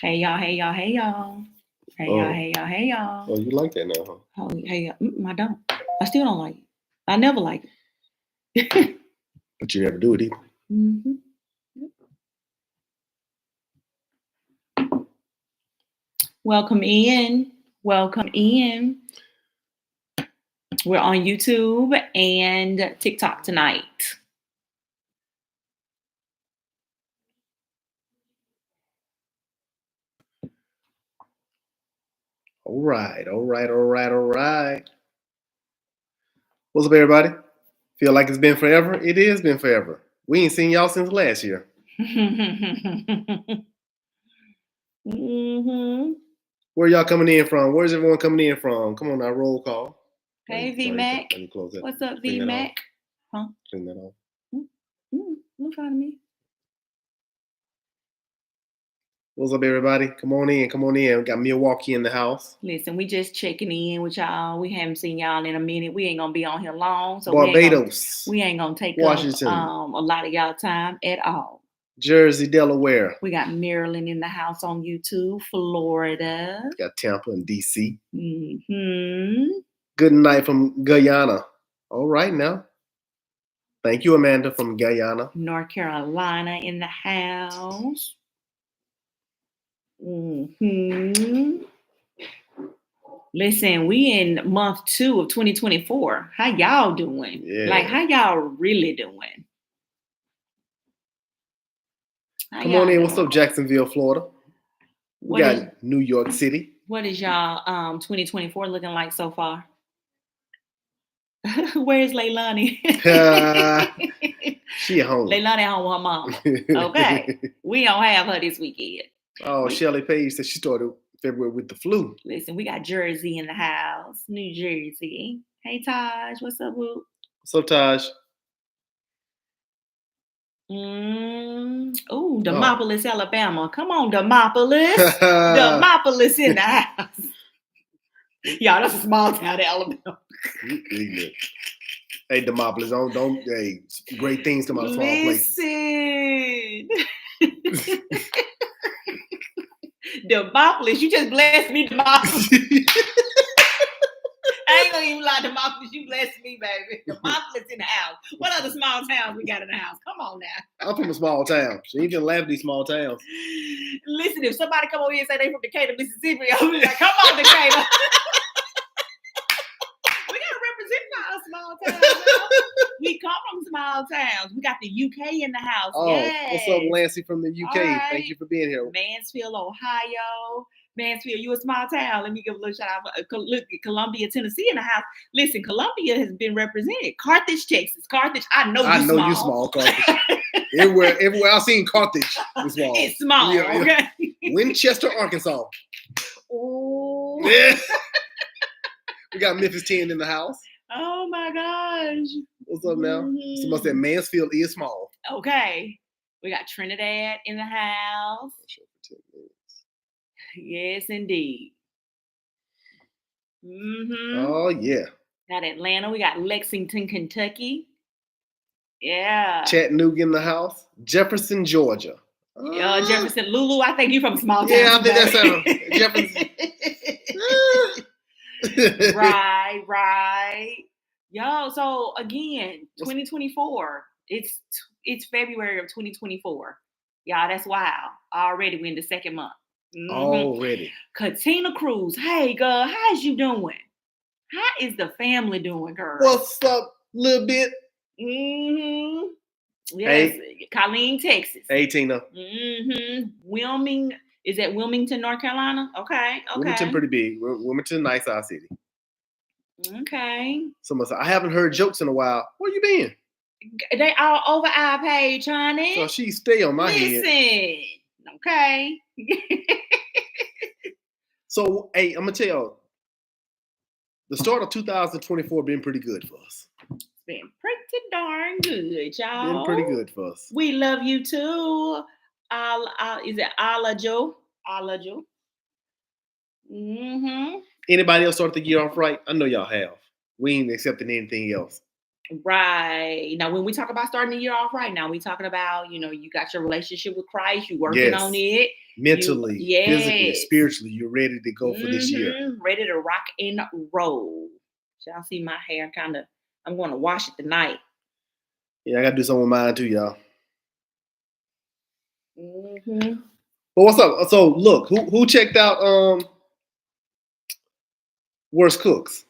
Hey y'all, hey y'all, hey y'all. Hey y'all, hey y'all, hey y'all. Oh, you like that now, huh? Oh, hey, I don't. I still don't like it. I never like it. But you never do it either. Mm-hmm. Welcome in. Welcome in. We're on YouTube and TikTok tonight. All right. What's up, everybody? Feel like it's been forever? It has been forever. We ain't seen y'all since last year. Mm-hmm. Where y'all coming in from? Where's everyone coming in from? Come on now, roll call. Hey, V-Mac. What's up, V-Mac? Huh? Clean that off. Look at me. What's up, everybody? Come on in. We got Milwaukee in the house. Listen, we just checking in with y'all. We haven't seen y'all in a minute. We ain't gonna be on here long, so Barbados. we ain't gonna take Washington. up a lot of y'all time at all. Jersey, Delaware. We got Maryland in the house on YouTube. Florida. We got Tampa and DC. Mm-hmm. Good night from Guyana. All right now. Thank you, Amanda from Guyana. North Carolina in the house. Mm-hmm. Listen, we in month 2 of 2024. How y'all doing? Yeah. Like, how y'all really doing? Come on in. What's up, Jacksonville, Florida? We got New York City. What is y'all 2024 looking like so far? Where's Leilani? She at home. Leilani at home with her mama. Okay. We don't have her this weekend. Oh, Shelly Page said she started February with the flu. Listen, we got Jersey in the house. New Jersey. Hey, Taj. What's up, Whoop? What's up, Taj? Oh, Demopolis, Alabama. Come on, Demopolis. Demopolis in the house. Y'all, that's a small town in Alabama. Hey, Demopolis, don't hey, great things come out of small places. Listen. Demopolis, you just blessed me, Demopolis. I ain't gonna even lie, Demopolis, you blessed me, baby. Demopolis in the house. What other small towns we got in the house? Come on now. I'm from a small town. She ain't gonna laugh at these small towns. Listen, if somebody come over here and say they from Decatur, Mississippi, I'll be like, come on, Decatur. We gotta represent our small towns. We come from small towns. We got the UK in the house. Oh, yes. What's up, Lancy from the UK? Right. Thank you for being here. Mansfield, Ohio. Mansfield, you a small town. Let me give a little shout out. Look, Columbia, Tennessee in the house. Listen, Columbia has been represented. Carthage, Texas. Carthage, I know you small, Carthage. everywhere I've seen Carthage is small. It's small, yeah, okay? Winchester, Arkansas. Oh. Yeah. We got Memphis 10 in the house. Oh my gosh. What's up now? Somebody said Mansfield is small. Okay. We got Trinidad in the house. Yes, indeed. Mm-hmm. Oh, yeah. Got Atlanta. We got Lexington, Kentucky. Yeah. Chattanooga in the house. Jefferson, Georgia. Jefferson. Lulu, I think you from a small town. Yeah, I think that's Jefferson. Right. Yo, so again, 2024. It's February of 2024. Y'all, that's wild. Already we're in the second month. Mm-hmm. Already. Katina Cruz. Hey, girl, how's you doing? How is the family doing, girl? What's up, little bit? Mm-hmm. Yes. Hey. Colleen, Texas. Hey, Tina. Mm-hmm. Is that Wilmington, North Carolina? Okay. Wilmington pretty big. Wilmington, nice city. Okay. Someone said, I haven't heard jokes in a while. Where you been? They all over our page, honey. So she stay on my head. Listen. Okay. So, hey, I'm going to tell you, the start of 2024 been pretty good for us. It's been pretty darn good, y'all. Been pretty good for us. We love you too. Is it Alajo? Mm-hmm. Anybody else start the year off right? I know y'all have. We ain't accepting anything else. Right. Now, when we talk about starting the year off right now, we talking about, you got your relationship with Christ, you working on it. Mentally, physically, Yes. spiritually, you're ready to go for this year. Ready to rock and roll. Y'all see my hair I'm going to wash it tonight. Yeah, I got to do something with mine too, y'all. Mm-hmm. But what's up? So look, who checked out Worst Cooks?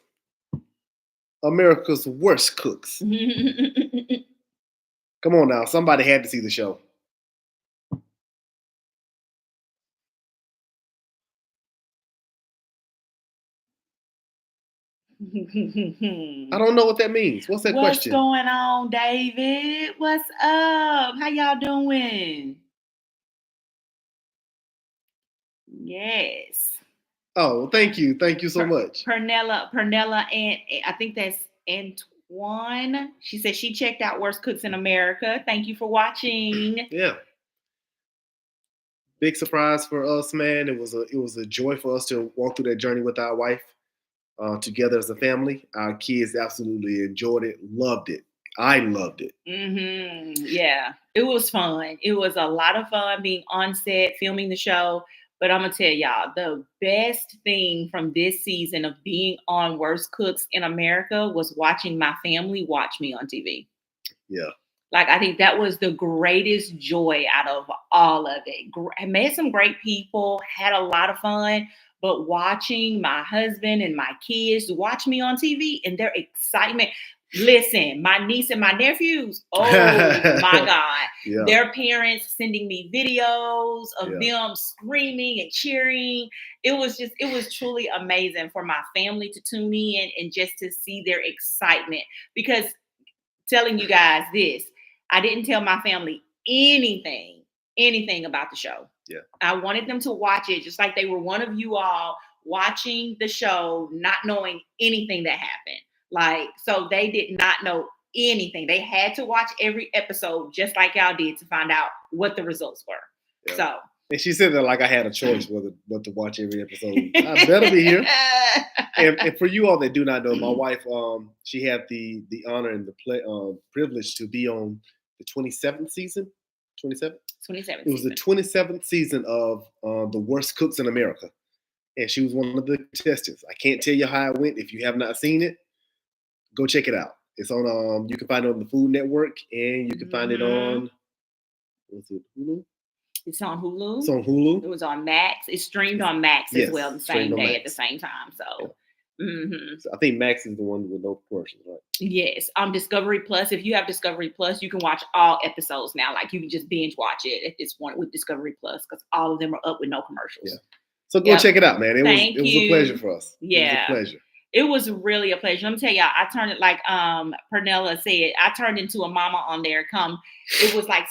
America's Worst Cooks. Come on now, somebody had to see the show. I don't know what that means. What's that question? What's going on, David? What's up? How y'all doing? Yes. Oh, thank you. Thank you so much. Pernella, and I think that's Antoine. She said she checked out Worst Cooks in America. Thank you for watching. Yeah. Big surprise for us, man. It was a joy for us to walk through that journey with our wife together as a family. Our kids absolutely enjoyed it, loved it. I loved it. Yeah, it was fun. It was a lot of fun being on set, filming the show. But I'm going to tell y'all, the best thing from this season of being on Worst Cooks in America was watching my family watch me on TV. Yeah. Like, I think that was the greatest joy out of all of it. I met some great people, had a lot of fun, but watching my husband and my kids watch me on TV and their excitement. Listen, my niece and my nephews, oh my God. Yeah. Their parents sending me videos of them screaming and cheering. It was truly amazing for my family to tune in and just to see their excitement. Because telling you guys this, I didn't tell my family anything about the show. Yeah. I wanted them to watch it just like they were one of you all watching the show, not knowing anything that happened. Like, so they did not know anything. They had to watch every episode just like y'all did to find out what the results were. Yeah. So. And she said that like I had a choice what to watch every episode. I better be here. And for you all that do not know, my wife, she had the honor and the privilege to be on the 27th season. 27th? 27th. It was the 27th season of The Worst Cooks in America. And she was one of the contestants. I can't tell you how it went. If you have not seen it, go check it out. It's on, you can find it on the Food Network, and you can find it on, what's it, Hulu? It's on Hulu. It's on Hulu. It was on Max. It's streamed on Max as well the same day at the same time. So, so I think Max is the one with no commercials, right? Yes. Discovery Plus. If you have Discovery Plus, you can watch all episodes now. Like you can just binge watch it at this point with Discovery Plus because all of them are up with no commercials. Yeah. So go check it out, man. It was a pleasure for us. Yeah. It was a pleasure. It was really a pleasure. Let me tell y'all, I turned it like Pernella said, I turned into a mama on there. It was like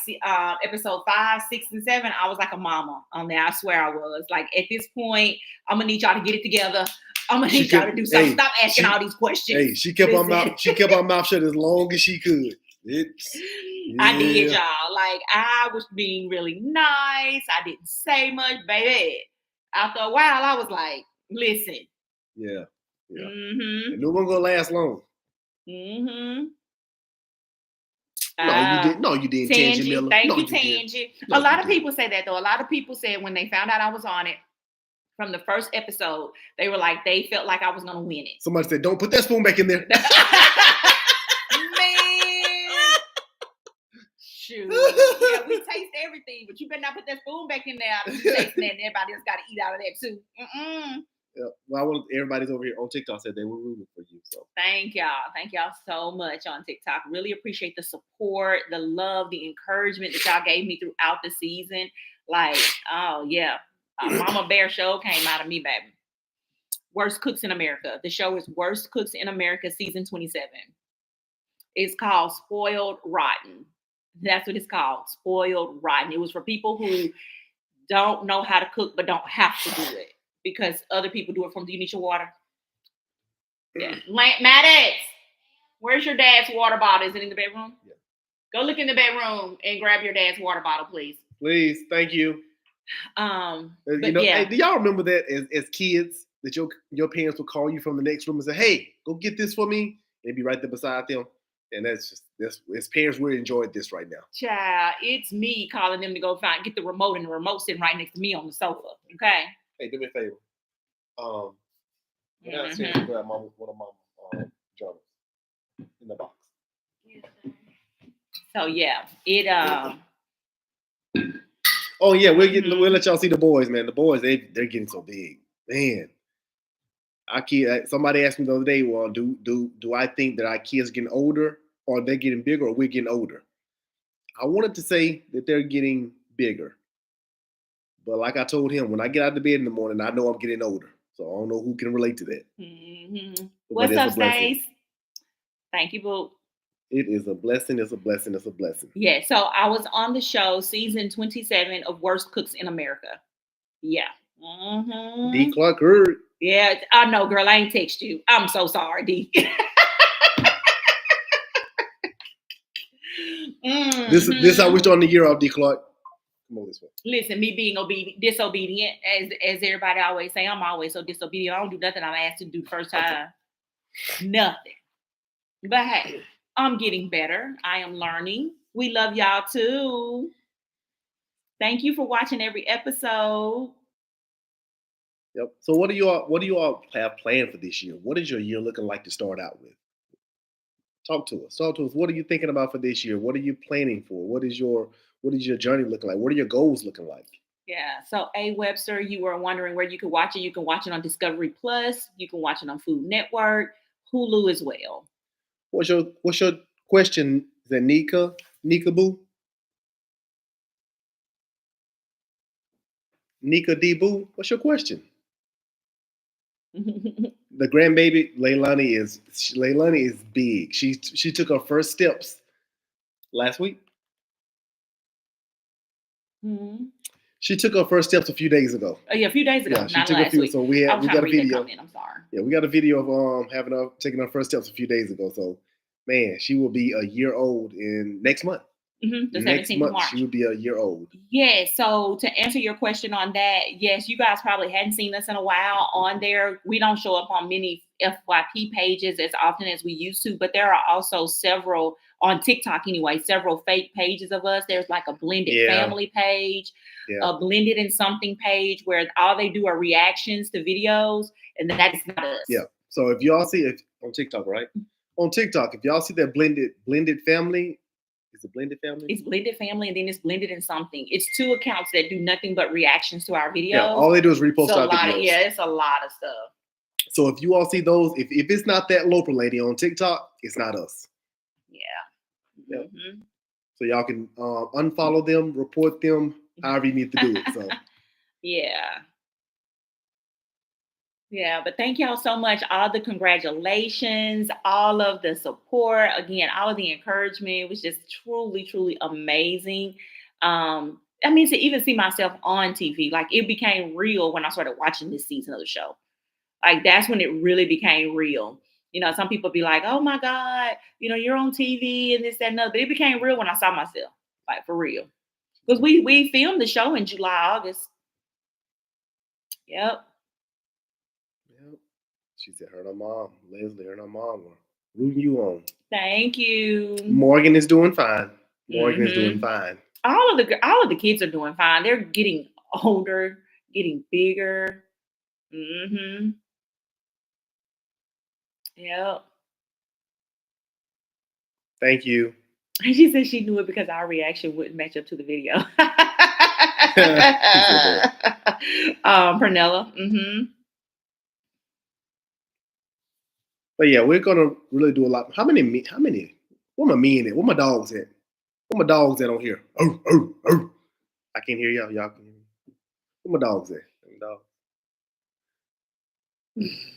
episode 5, 6, and 7. I was like a mama on there. I swear I was. Like at this point, I'm gonna need y'all to get it together. I'm gonna need y'all to do something. Stop asking all these questions. Hey, she kept her mouth shut as long as she could. I did, y'all. Like I was being really nice. I didn't say much, baby. After a while, I was like, listen. Yeah. Yeah. And no one gonna last long. No, you didn't. Tangy, Miller. Thank you, Tangy. A lot of people say that though. A lot of people said when they found out I was on it from the first episode, they were like they felt like I was gonna win it. Somebody said, "Don't put that spoon back in there." Man, shoot. Yeah, we taste everything, but you better not put that spoon back in there. You tasting that, and everybody else got to eat out of that too. Yeah. Well, everybody's over here on TikTok said they were rooting for you. So thank y'all so much on TikTok. Really appreciate the support, the love, the encouragement that y'all gave me throughout the season. Like, oh yeah, Mama Bear show came out of me, baby. Worst Cooks in America. The show is Worst Cooks in America, season 27. It's called Spoiled Rotten. That's what it's called, Spoiled Rotten. It was for people who don't know how to cook but don't have to do it. Because other people do it from. Do you need your water? Yeah. Maddox, where's your dad's water bottle? Is it in the bedroom? Yeah. Go look in the bedroom and grab your dad's water bottle, please. Please, thank you. Hey, do y'all remember that as kids that your parents would call you from the next room and say, "Hey, go get this for me," and it'd be right there beside them. And that's as parents, we enjoying this right now. Child, it's me calling them to go get the remote, and the remote sitting right next to me on the sofa. Okay. Hey, do me a favor. Go downstairs Mhm. and grab one of my journals in the box. So yeah, it Oh yeah, we'll let y'all see the boys, man. The boys, they're getting so big, man. Our kid. Somebody asked me the other day, well, do I think that our kids getting older, or they're getting bigger, or we're getting older? I wanted to say that they're getting bigger, but like I told him, when I get out of bed in the morning, I know I'm getting older. So I don't know who can relate to that. What's up, Stace? Thank you, boo. It is a blessing. It's a blessing. It's a blessing. Yeah. So I was on the show, season 27 of Worst Cooks in America. Yeah. D. Clark heard. Yeah, I know, girl. I ain't text you. I'm so sorry, D. This how we starting the year off, D. Clark. Come on this way. Listen, me being disobedient, as everybody always say, I'm always so disobedient. I don't do nothing I'm asked to do the first time. Nothing. But hey, I'm getting better. I am learning. We love y'all too. Thank you for watching every episode. Yep. So what do you all have planned for this year? What is your year looking like to start out with? Talk to us. What are you thinking about for this year? What are you planning for? What is your journey looking like? What are your goals looking like? Yeah. So A. Webster, you were wondering where you can watch it. You can watch it on Discovery Plus. You can watch it on Food Network, Hulu as well. What's your question? Is that Nika Boo? Nika D Boo? What's your question? The grandbaby Leilani is big. She took her first steps last week. Mm-hmm. She took her first steps a few days ago. Oh yeah, a few days ago. Yeah, she not took last a few. Week. So we got a video. I'm sorry. Yeah, we got a video of having her taking her first steps a few days ago. So man, she will be a year old in next month. The next 17th month, of March. she will be a year old. Yeah, so to answer your question on that, yes, you guys probably hadn't seen us in a while on there. We don't show up on many FYP pages as often as we used to, but there are also several on TikTok anyway, several fake pages of us. There's like a blended family page, a blended in something page where all they do are reactions to videos, and that is not us. Yeah. So if y'all see it on TikTok, right? On TikTok, if y'all see that blended family, it's a blended family. It's blended family, and then it's blended in something. It's two accounts that do nothing but reactions to our videos. Yeah, all they do is repost our videos. It's a lot of stuff. So if you all see those, if it's not that Loper lady on TikTok, it's not us. Yeah. Yep. Mm-hmm. So y'all can unfollow them, report them, however you need to do it. So yeah. Yeah, but thank y'all so much. All the congratulations, all of the support, again, all of the encouragement was just truly, truly amazing. I mean, to even see myself on TV, like it became real when I started watching this season of the show. Like that's when it really became real. You know, some people be like, oh my God, you know, you're on TV and this, that, and other. But it became real when I saw myself, like for real. Because we filmed the show in July, August. Yep. She said her and her mom, Leslie, her and her mom were rooting you on. Thank you. Morgan is doing fine. Morgan is doing fine. All of the kids are doing fine. They're getting older, getting bigger. Mm-hmm. Yep. Thank you. She said she knew it because our reaction wouldn't match up to the video. Pernella. Mm-hmm. But yeah, we're gonna really do a lot. How many? Where my men at? Where my dogs at? Where my dogs at on here? Oh. I can't hear y'all. Y'all can hear me. Where my dogs at? Dogs.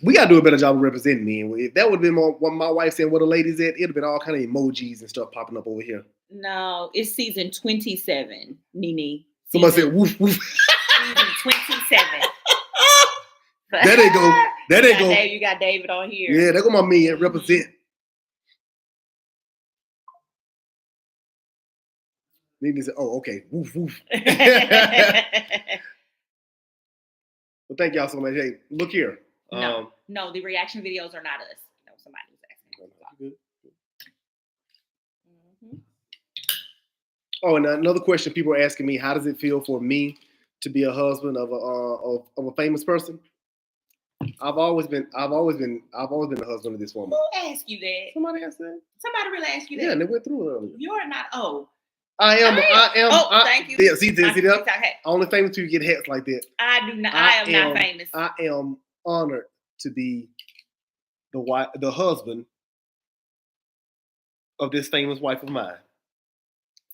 We gotta do a better job of representing me. If that would have been what my wife said, where the ladies at, it'd have been all kind of emojis and stuff popping up over here. No, it's season 27, Nene. Somebody said woof woof. Season 27. There they go. There they go. You got David on here. Yeah, there go my man represent. Nene said, "Oh, okay, woof woof." Well, thank y'all so much. Hey, look here. No, the reaction videos are not us. No, somebody was asking. Oh, and another question people are asking me: how does it feel for me to be a husband of a famous person? I've always been the husband of this woman. Who asked you that? Somebody asked that. Somebody really asked you that? Yeah, and they went through it earlier. You're not. Oh, I am. Oh, thank you. Yeah, see that? Only famous people get hats like that. I do not. I am not famous. I am honored to be the husband of this famous wife of mine.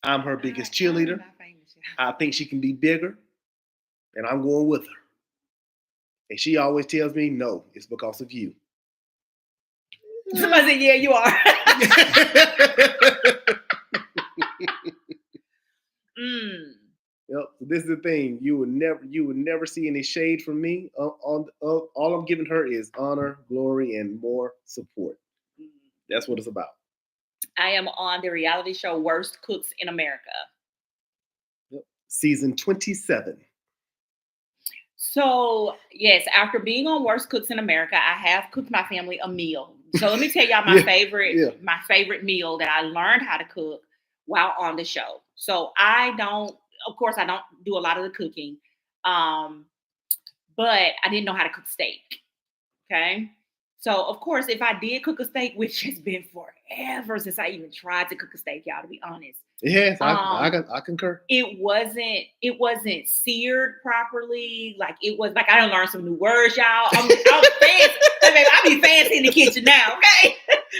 I'm her biggest cheerleader. I'm not famous, I think she can be bigger, and I'm going with her. And she always tells me, no, it's because of you. Somebody said, yeah, you are. Yep. So this is the thing. You would never see any shade from me. All I'm giving her is honor, glory, and more support. That's what it's about. I am on the reality show Worst Cooks in America. Yep. Season 27. So, yes, after being on Worst Cooks in America, I have cooked my family a meal. So let me tell y'all my favorite meal that I learned how to cook while on the show. So I don't do a lot of the cooking, but I didn't know how to cook steak. Okay. So, of course, if I did cook a steak, which has been forever since I even tried to cook a steak, y'all, to be honest. Yes, I concur. It wasn't seared properly. Like it was like I done learned some new words, y'all. I'm fancy. I be fancy in the kitchen now, okay?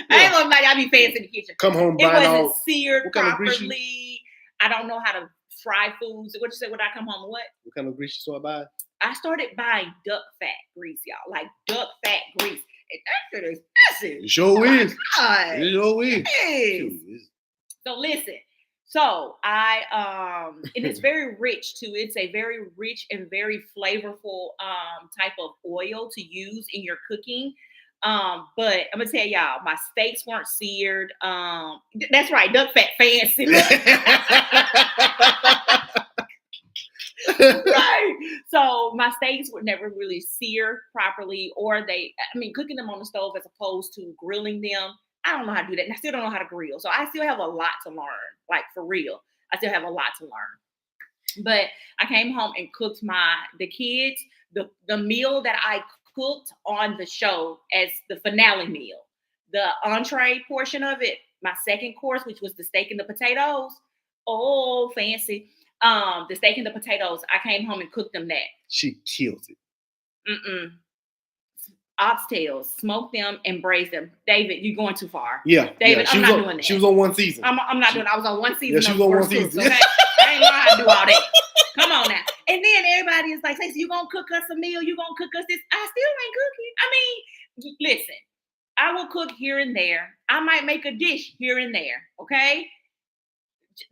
I ain't gonna lie, I be fancy in the kitchen. Come home, it wasn't seared properly. I don't know how to fry foods. What you say? Would I come home with what? What kind of grease you started buying? I started buying duck fat grease, y'all. Like duck fat grease. And that shit is expensive. It sure is. God. It sure is. Yes. So listen. So and it's very rich too. It's a very rich and very flavorful type of oil to use in your cooking. But I'm gonna tell y'all, my steaks weren't seared. That's right, duck fat fancy. Right. So my steaks were never really seared properly, or cooking them on the stove as opposed to grilling them. I don't know how to do that. And I still don't know how to grill. So I still have a lot to learn. Like for real. I still have a lot to learn. But I came home and cooked the kids, the meal that I cooked on the show as the finale meal. The entree portion of it, my second course, which was the steak and the potatoes. Oh, fancy. The steak and the potatoes, I came home and cooked them that. She kills it. Oxtails, smoke them and braise them. David, you're going too far. Yeah, David, I'm not doing that. She was on one season. I'm not doing. I was on one season. Yeah, she was on one season. Okay? I ain't know how to do all that. Come on now. And then everybody is like, "Stacey, you gonna cook us a meal? You gonna cook us this?" I still ain't cooking. I mean, listen, I will cook here and there. I might make a dish here and there. Okay,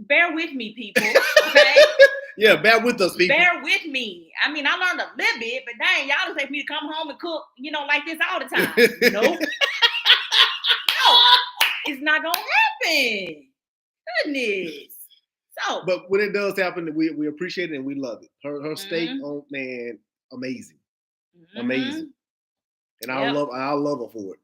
bear with me, people. Okay. Yeah, bear with us, people. Bear with me. I mean, I learned a little bit, but dang, y'all expect me to come home and cook, like this all the time. Nope. No, it's not gonna happen. Goodness. So, but when it does happen, we appreciate it and we love it. Her steak, oh man, amazing, amazing. And I love her for it.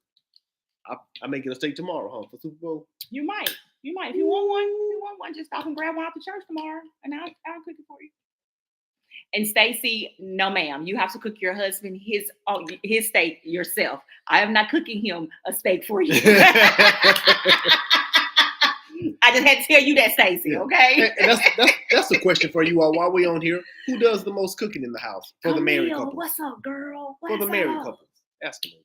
I may get a steak tomorrow, for Super Bowl. You might. If you want one, just stop and grab one out the church tomorrow, and I'll cook it for you. And Stacey, no, ma'am, you have to cook your husband his steak yourself. I am not cooking him a steak for you. I just had to tell you that, Stacey. Okay. And that's the question for you all. While we're on here, who does the most cooking in the house for the married couples? What's up, girl? For the married couples, ask me.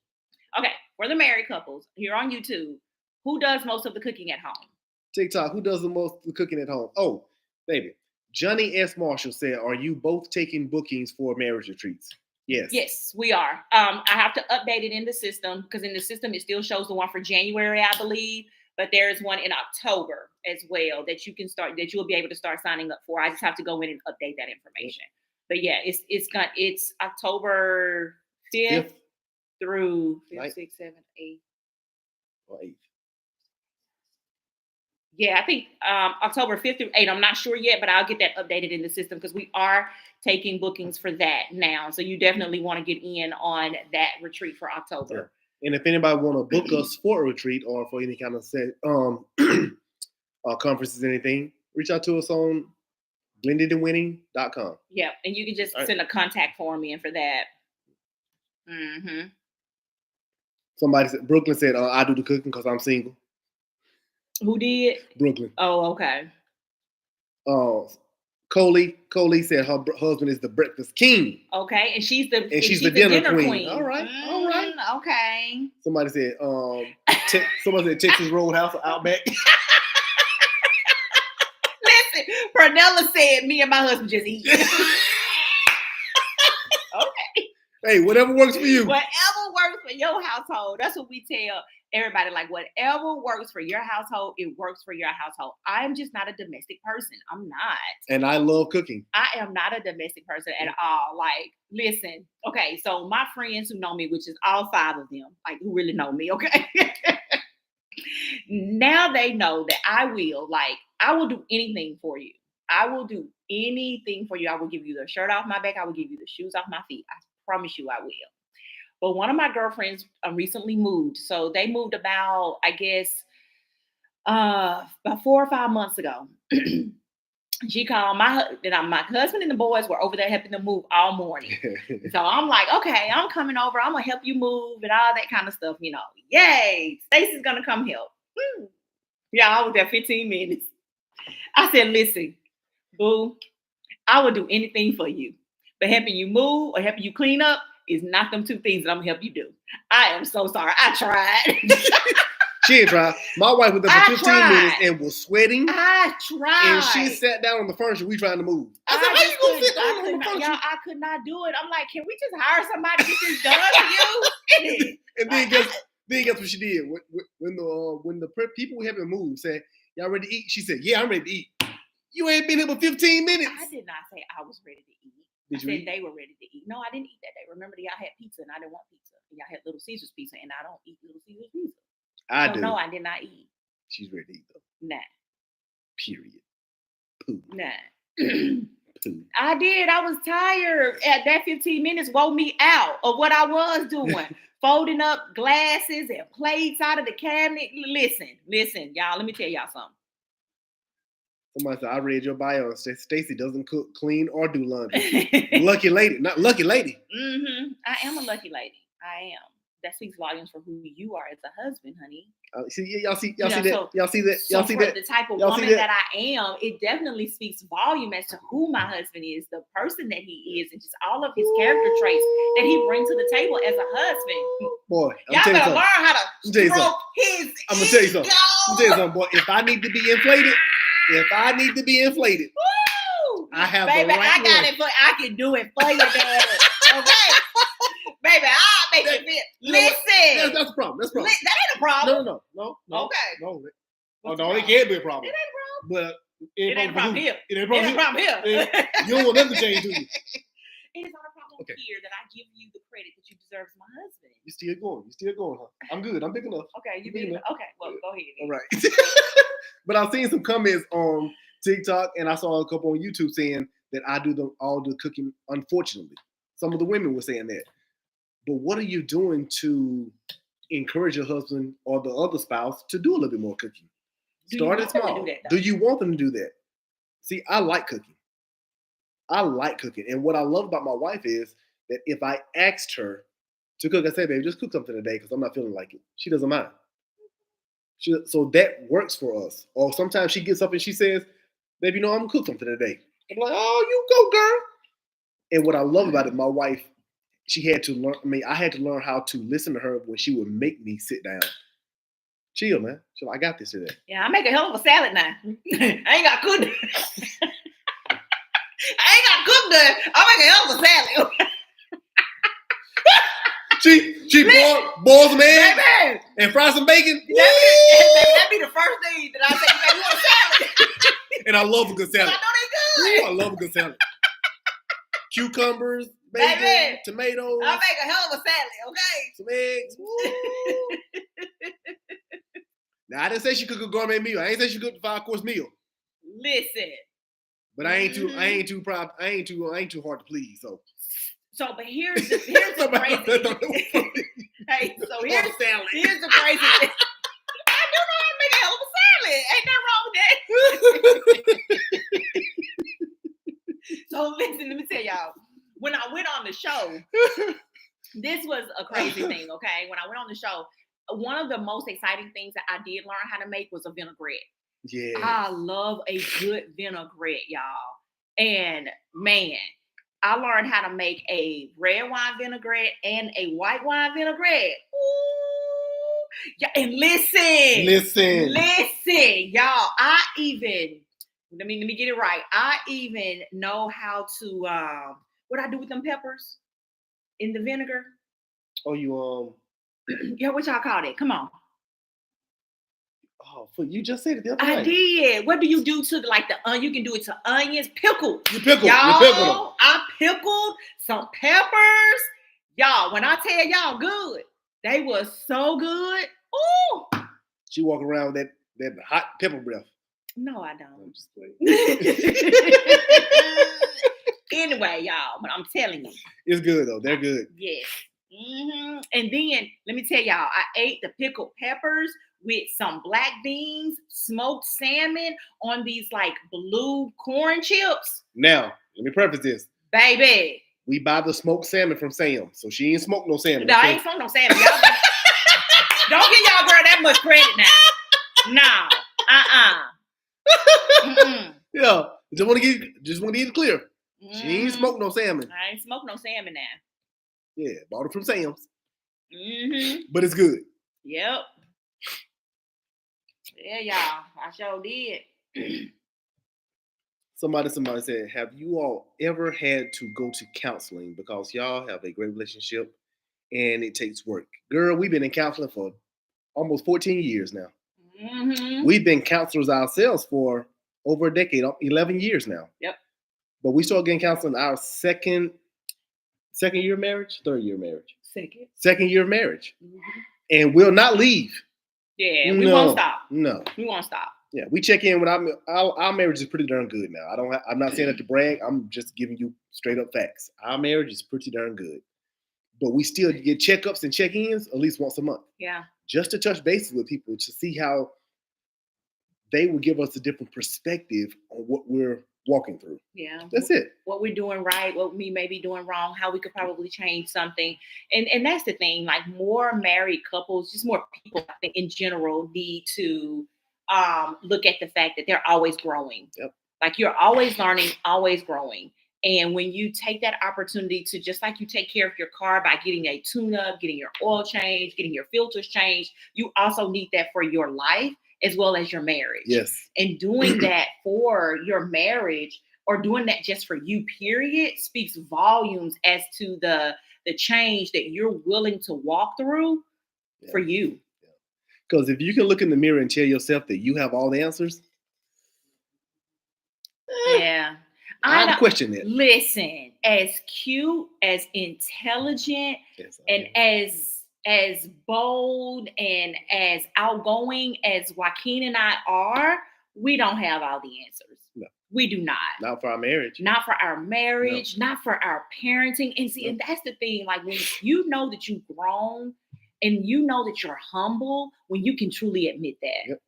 Okay, for the married couples here on YouTube, who does most of the cooking at home? TikTok, who does the most of the cooking at home? Oh, baby. Johnny S. Marshall said, "Are you both taking bookings for marriage retreats?" Yes. Yes, we are. I have to update it in the system because in the system it still shows the one for January, I believe, but there is one in October as well that you'll be able to start signing up for. I just have to go in and update that information. But yeah, it's October 5th through 5th, 6th, 7th, 8th. Or 8th. Yeah, I think October 5th through 8th. I'm not sure yet, but I'll get that updated in the system because we are taking bookings for that now. So you definitely want to get in on that retreat for October. Yeah. And if anybody want to book us for a retreat or for any kind of conferences, anything, reach out to us on blendedandwinning.com. Yeah, and you can just send a contact form in for that. Mm-hmm. Somebody said, Brooklyn said, I do the cooking because I'm single. Who did? Brooklyn. Oh, okay. Coley said her husband is the breakfast king. Okay, and she's the dinner queen. All right, all right. Okay. Somebody said Texas Roadhouse or Outback. Listen, Pernella said me and my husband just eat. Okay. Hey, whatever works for you. Whatever works for your household. That's what we tell everybody. Like, whatever works for your household, it works for your household. I'm just not a domestic person. I'm not. And I love cooking. I am not a domestic person at all. Like, listen. Okay, so my friends who know me, which is all 5 of them, like, who really know me, okay? Now they know that I will do anything for you. I will do anything for you. I will give you the shirt off my back. I will give you the shoes off my feet. I promise you I will. But one of my girlfriends recently moved. So they moved about, I guess, about 4 or 5 months ago. She called my husband and the boys were over there helping them move all morning. So I'm like, okay, I'm coming over. I'm going to help you move and all that kind of stuff, you know. Yay, Stacy's going to come help. Yeah, I was there 15 minutes. I said, listen, boo, I will do anything for you. But helping you move or helping you clean up is not them 2 things that I'm going to help you do. I am so sorry. I tried. She ain't tried. My wife was there for 15 minutes and was sweating. I tried. And she sat down on the furniture. We trying to move. I said, how you going to sit down on the furniture? Y'all, I could not do it. I'm like, can we just hire somebody to get this done for you? And then guess what she did? When the people we having moved said, y'all ready to eat? She said, yeah, I'm ready to eat. You ain't been here for 15 minutes. I did not say I was ready to eat. Did you eat? They were ready to eat. No, I didn't eat that day. Remember, y'all had pizza and I didn't want pizza. And y'all had Little Caesars pizza and I don't eat Little Caesars pizza. I do. No, I did not eat. She's ready to eat though. Nah. Period. Poo. Nah. Poo. I did. I was tired. At that 15 minutes wore me out of what I was doing. Folding up glasses and plates out of the cabinet. Listen, y'all. Let me tell y'all something. Somebody said, I read your bio and said Stacy doesn't cook, clean, or do laundry. Lucky lady. Not lucky lady. Mm-hmm. I am a lucky lady. I am. That speaks volumes for who you are as a husband, honey. Y'all see that? The type of woman that I am, it definitely speaks volume as to who my husband is, the person that he is, and just all of his character traits that he brings to the table as a husband. Boy, y'all better learn how to stroke his. I'm gonna tell you something. Boy. If I need to be inflated, woo! I have baby, the right I got it, but I can do it for you, daddy. Okay. Baby, I'll make it fit. Listen. That's a problem. That ain't a problem. No. Okay. No. It can't be a problem. It ain't a problem. But it ain't a problem here. It ain't a problem here. You don't want nothing to change, do you? It is not a problem here that I give you the credit that you deserve as my husband. You're still going, huh? I'm good. I'm big enough. Okay, you big enough. Okay, well, go ahead. All right. But I've seen some comments on TikTok and I saw a couple on YouTube saying that I do all the cooking. Unfortunately, some of the women were saying that. But what are you doing to encourage your husband or the other spouse to do a little bit more cooking? Start it small. Do you want them to do that? See, I like cooking. And what I love about my wife is that if I asked her to cook, I say, baby, just cook something today because I'm not feeling like it. She doesn't mind. So that works for us. Or sometimes she gets up and she says, baby, I'm going to cook something today. I'm like, oh, you go, girl. And what I love about it, my wife, I had to learn how to listen to her when she would make me sit down. Chill, man. So I got this today. Yeah, I make a hell of a salad now. I ain't got to cook. I make a hell of a salad. She boils some eggs and fry some bacon. That'd be the first thing that I say, baby, you want a salad? And I love a good salad. I know they good. Ooh, I love a good salad. Cucumbers, bacon, tomatoes. I'll make a hell of a salad, okay? Some eggs. Now I didn't say she cooked a gourmet meal. I ain't say she cooked a 5-course meal. Listen. But I ain't too hard to please. But here's the crazy. Hey, so here's the crazy thing. I do know how to make a hell of a salad. Ain't nothing wrong with that. the show, this was a crazy thing, okay? When I went on the show, one of the most exciting things that I did learn how to make was a vinaigrette. Yeah. I love a good vinaigrette, y'all. And man, I learned how to make a red wine vinaigrette and a white wine vinaigrette. Ooh. Yeah, and listen, y'all. Let me get it right. I even know how to what I do with them peppers in the vinegar. Oh, you Yeah, what y'all call it? Come on. Oh, you just said it the other I night. did. What do you do to the onion? You can do it to onions. Pickled. You pickled. Y'all, you pickled them. I pickled some peppers. Y'all, when I tell y'all good, they was so good. Ooh. She walk around with that hot pepper breath. No, I don't. Anyway, y'all, but I'm telling you. It's good, though. They're good. Yes. Mm-hmm. And then, let me tell y'all, I ate the pickled peppers with some black beans, smoked salmon on these like blue corn chips. Now, let me preface this. Baby. We buy the smoked salmon from Sam, so she ain't smoked no salmon. No, I ain't smoked no salmon. Y'all don't give y'all girl that much credit now. No. Yeah. Just want to get it clear. She ain't smoked no salmon. I ain't smoked no salmon now. Yeah, bought it from Sam's. But it's good. Yep. Yeah, y'all. I sure did. Somebody said, have you all ever had to go to counseling because y'all have a great relationship and it takes work? Girl, we've been in counseling for almost 14 years now. We've been counselors ourselves for over a decade, 11 years now. Yep. But we started getting counseling our second year of marriage, third year of marriage. Second year of marriage. And we'll not leave. Yeah, we won't stop. No. We won't stop. Yeah, we check in with our marriage is pretty darn good now. I'm not saying that to brag. I'm just giving you straight up facts. Our marriage is pretty darn good. But we still get checkups and check-ins at least once a month. Yeah. Just to touch bases with people to see how they will give us a different perspective on what we're walking through. Yeah. That's it. What we're doing right, what we may be doing wrong, how we could probably change something. And that's the thing, like more married couples, just more people I think in general need to look at the fact that they're always growing. Yep. Like you're always learning, always growing. And when you take that opportunity to, just like you take care of your car by getting a tune-up, getting your oil changed, getting your filters changed, you also need that for your life as well as your marriage. Yes. And doing that for your marriage or doing that just for you, period, speaks volumes as to the change that you're willing to walk through for you. Because if you can look in the mirror and tell yourself that you have all the answers. Yeah. I question it. Listen, as cute, as intelligent, and as bold and as outgoing as Joaquin and I are, we don't have all the answers. No. We do not. Not for our marriage. Not for our marriage, not for our parenting. And see, and that's the thing, like when you know that you've grown and you know that you're humble, when you can truly admit that. Yep.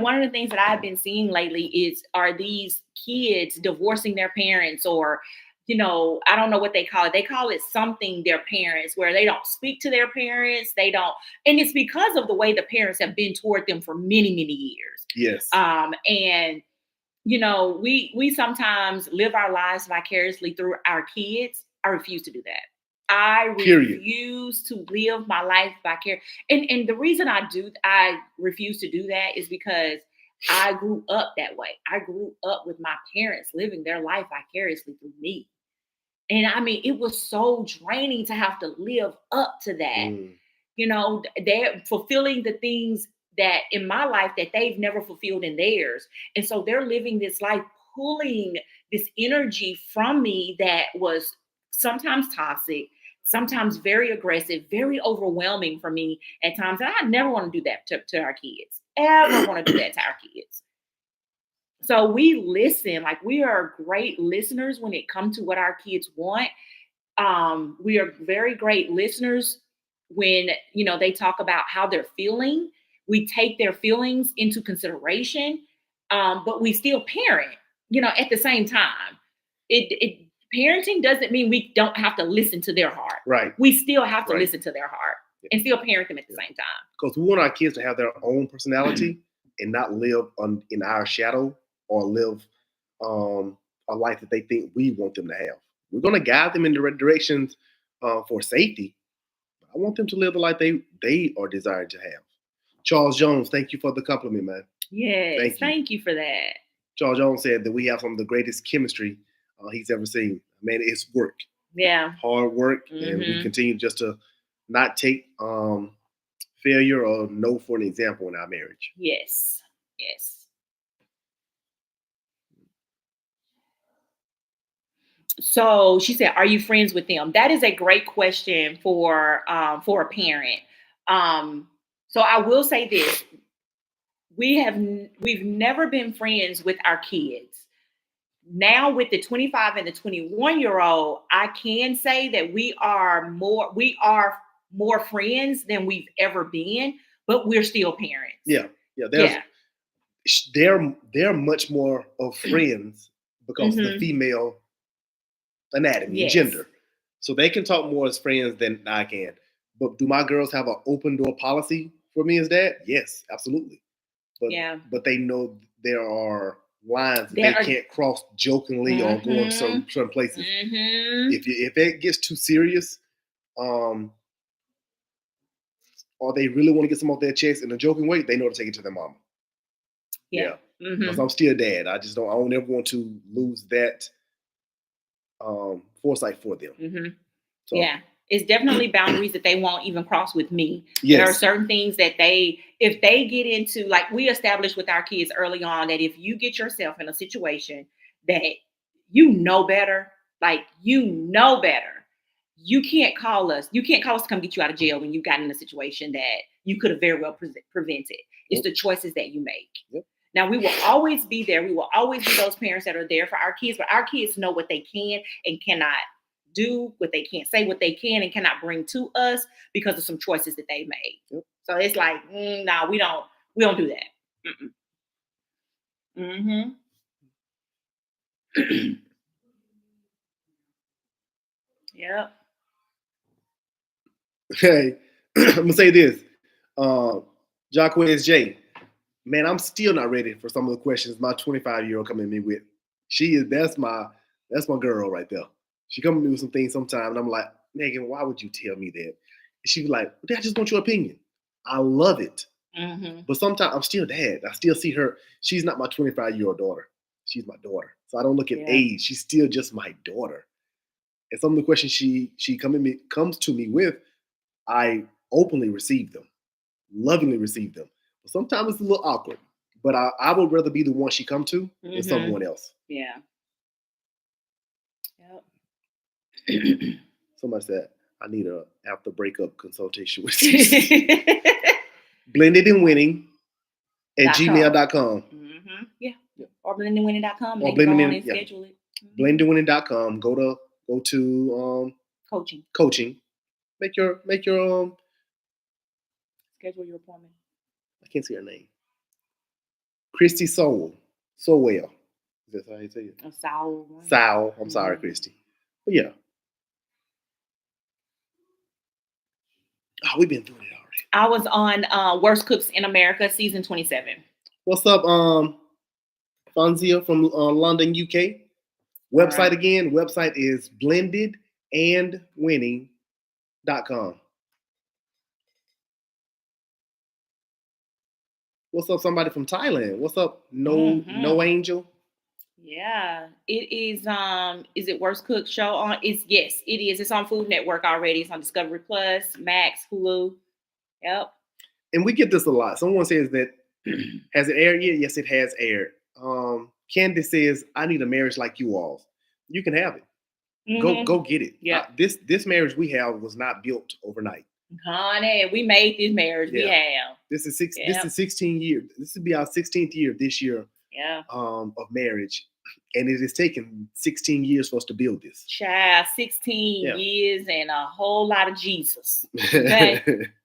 One of the things that I've been seeing lately are these kids divorcing their parents, or I don't know what they call it. They call it something, their parents, where they don't speak to their parents. They don't, and it's because of the way the parents have been toward them for many, many years. Yes. And we sometimes live our lives vicariously through our kids. I refuse to do that. I refuse to live my life vicariously. And the reason I refuse to do that is because I grew up that way. I grew up with my parents living their life vicariously through me. And I mean, it was so draining to have to live up to that. They're fulfilling the things that in my life that they've never fulfilled in theirs. And so they're living this life, pulling this energy from me that was sometimes toxic, sometimes very aggressive, very overwhelming for me at times. And I never want to do that to our kids. Ever want to do that to our kids. So we listen, like we are great listeners when it comes to what our kids want. We are very great listeners when, they talk about how they're feeling. We take their feelings into consideration, but we still parent, at the same time. parenting doesn't mean we don't have to listen to their heart. Right. We still have to Right. listen to their heart and still parent them at the same time. Because we want our kids to have their own personality and not live in our shadow or live a life that they think we want them to have. We're going to guide them in the right directions for safety. I want them to live the life they are desired to have. Charles Jones, thank you for the compliment, man. Yes, thank you for that. Charles Jones said that we have some of the greatest chemistry he's ever seen. Man, it's work. Yeah. Hard work. And we continue just to not take failure or no for an example in our marriage. Yes. Yes. So she said, "Are you friends with them?" That is a great question for a parent. So I will say this: we've never been friends with our kids. Now with the 25 and the 21-year-old, I can say that we are more friends than we've ever been, but we're still parents. Yeah. They're much more of friends because of the female anatomy and gender. So they can talk more as friends than I can. But do my girls have an open door policy for me as dad? Yes, absolutely. But they know there are lines that they can't cross jokingly or going certain places. If it gets too serious, or they really want to get some off their chest in a joking way, they know to take it to their mama. Yeah. Because I'm still dad. I don't ever want to lose that foresight for them. So. Yeah. It's definitely boundaries that they won't even cross with me. Yes. There are certain things that if they get into, like we established with our kids early on, that if you get yourself in a situation that you know better, you can't call us. You can't call us to come get you out of jail when you got in a situation that you could have very well prevented. It's the choices that you make. Yep. Now, we will always be there. We will always be those parents that are there for our kids, but our kids know what they can and cannot do, what they can't say, what they can and cannot bring to us because of some choices that they made. Yep. So it's like, no, we don't do that. Yep. Okay, I'm gonna say this, Jacquez J. Man, I'm still not ready for some of the questions my 25-year-old coming at me with. That's my girl right there. She come to me with some things sometimes, and I'm like, Megan, why would you tell me that? And she was like, I just want your opinion. I love it. But sometimes I'm still dad. I still see her. She's not my 25-year-old daughter. She's my daughter. So I don't look at age. She's still just my daughter. And some of the questions she comes to me with, I openly receive them, lovingly receive them. But sometimes it's a little awkward. But I would rather be the one she come to than someone else. Yeah. Yep. Somebody said, I need a after breakup consultation with you. blendedandwinning@gmail.com. Yeah. Or blendedandwinning.com. Or schedule it. blendedandwinning.com. Go to coaching. Make your schedule your appointment. I can't see her name. Christy Sowell. Is that how you say it? Sowell. I'm sorry, Christy. But yeah. Oh, we've been through it already. I was on Worst Cooks in America, season 27. What's up, Fonzia from London, UK? Website again. Website is blendedandwinning.com. What's up, somebody from Thailand? What's up, No Angel? Yeah, it is. Is it Worst Cook Show on? Yes, it is. It's on Food Network already. It's on Discovery Plus, Max, Hulu. Yep. And we get this a lot. Someone says that, has it aired yet? Yes, it has aired. Candace says, I need a marriage like you all. You can have it. Go get it. Yeah. This marriage we have was not built overnight. Honey, we made this marriage. Yeah. We have. This is 16 years. This will be our 16th year this year. Yeah. Of marriage. And it has taken 16 years for us to build this. Child, 16 Yeah. years and a whole lot of Jesus. Okay?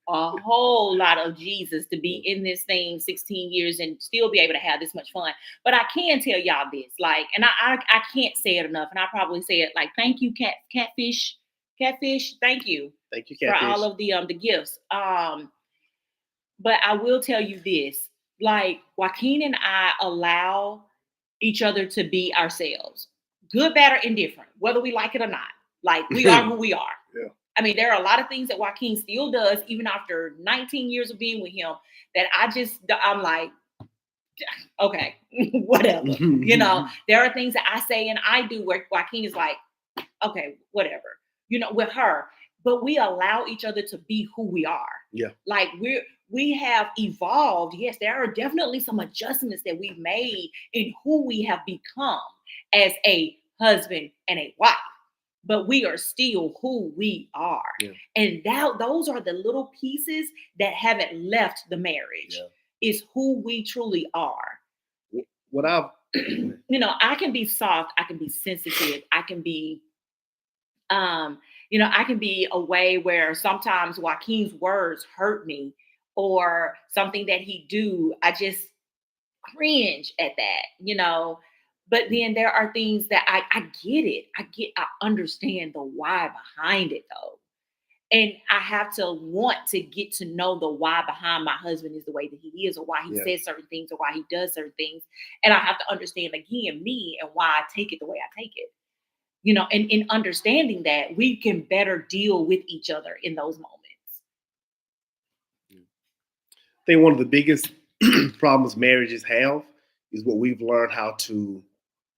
A whole lot of Jesus to be in this thing 16 years and still be able to have this much fun. But I can tell y'all this, like, and I can't say it enough, and I probably say it like, thank you, catfish, thank you. Thank you, For catfish. all of the gifts. But I will tell you this, like Joaquin and I allow each other to be ourselves, good, bad, or indifferent, whether we like it or not. Like we are who we are. Yeah. I mean, there are a lot of things that Joaquin still does, even after 19 years of being with him, that I'm like, okay, whatever. You know, there are things that I say and I do where Joaquin is like, okay, whatever, you know, with her. But we allow each other to be who we are. Yeah. Like we have evolved. Yes, there are definitely some adjustments that we've made in who we have become as a husband and a wife. But we are still who we are. Yeah. And now those are the little pieces that haven't left the marriage. Yeah. Is who we truly are. What I've you know, I can be soft, I can be sensitive, I can be you know, I can be a way where sometimes Joaquin's words hurt me, or something that he do, I just cringe at that, you know. But then there are things that I get it. I understand the why behind it though. And I have to want to get to know the why behind my husband is the way that he is, or why he says certain things, or why he does certain things. And I have to understand again me and why I take it the way I take it. You know, and in understanding that, we can better deal with each other in those moments. I think one of the biggest problems marriages have is what we've learned how to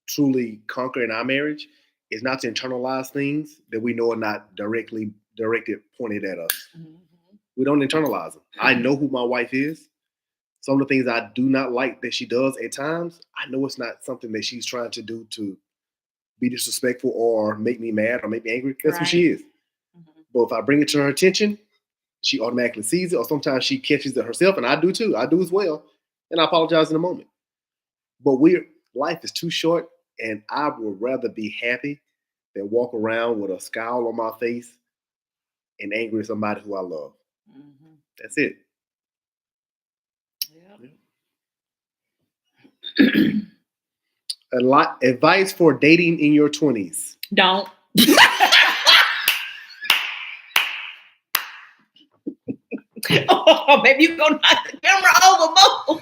truly conquer in our marriage is not to internalize things that we know are not directly directed, pointed at us. Mm-hmm. We don't internalize them. I know who my wife is. Some of the things I do not like that she does at times, I know it's not something that she's trying to do to be disrespectful or make me mad or make me angry. That's who she is. Mm-hmm. But if I bring it to her attention, she automatically sees it, or sometimes she catches it herself, and I do too. I do as well, and I apologize in a moment. But life is too short, and I would rather be happy than walk around with a scowl on my face and angry at somebody who I love. Mm-hmm. That's it. Yeah. Advice for dating in your 20s. Don't. Oh, baby, you're going to knock the camera over more.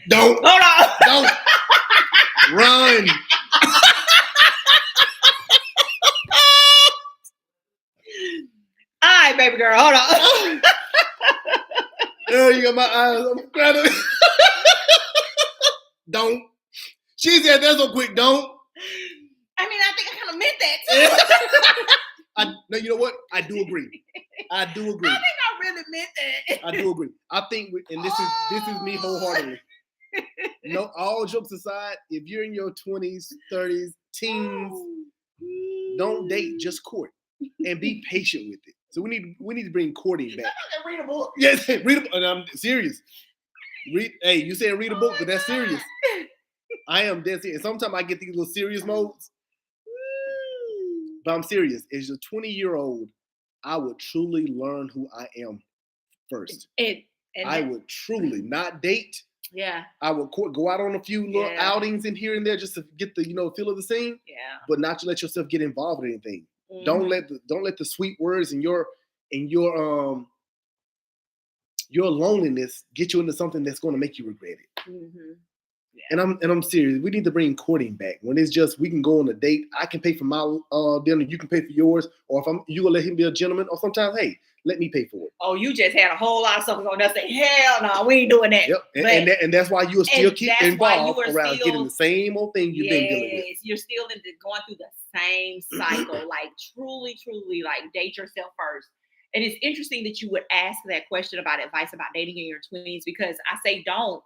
Don't. Hold on. Don't. Run. All right, baby girl, hold on. Oh, you got my eyes. I'm crying. Don't. She said that so quick. Don't. I mean, I think I kind of meant that too. No, you know what? I do agree. I think I really meant that. I do agree. I think, and this is me wholeheartedly. No, all jokes aside, if you're in your 20s, 30s, teens, don't date, just court, and be patient with it. So we need to bring courting back. Read a book. Yes, read a book. And I'm serious. Hey, you said read a book, but that's serious. I am dead serious. Sometimes I get these little serious modes. But I'm serious. As a 20-year-old, I would truly learn who I am first. And I would truly not date. Yeah. I would go out on a few little outings in here and there just to get the feel of the scene. Yeah. But not to let yourself get involved in anything. Mm-hmm. Don't let the sweet words and your loneliness get you into something that's going to make you regret it. Mm-hmm. Yeah. And I'm serious. We need to bring courting back. When it's just we can go on a date, I can pay for my dinner, you can pay for yours, or if you gonna let him be a gentleman, or sometimes, hey, let me pay for it. Oh, you just had a whole lot of stuff going on. Say, hell no, we ain't doing that. Yep. And that's why you'll still keep involved around getting the same old thing you've been dealing with. You're still going through the same cycle. Like truly, like date yourself first. And it's interesting that you would ask that question about advice about dating in your 20s, because I say don't,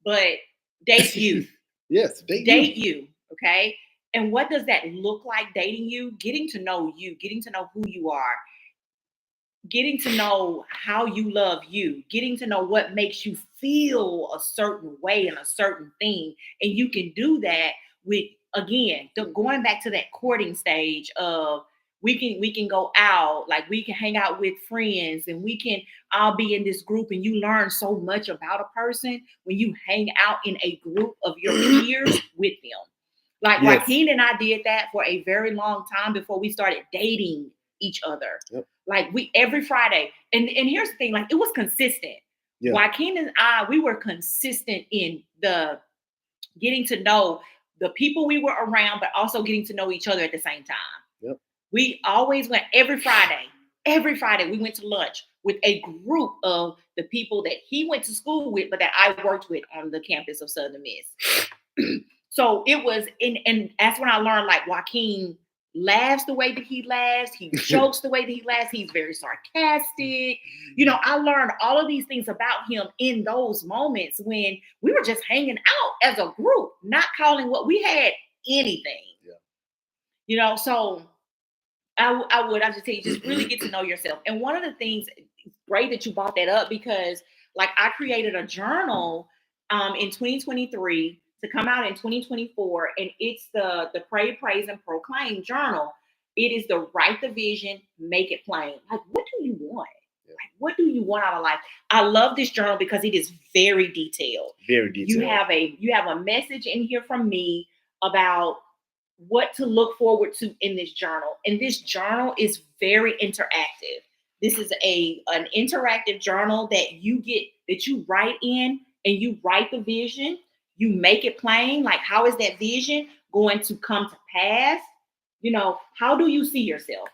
but date you. Yes, date you. Okay. And what does that look like, dating you? Getting to know you, getting to know who you are. getting to know how you love you, getting to know what makes you feel a certain way and a certain thing. And you can do that with, again, going back to that courting stage of, we can go out, like we can hang out with friends and we can all be in this group, and you learn so much about a person when you hang out in a group of your peers with them. Like Yes. Joaquin and I did that for a very long time before we started dating each other. Yep. Like we every Friday. And here's the thing, like it was consistent. Yeah. Joaquin and I, we were consistent in the getting to know the people we were around, but also getting to know each other at the same time. Yep. We always went every Friday. Every Friday we went to lunch with a group of the people that he went to school with, but that I worked with on the campus of Southern Miss. So it was, and that's when I learned, like, Joaquin laughs the way that he laughs. He jokes the way that he laughs. He's very sarcastic. You know, I learned all of these things about him in those moments when we were just hanging out as a group, not calling what we had anything. Yeah. You know, so I just tell you, just really get to know yourself. And one of the things, great that you brought that up, because like I created a journal in 2023 to come out in 2024, and it's the Pray, Praise, and Proclaim journal. It is the write the vision, make it plain. Like, what do you want? Like, what do you want out of life? I love this journal because it is very detailed. Very detailed. You have a message in here from me about what to look forward to in this journal. And this journal is very interactive. This is an interactive journal that you write in, and you write the vision, you make it plain. Like, how is that vision going to come to pass? You know, how do you see yourself?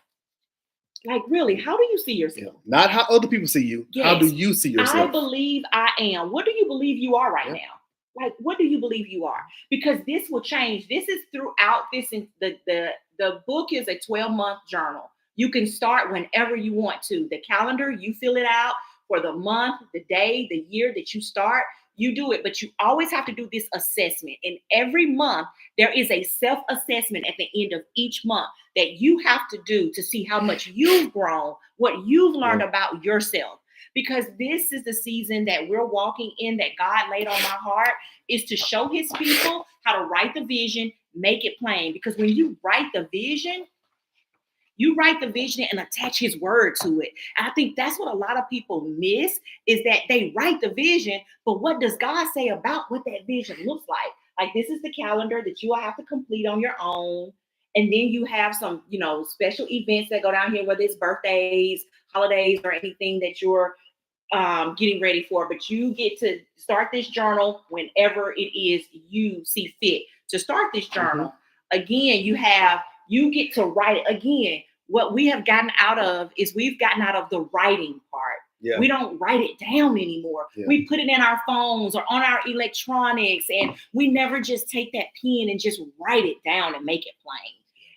Like, really, how do you see yourself? Not how other people see you. Yes. How do you see yourself? I believe I am. What do you believe you are right now? Like, what do you believe you are? Because this will change. This is throughout this. The book is a 12-month journal. You can start whenever you want to. The calendar, you fill it out for the month, the day, the year that you start. You do it, but you always have to do this assessment. And every month, there is a self-assessment at the end of each month that you have to do to see how much you've grown, what you've learned about yourself. Because this is the season that we're walking in, that God laid on my heart, is to show his people how to write the vision, make it plain. Because when you write the vision and attach his word to it. And I think that's what a lot of people miss, is that they write the vision, but what does God say about what that vision looks like? Like, this is the calendar that you will have to complete on your own. And then you have some, special events that go down here, whether it's birthdays, holidays, or anything that you're getting ready for. But you get to start this journal whenever it is you see fit to start this journal. Again, you get to write it. Again, what we have gotten out of is we've gotten out of the writing part. Yeah. We don't write it down anymore. Yeah. We put it in our phones or on our electronics, and we never just take that pen and just write it down and make it plain.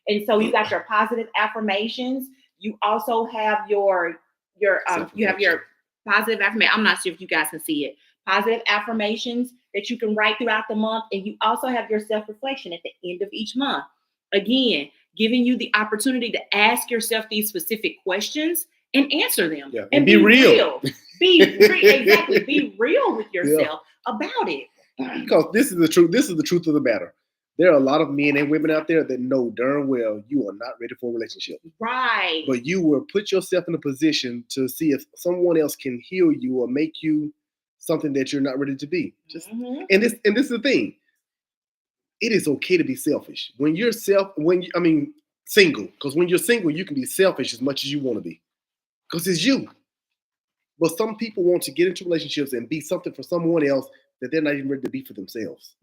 And so you got your positive affirmations. You also have you have your positive affirmation. I'm not sure if you guys can see it. Positive affirmations that you can write throughout the month. And you also have your self-reflection at the end of each month. Again, giving you the opportunity to ask yourself these specific questions and answer them. Yeah. And be real. Exactly. Be real with yourself about it. Because this is the truth. This is the truth of the matter. There are a lot of men and women out there that know darn well you are not ready for a relationship. Right. But you will put yourself in a position to see if someone else can heal you or make you something that you're not ready to be. And this is the thing. It is okay to be selfish. When you're single. Because when you're single, you can be selfish as much as you want to be. Because it's you. But some people want to get into relationships and be something for someone else that they're not even ready to be for themselves.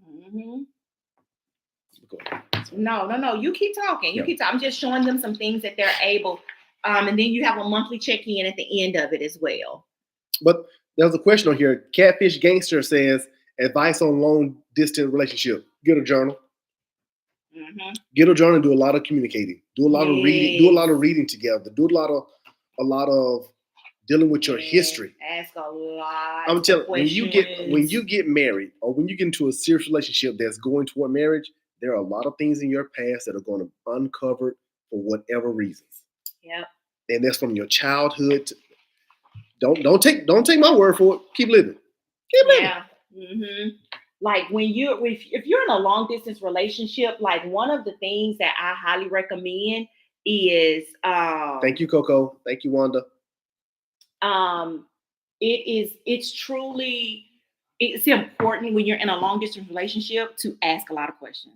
No. You keep talking. You keep talking. I'm just showing them some things that they're able. And then you have a monthly check-in at the end of it as well. But there's a question on here. Catfish Gangster says, advice on long-distance relationship. Get a journal. Get a journal and do a lot of communicating. Do a lot of reading. Do a lot of reading together. Do a lot of dealing with your history. Ask a lot. I'm telling you, when you get married or when you get into a serious relationship that's going toward marriage, there are a lot of things in your past that are going to be uncovered for whatever reasons. Yep. And that's from your childhood. Don't take my word for it. Keep living. Keep living. Yeah. Like if you're in a long distance relationship, like one of the things that I highly recommend is Thank you, Coco. Thank you, Wanda. It's important when you're in a long distance relationship to ask a lot of questions.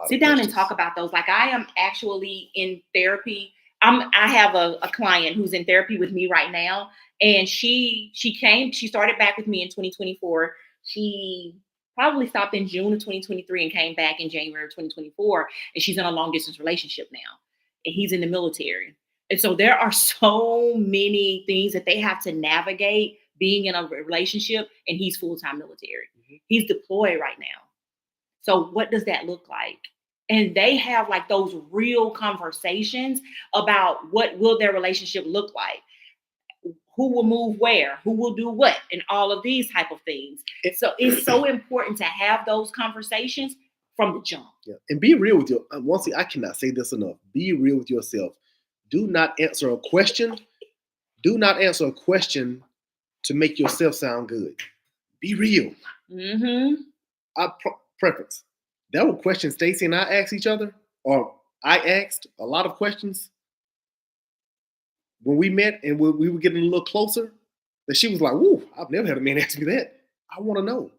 Sit down and talk about those. Like I am actually in therapy. I have a client who's in therapy with me right now, and she started back with me in 2024. She probably stopped in June of 2023 and came back in January of 2024, and she's in a long distance relationship now, and he's in the military. And so there are so many things that they have to navigate being in a relationship, and he's full-time military. He's deployed right now. So what does that look like? And they have like those real conversations about what will their relationship look like, who will move where, who will do what, and all of these type of things. So it's so important to have those conversations from the jump. Yeah. And be real with you. Once again, I cannot say this enough. Be real with yourself. Do not answer a question. Do not answer a question to make yourself sound good. Be real. Preference. That was questions Stacey and I asked each other, or I asked a lot of questions when we met and we were getting a little closer. That she was like, "Woo, I've never had a man ask me that. I want to know,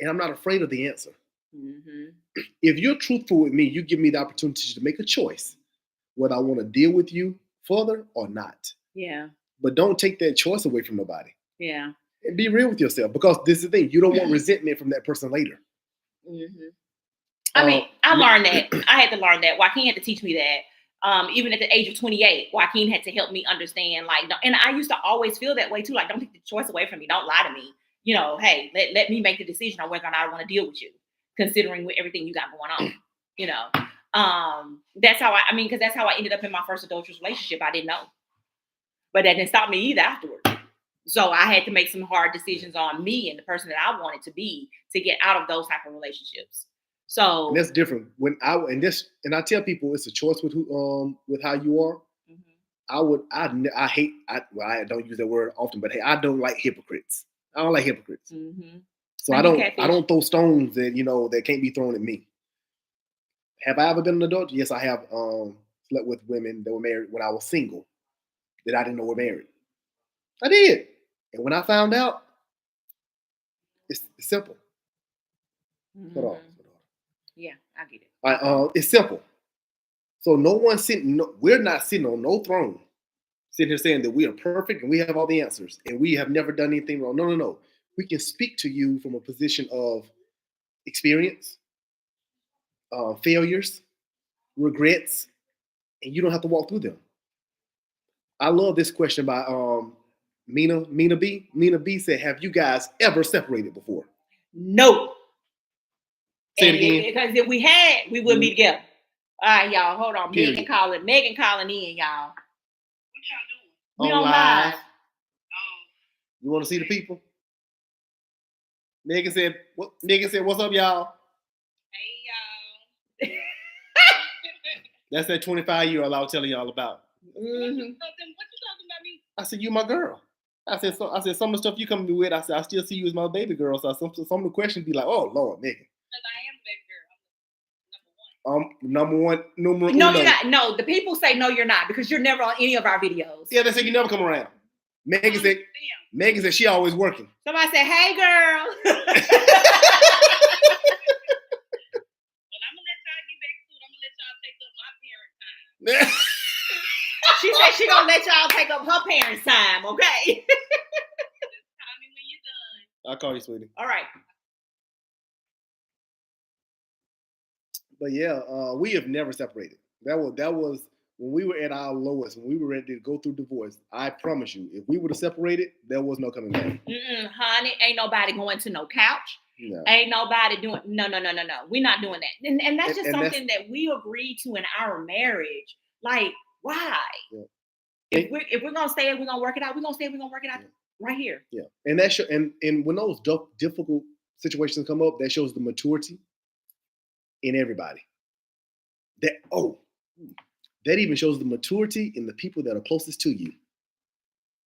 and I'm not afraid of the answer." If you're truthful with me, you give me the opportunity to make a choice whether I want to deal with you further or not. Yeah. But don't take that choice away from nobody. Yeah. And be real with yourself, because this is the thing. You don't want resentment from that person later. I mean, I learned that. I had to learn that. Joaquin had to teach me that. Even at the age of 28, Joaquin had to help me understand, like, and I used to always feel that way too. Like, don't take the choice away from me. Don't lie to me. You know, hey, let me make the decision on whether or not I want to deal with you, considering with everything you got going on. You know, that's how because that's how I ended up in my first adulterous relationship. I didn't know, but that didn't stop me either afterwards. So I had to make some hard decisions on me and the person that I wanted to be to get out of those type of relationships. So and that's different. I tell people it's a choice with how you are. I don't use that word often, but hey, I don't like hypocrites. I don't like hypocrites. So I don't throw stones that can't be thrown at me. Have I ever been an adult? Yes, I have slept with women that were married when I was single that I didn't know were married. I did. And when I found out, it's simple. Hold on. Yeah, I get it. It's simple. So we're not sitting on no throne, sitting here saying that we are perfect and we have all the answers and we have never done anything wrong. No. We can speak to you from a position of experience, failures, regrets, and you don't have to walk through them. I love this question by Mina B. Mina B said, "Have you guys ever separated before?" No. Say it again. Because if we had, we wouldn't be together. All right, y'all. Hold on. Megan calling in, y'all. What y'all doing? We on live. You want to see the people? Megan said, "What's up, y'all?" Hey, y'all. That's that 25-year-old I was telling y'all about. What you talking about me? I said, "You my girl." I said, some of the stuff you come to me with, I said, "I still see you as my baby girl." So some of the questions be like, "Oh Lord, Megan." Because I am baby girl. Number one. No, you're not. No, the people say no, you're not, because you're never on any of our videos. Yeah, they say you never come around. Megan said she always working. Somebody said, "Hey, girl." Well, I'm gonna let y'all get back to it. I'm gonna let y'all take up my parent time. She said she gonna let y'all take up her parents' time, okay? Just call me when you're done. I'll call you, sweetie. All right. But yeah, we have never separated. That was when we were at our lowest, when we were ready to go through divorce. I promise you, if we would have separated, there was no coming back. Honey, ain't nobody going to no couch. No. Ain't nobody doing no. We're not doing that. And that's just something that we agreed to in our marriage. Like, why? Yeah. If we're gonna stay and we're gonna work it out, we're gonna stay and we're gonna work it out right here. Yeah. And that and when those difficult situations come up, that shows the maturity in everybody. that even shows the maturity in the people that are closest to you.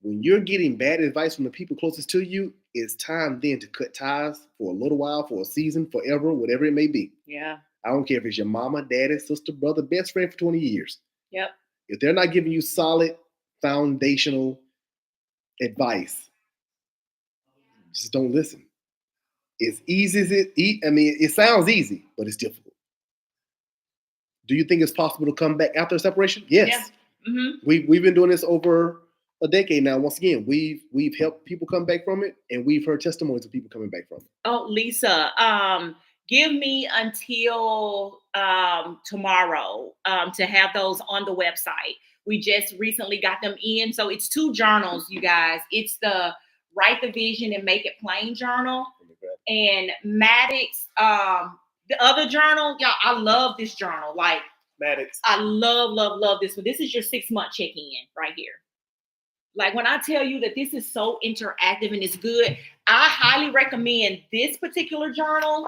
When you're getting bad advice from the people closest to you, it's time then to cut ties for a little while, for a season, forever, whatever it may be. Yeah. I don't care if it's your mama, daddy, sister, brother, best friend for 20 years. Yep. If they're not giving you solid foundational advice, just don't listen. As easy as it sounds easy, but it's difficult. Do you think it's possible to come back after a separation? Yes. Yeah. Mm-hmm. We've been doing this over a decade now. Once again, we've helped people come back from it, and we've heard testimonies of people coming back from it. Oh, Lisa, give me until tomorrow to have those on the website. We just recently got them in. So it's 2 journals, you guys. It's the Write the Vision and Make It Plain journal. And Maddox, the other journal, y'all, I love this journal. Like, Maddox. I love this one. This is your 6-month check-in right here. Like, when I tell you that this is so interactive and it's good, I highly recommend this particular journal,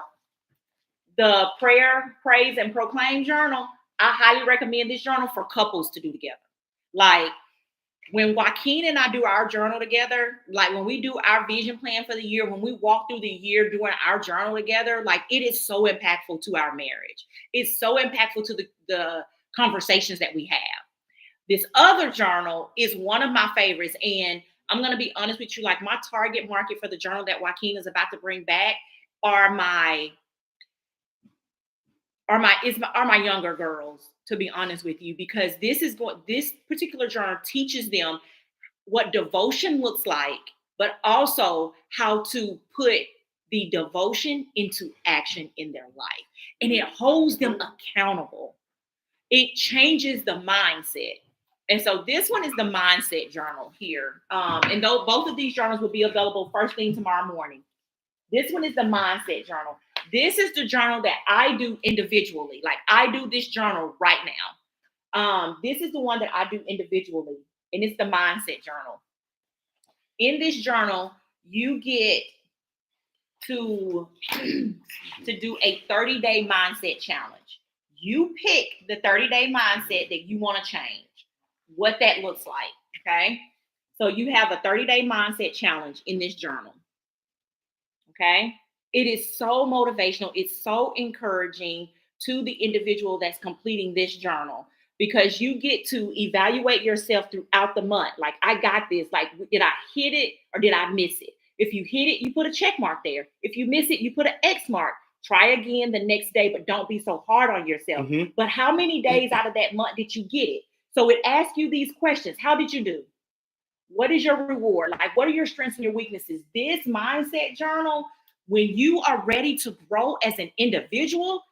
the Prayer, Praise, and Proclaim journal. I highly recommend this journal for couples to do together. Like, when Joaquin and I do our journal together, like when we do our vision plan for the year, when we walk through the year doing our journal together, like it is so impactful to our marriage. It's so impactful to the conversations that we have. This other journal is one of my favorites. And I'm going to be honest with you, like my target market for the journal that Joaquin is about to bring back are my younger girls, to be honest with you, because this particular journal teaches them what devotion looks like, but also how to put the devotion into action in their life. And it holds them accountable. It changes the mindset. And so this one is the mindset journal here. And though both of these journals will be available first thing tomorrow morning. This one is the mindset journal. This is the journal that I do individually. Like I do this journal right now. This is the one that I do individually, and it's the mindset journal. In this journal, you get to do a 30-day mindset challenge. You pick the 30-day mindset that you want to change, what that looks like, okay? So you have a 30-day mindset challenge in this journal, okay? It is so motivational. It's so encouraging to the individual that's completing this journal because you get to evaluate yourself throughout the month. Like, I got this. Like, did I hit it or did I miss it? If you hit it, you put a check mark there. If you miss it, you put an X mark. Try again the next day, but don't be so hard on yourself. Mm-hmm. But how many days out of that month did you get it? So it asks you these questions. How did you do? What is your reward? Like, what are your strengths and your weaknesses? This mindset journal, when you are ready to grow as an individual,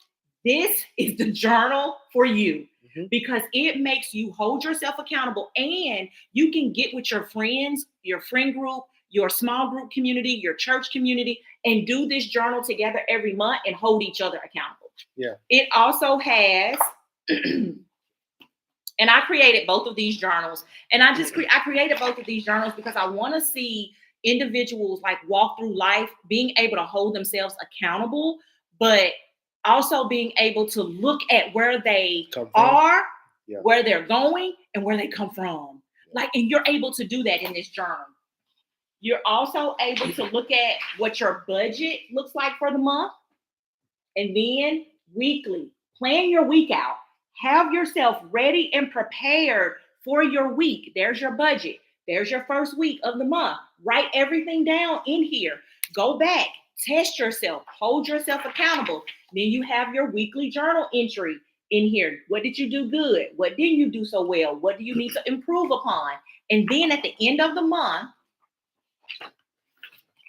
this is the journal for you because it makes you hold yourself accountable and you can get with your friends, your friend group, your small group community, your church community, and do this journal together every month and hold each other accountable. Yeah. It also has, and I created both of these journals, and I created both of these journals because I want to see individuals like walk through life being able to hold themselves accountable, but also being able to look at where they are, where they're going, and where they come from. Like, and you're able to do that in this journal. You're also able to look at what your budget looks like for the month, and then weekly, plan your week out. Have yourself ready and prepared for your week. There's your budget. There's your first week of the month. Write everything down in here. Go back, test yourself, hold yourself accountable. Then you have your weekly journal entry in here. What did you do good? What didn't you do so well? What do you need to improve upon? And then at the end of the month,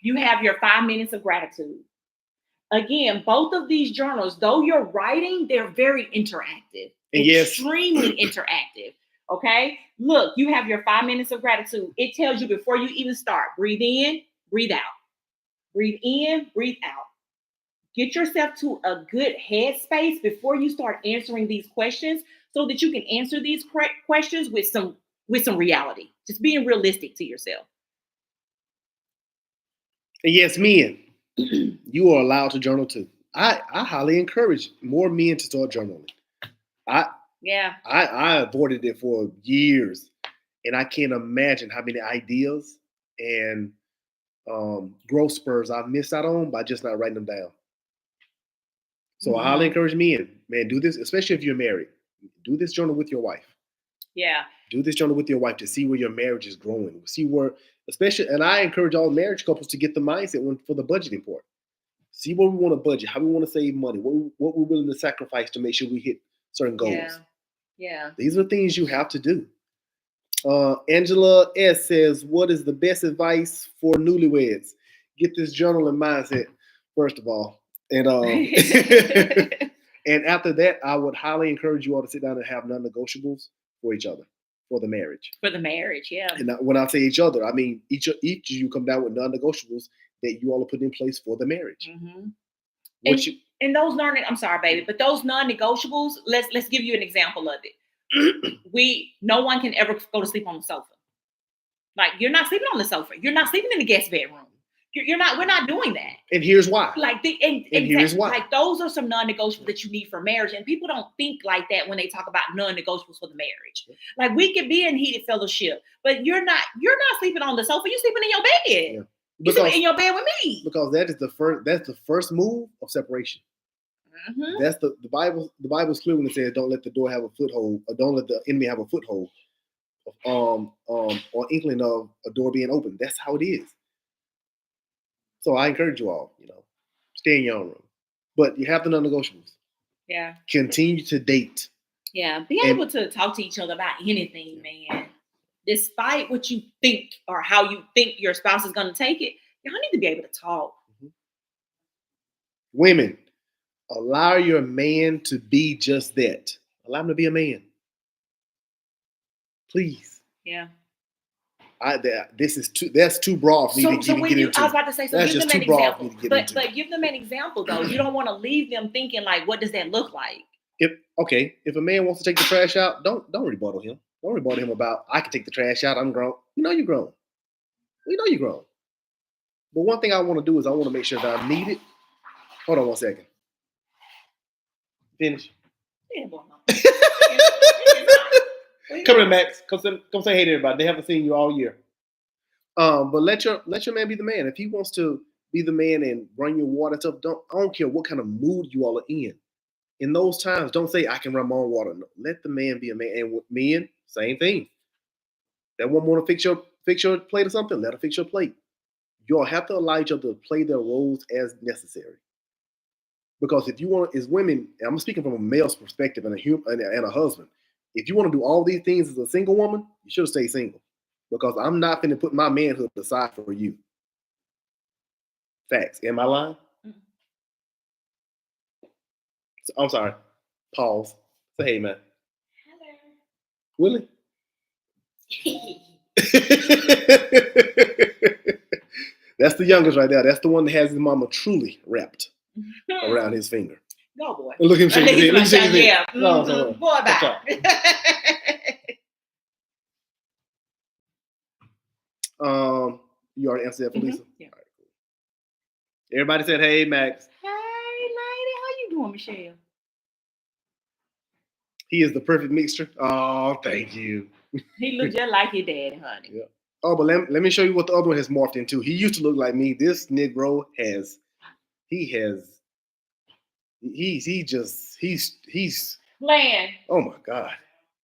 you have your 5 minutes of gratitude. Again, both of these journals, though you're writing, they're very interactive. Extremely interactive. Okay? Look, you have your 5 minutes of gratitude. It tells you before you even start, breathe in, breathe out. Breathe in, breathe out. Get yourself to a good headspace before you start answering these questions so that you can answer these questions with some reality. Just being realistic to yourself. And yes, men, you are allowed to journal too. I highly encourage more men to start journaling. Yeah. I avoided it for years, and I can't imagine how many ideas and growth spurs I've missed out on by just not writing them down. So I highly encourage men, man, do this, especially if you're married. Do this journal with your wife. Yeah. Do this journal with your wife to see where your marriage is growing. See where, especially, and I encourage all marriage couples to get the mindset for the budgeting part. See where we want to budget, how we want to save money, what we're willing to sacrifice to make sure we hit certain goals. Yeah. Yeah. These are things you have to do. Angela S says, what is the best advice for newlyweds? Get this journal and mindset, first of all. And and after that, I would highly encourage you all to sit down and have non-negotiables for each other, for the marriage. For the marriage, yeah. And when I say each other, I mean each of you come down with non-negotiables that you all are putting in place for the marriage. Mm-hmm. And those I'm sorry, baby, but those non-negotiables, let's give you an example of it. No one can ever go to sleep on the sofa. Like, you're not sleeping on the sofa. You're not sleeping in the guest bedroom. We're not doing that. And here's why. And here's why. Like, those are some non-negotiables that you need for marriage. And people don't think like that when they talk about non-negotiables for the marriage. Like, we could be in heated fellowship, but you're not sleeping on the sofa. You're sleeping in your bed. Yeah. You're sleeping in your bed with me. Because that's the first move of separation. Mm-hmm. That's the Bible. The Bible's clear when it says, "Don't let the door have a foothold, or don't let the enemy have a foothold." Or inkling of a door being open. That's how it is. So I encourage you all, stay in your own room, but you have the non-negotiables. Yeah. Continue to date. Yeah. Be able to talk to each other about anything, man. Despite what you think or how you think your spouse is going to take it, y'all need to be able to talk. Mm-hmm. Women, allow your man to be just that. Allow him to be a man. Please. Yeah. That's too broad for me to get into. I was about to say, so give them an example. But give them an example, though. You don't want to leave them thinking, like, what does that look like? If a man wants to take the trash out, don't rebuttal him. Don't rebuttal him about, I can take the trash out, I'm grown. You know you're grown. We know you're grown. But one thing I want to do is I want to make sure that I'm needed. Hold on one second. Finish. Yeah, boy, Come here, Max. Come say hey to everybody. They haven't seen you all year. But let your man be the man. If he wants to be the man and bring your water and stuff, I don't care what kind of mood you all are in. In those times, don't say I can run my own water. No, let the man be a man. And with men, same thing. That one want to fix your plate or something, let her fix your plate. You'll have to allow each other to play their roles as necessary. Because if you want, as women, and I'm speaking from a male's perspective and a husband, if you want to do all these things as a single woman, you should stay single. Because I'm not going to put my manhood aside for you. Facts. Am I lying? Mm-hmm. I'm sorry. Pause. Say hey, man. Hello. Willie? That's the youngest right there. That's the one that has his mama truly wrapped around his finger. Go, boy. Look at him shaking his head. Look at him shaking his head. No. Boy, bye. You already answered that, Felisa? Mm-hmm. Yeah. All right, cool. Everybody said, hey, Max. Hey, lady. How you doing, Michelle? He is the perfect mixture. Oh, thank you. He looks just like your daddy, honey. Yeah. Oh, but let me show you what the other one has morphed into. He used to look like me. This Negro he's Land. Oh my God.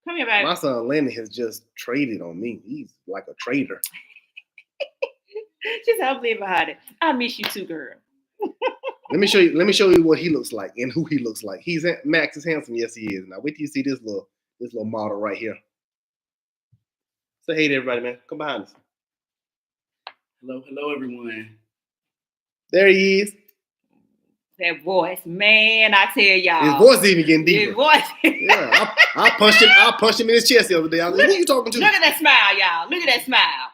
Come here, baby. My son Landon has just traded on me. He's like a trader. Just help me behind it. I miss you too, girl. Let me show you what he looks like and who he looks like. Max is handsome. Yes, he is. Now wait till you see this little model right here. Say hey to everybody, man. Come behind us. Hello, everyone. There he is. That voice, man, I tell y'all. His voice is even getting deeper. His voice. Yeah, I punched him in his chest the other day. I was like, who are you talking to? Look at that smile, y'all. Look at that smile.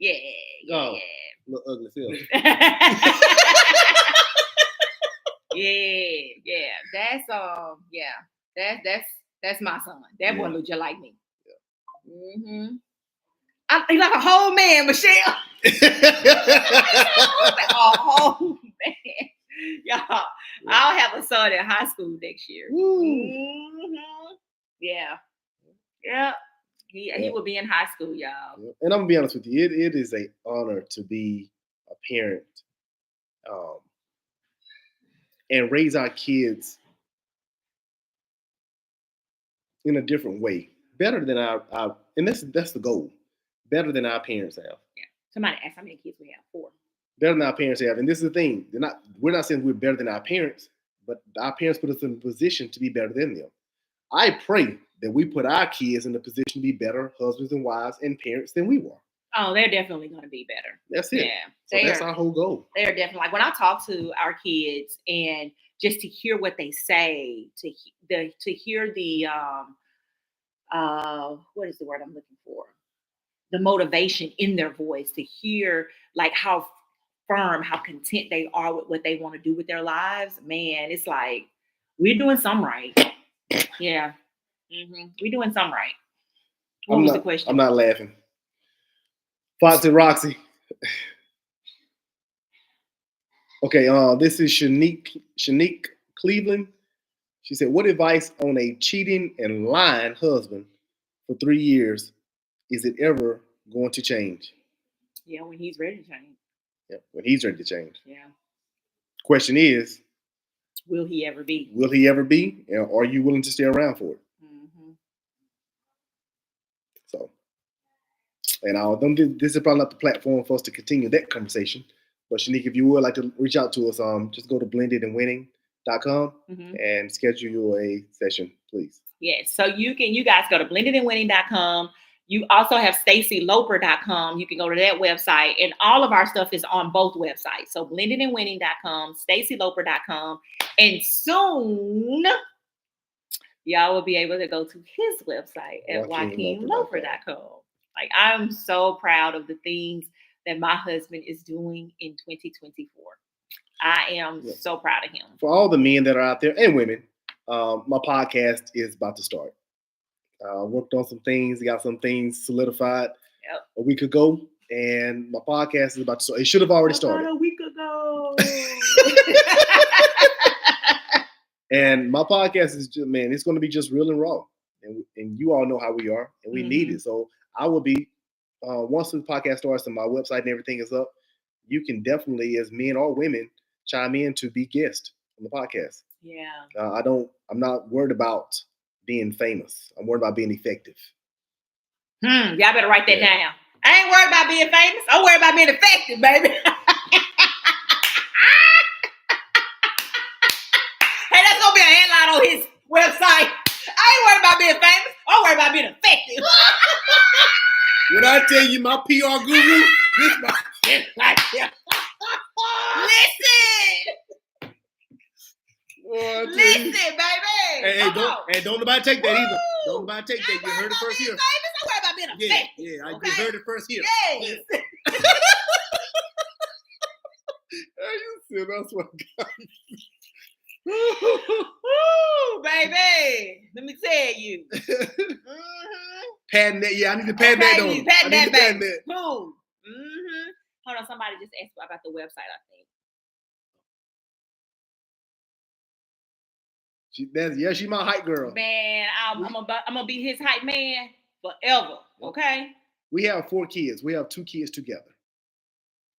Yeah. Oh, look ugly self. Yeah. That's my son. That boy looks just like me. Yeah. Mm-hmm. He's like a whole man, Michelle. A whole man. Y'all, I'll have a son in high school next year. Yeah. Yeah. He will be in high school, y'all. And I'm gonna be honest with you, it is an honor to be a parent, and raise our kids in a different way, better than our and that's the goal, better than our parents have. Yeah. Somebody asked how many kids we have. 4. Better than our parents have, and this is the thing: we're not saying we're better than our parents, but our parents put us in a position to be better than them. I pray that we put our kids in a position to be better husbands and wives and parents than we were. Oh, they're definitely going to be better. That's it. Yeah. So that's our whole goal. They're definitely, like when I talk to our kids and just to hear what they say, to hear the what is the word I'm looking for? The motivation in their voice, to hear like how firm, how content they are with what they want to do with their lives. Man, it's like we're doing something right. Yeah. We're doing something right. What was the question? I'm not laughing. Foxy Roxy. Okay, this is Shanique Cleveland. She said, what advice on a cheating and lying husband for 3 years is it ever going to change? Yeah, when he's ready to change. Yeah, when he's ready to change. Yeah. Question is, will he ever be? Will he ever be? And are you willing to stay around for it? So, and this is probably not the platform for us to continue that conversation. But Shanique, if you would like to reach out to us, just go to blendedandwinning.com and schedule a session, please. Yes. So you guys go to blendedandwinning.com. You also have StacyLoper.com. You can go to that website, and all of our stuff is on both websites. So blendedandwinning.com, StacyLoper.com, and soon y'all will be able to go to his website at JoaquinLoper.com. Like, I'm so proud of the things that my husband is doing in 2024. I am so proud of him. For all the men that are out there and women, my podcast is about to start. Worked on some things, got some things solidified a week ago, and my podcast is about to start. It should have already started. A week ago. And my podcast is just, man, it's going to be just real and raw. And you all know how we are, and we need it. So I will be, once the podcast starts and my website and everything is up, you can definitely, as men or women, chime in to be guests on the podcast. Yeah. I'm not worried about being famous. I'm worried about being effective. Y'all better write that down. I ain't worried about being famous. I'm worried about being effective, baby. Hey, that's gonna be a headline on his website. I ain't worried about being famous. I'm worried about being effective. When I tell you my PR guru, this my like Listen, baby. Don't nobody take that either. Don't nobody take that. You heard it first here. I'm worried about being effective. You heard it first here. Yes. That's what I got. Ooh, baby. Let me tell you. Patent that. Yeah, I need to patent that on. Patent that, baby. Boom. Hold on, somebody just asked about the website, I think. She's my hype girl. Man, I'm gonna be his hype man forever. Okay. We have 4 kids. We have 2 kids together.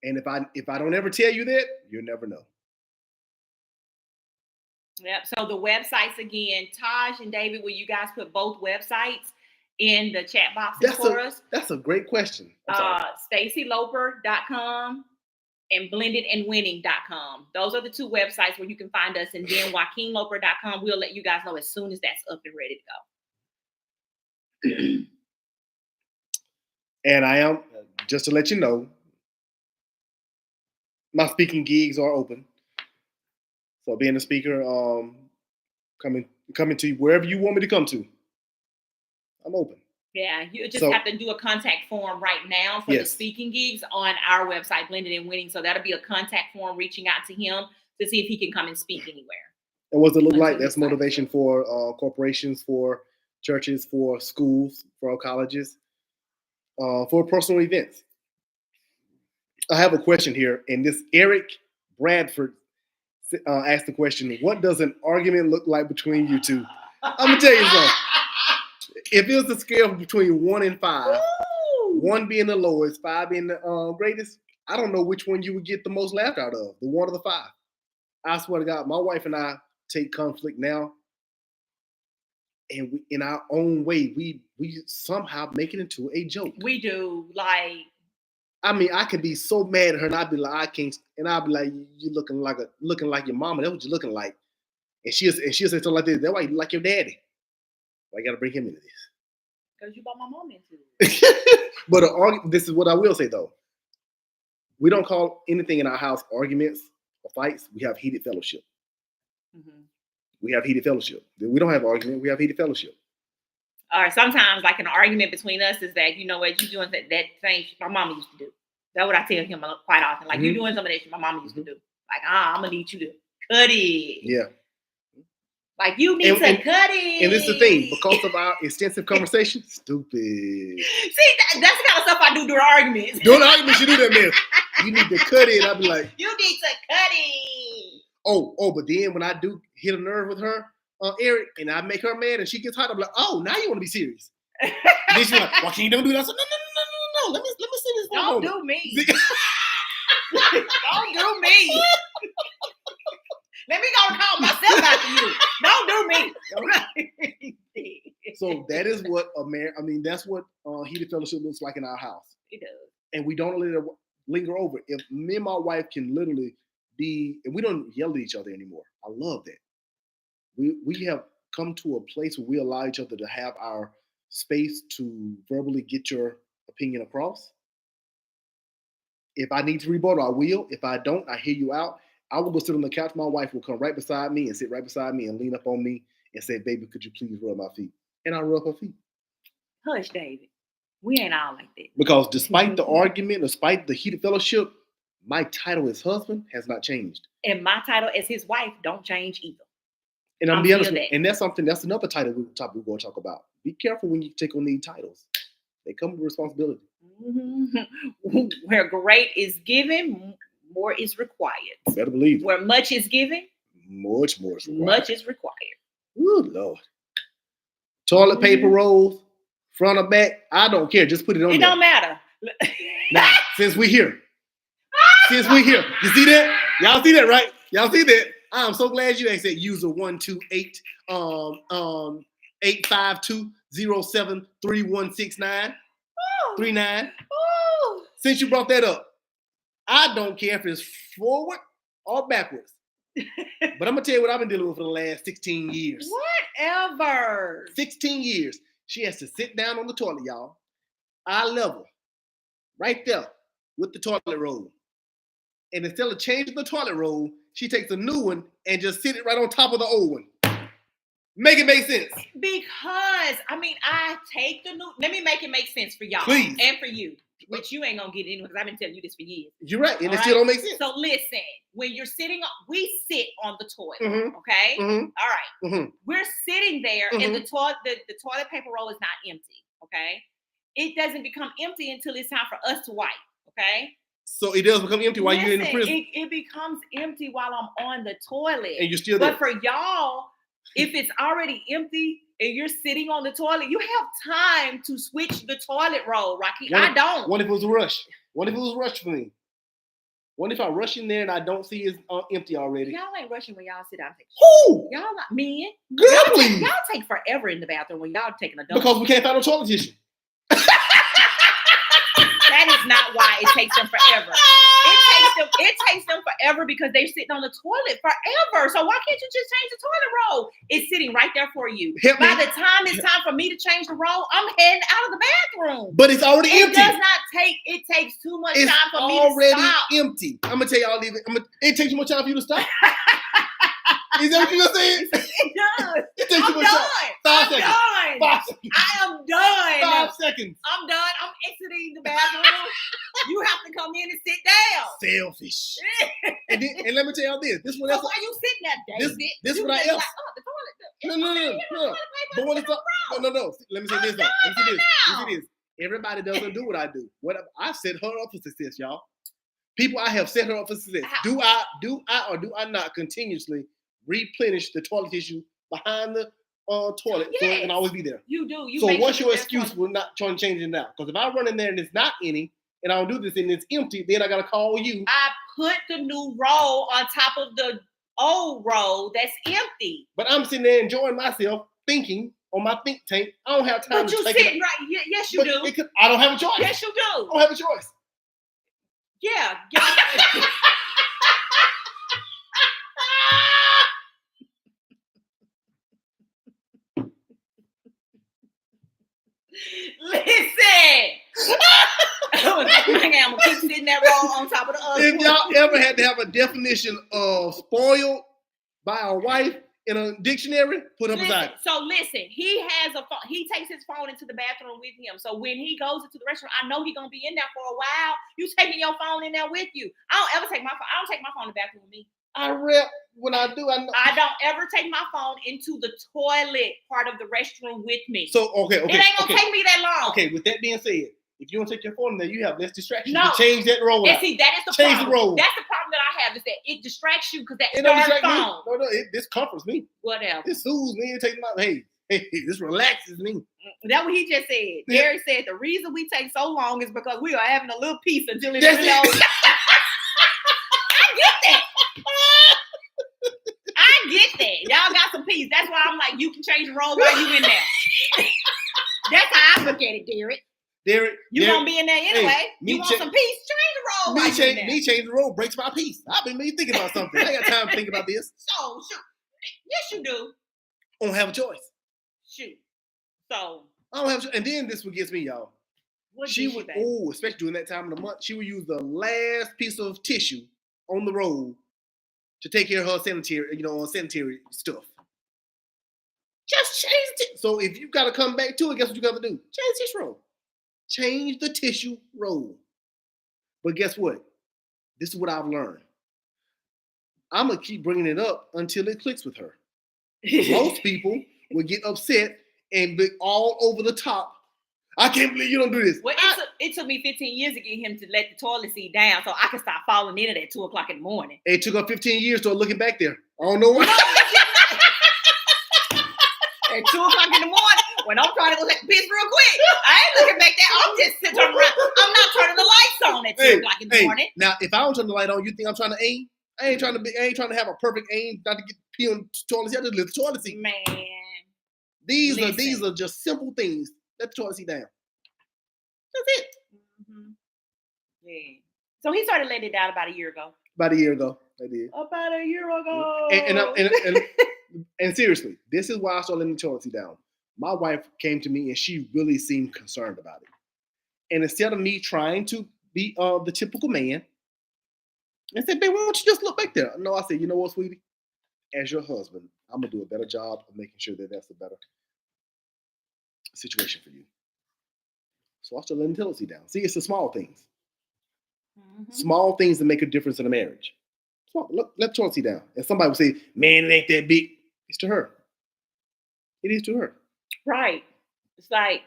And if I don't ever tell you that, you'll never know. Yep. So the websites again, Taj and David, will you guys put both websites in the chat boxes for us? That's a great question. StacyLoper.com and blendedandwinning.com. Those are the 2 websites where you can find us. And then JoaquinLoper.com, we'll let you guys know as soon as that's up and ready to go. And I am, just to let you know, my speaking gigs are open. So being a speaker, coming to you wherever you want me to come to, I'm open. Yeah, you just have to do a contact form right now for the speaking gigs on our website, Blended and Winning. So that'll be a contact form reaching out to him to see if he can come and speak anywhere. And what's it look like? That's motivation for corporations, for churches, for schools, for colleges, for personal events. I have a question here, and this Eric Bradford asked the question, what does an argument look like between you two? I'm going to tell you something. If it was a scale between 1 and 5, 1 being the lowest, 5 being the greatest, I don't know which one you would get the most laughed out of, the 1 or the 5. I swear to God, my wife and I take conflict now, and we, in our own way, we somehow make it into a joke. We do. Like, I mean, I could be so mad at her, and I'd be like, I can't, and I'd be like, you looking like your mama. That's what you're looking like. And she'll say something like this. That's why you like your daddy. Why you gotta bring him into this? Because you brought my mom into it. But this is what I will say though. We don't call anything in our house arguments or fights. We have heated fellowship. Mm-hmm. We have heated fellowship. We don't have argument. We have heated fellowship. Or sometimes, like an argument between us is that, you know what, you doing that thing my mama used to do. That's what I tell him quite often. Like, you doing some of that shit my mama used to do. Like, I'm gonna need you to cut it. Yeah. Like, you need to cut it. And this is the thing, because of our extensive conversation, stupid. See, that's the kind of stuff I do during arguments. During arguments, you do that, man. You need to cut it. I'll be like, you need to cut it. Oh, but then when I do hit a nerve with her, Eric, and I make her mad and she gets hot, I'm like, oh, now you want to be serious. Then she's like, why can't you do that? I said, no. Let me see this. Don't do me. Don't do me. Let me go call myself after you. Don't do me. So that is what that's what heated fellowship looks like in our house. It does. And we don't let it linger over. If me and my wife can literally and we don't yell at each other anymore. I love that. We have come to a place where we allow each other to have our space to verbally get your opinion across. If I need to rebuttal, I will. If I don't, I hear you out. I will go sit on the couch. My wife will come right beside me and sit right beside me and lean up on me and say, baby, could you please rub my feet? And I rub her feet. Hush, David. We ain't all like that. Because despite the argument, despite the heated fellowship, my title as husband has not changed. And my title as his wife don't change either. And I'm be honest with you, and that's another title we're going to talk about. Be careful when you take on these titles. They come with responsibility. Mm-hmm. Where great is given, more is required. You better believe it. Where much is given, much more is required. Much is required. Good Lord. Toilet paper rolls, front or back, I don't care. Just put it on there. It don't matter. Now, since we here. You see that? Y'all see that, right? Y'all see that? I'm so glad you ain't said user 128 852073169 39. Since you brought that up, I don't care if it's forward or backwards. But I'm gonna tell you what I've been dealing with for the last 16 years. Whatever. 16 years. She has to sit down on the toilet, y'all. Eye level. Right there with the toilet roll. And instead of changing the toilet roll, she takes a new one and just sit it right on top of the old one. Make it make sense. Because, I take the new... Let me make it make sense for y'all. Please. And for you. Which you ain't going to get into because I've been telling you this for years. You're right. And it still don't make sense. So listen. When you're sitting... We sit on the toilet. Mm-hmm. Okay? Mm-hmm. All right. Mm-hmm. We're sitting there mm-hmm. and the toilet paper roll is not empty. Okay? It doesn't become empty until it's time for us to wipe. Okay? So it does become empty while you're in the prison. It becomes empty while I'm on the toilet. And you're still there. But for y'all, if it's already empty and you're sitting on the toilet, you have time to switch the toilet roll, Rocky. I don't. What if it was a rush? What if it was a rush for me? What if I rush in there and I don't see it's empty already? Y'all ain't rushing when y'all sit down and take Who? Y'all not men. Girl, please. Y'all take forever in the bathroom when y'all taking a dump. Because we can't find no toilet tissue. That is not why it takes them forever. It takes them forever because they're sitting on the toilet forever. So why can't you just change the toilet roll? It's sitting right there for you. By the time it's time for me to change the roll, I'm heading out of the bathroom. But it's already empty. It takes too much time for me to stop. It's already empty. I'm gonna tell y'all, it takes too much time for you to stop. Is that what you're saying? It does. It takes too much time. 5 seconds. Done. 5 seconds. I am done. 5 seconds. I'm done. I'm exiting the bathroom. You have to come in and sit down. Selfish. and let me tell y'all this. This one. So why you sitting there, David? This what I else. Like, the toilet. No. But when it's no. Let me say this though. Let me say this. Everybody doesn't do what I do. I set her up for success, y'all. People I have set her up for success. Do I or do I not continuously replenish the toilet tissue behind the toilet so it can always be there? You do. So what's your excuse for not trying to change it now? Because if I run in there and it's not any, and I don't do this and it's empty, then I gotta call you. I put the new roll on top of the old roll that's empty. But I'm sitting there enjoying myself, thinking on my think tank. I don't have time. But you sitting right. Yes, you do. I don't have a choice. Yes, you do. I don't have a choice. Yeah. Listen. I'm gonna keep sitting that roll on top of the other. If y'all ever had to have a definition of spoiled by a wife in a dictionary, put up beside it. So listen, he has a phone. He takes his phone into the bathroom with him. So when he goes into the restaurant, I know he's gonna be in there for a while. You taking your phone in there with you? I don't ever take my phone. I don't take my phone in the bathroom with me. I rep when I do. I don't ever take my phone into the toilet part of the restroom with me. So okay. It ain't gonna take me that long. Okay, with that being said, if you don't take your phone in there, you have less distractions. No. Change that roll. And see, that is the Change problem. the roll. That's the problem that I have is that it distracts you because that It don't third distract me. phone. No, this comforts me. Whatever. It soothes me. It takes my hey, this relaxes me. That's what he just said. Yeah. Gary said the reason we take so long is because we are having a little piece until it's That's really it. over. I get that. I get that. Y'all got some peace. That's why I'm like, you can change the role while you in there. That's how I look at it, Derek. You gonna be in there anyway. You want some peace? Change the role while you in there. Me change the role breaks my peace. I've been thinking about something. I ain't got time to think about this. So, shoot. Yes, you do. I don't have a choice. Shoot. So. I don't have a choice. And then this what gets me, y'all. What She would, especially during that time of the month, she would use the last piece of tissue on the roll to take care of her sanitary stuff. Just change it. So if you got to come back to it, guess what you got to do? Change the tissue roll. Change the tissue roll. But guess what? This is what I've learned. I'm going to keep bringing it up until it clicks with her. Most people would get upset and be all over the top. I can't believe you don't do this. Well, it took me 15 years to get him to let the toilet seat down so I could stop falling in it at 2 o'clock in the morning. It took her 15 years to looking back there. I don't know why. At 2 o'clock in the morning, when I'm trying to go take a piss real quick, I ain't looking back there. I'm just sitting around. I'm not turning the lights on at 2 o'clock in the morning. Now, if I don't turn the light on, you think I'm trying to aim? I ain't trying to have a perfect aim, not to get pee on the toilet seat. I just lift the toilet seat. Man. These are just simple things. Let the toilet seat down. That's it. Mm-hmm. Yeah. So he started letting it down about a year ago. About a year ago, I did. About a year ago. And seriously, this is why I started letting the toilet seat down. My wife came to me and she really seemed concerned about it. And instead of me trying to be the typical man, I said, babe, why don't you just look back there? No, I said, you know what, sweetie? As your husband, I'm going to do a better job of making sure that that's a better situation for you. So I started letting the toilet seat down. See, it's the small things. Mm-hmm. Small things that make a difference in a marriage. So let the toilet seat down. And somebody would say, man, it ain't that big. It's to her. It is to her. Right. It's like,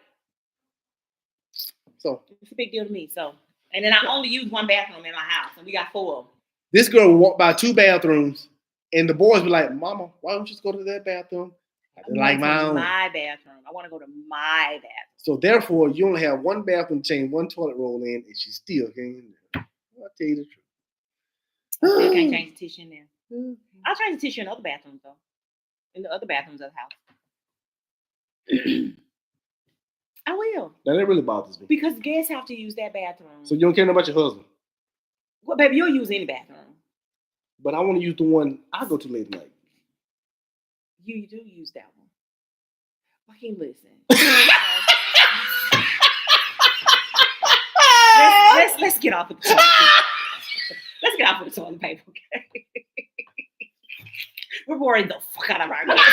so it's a big deal to me. So, and then I only use one bathroom in my house, and we got 4 of them. This girl would walk by 2 bathrooms, and the boys be like, Mama, why don't you just go to that bathroom? I like my own. My bathroom. I want to go to my bathroom. So therefore, you only have one bathroom change, one toilet roll in, and she still can't in there. I'll tell you the truth. I still can't change the tissue in there. Mm-hmm. I'll change the tissue in other bathrooms, though. In the other bathrooms of the house. I will. Now that really bothers me. Because guests have to use that bathroom. So you don't care about your husband? Well, baby, you'll use any bathroom. But I want to use the one I go to late at night. You do use that one. Joaquin, listen. let's get off of the toilet paper. Let's get off of the toilet paper, okay? We're boring the fuck out of our guests.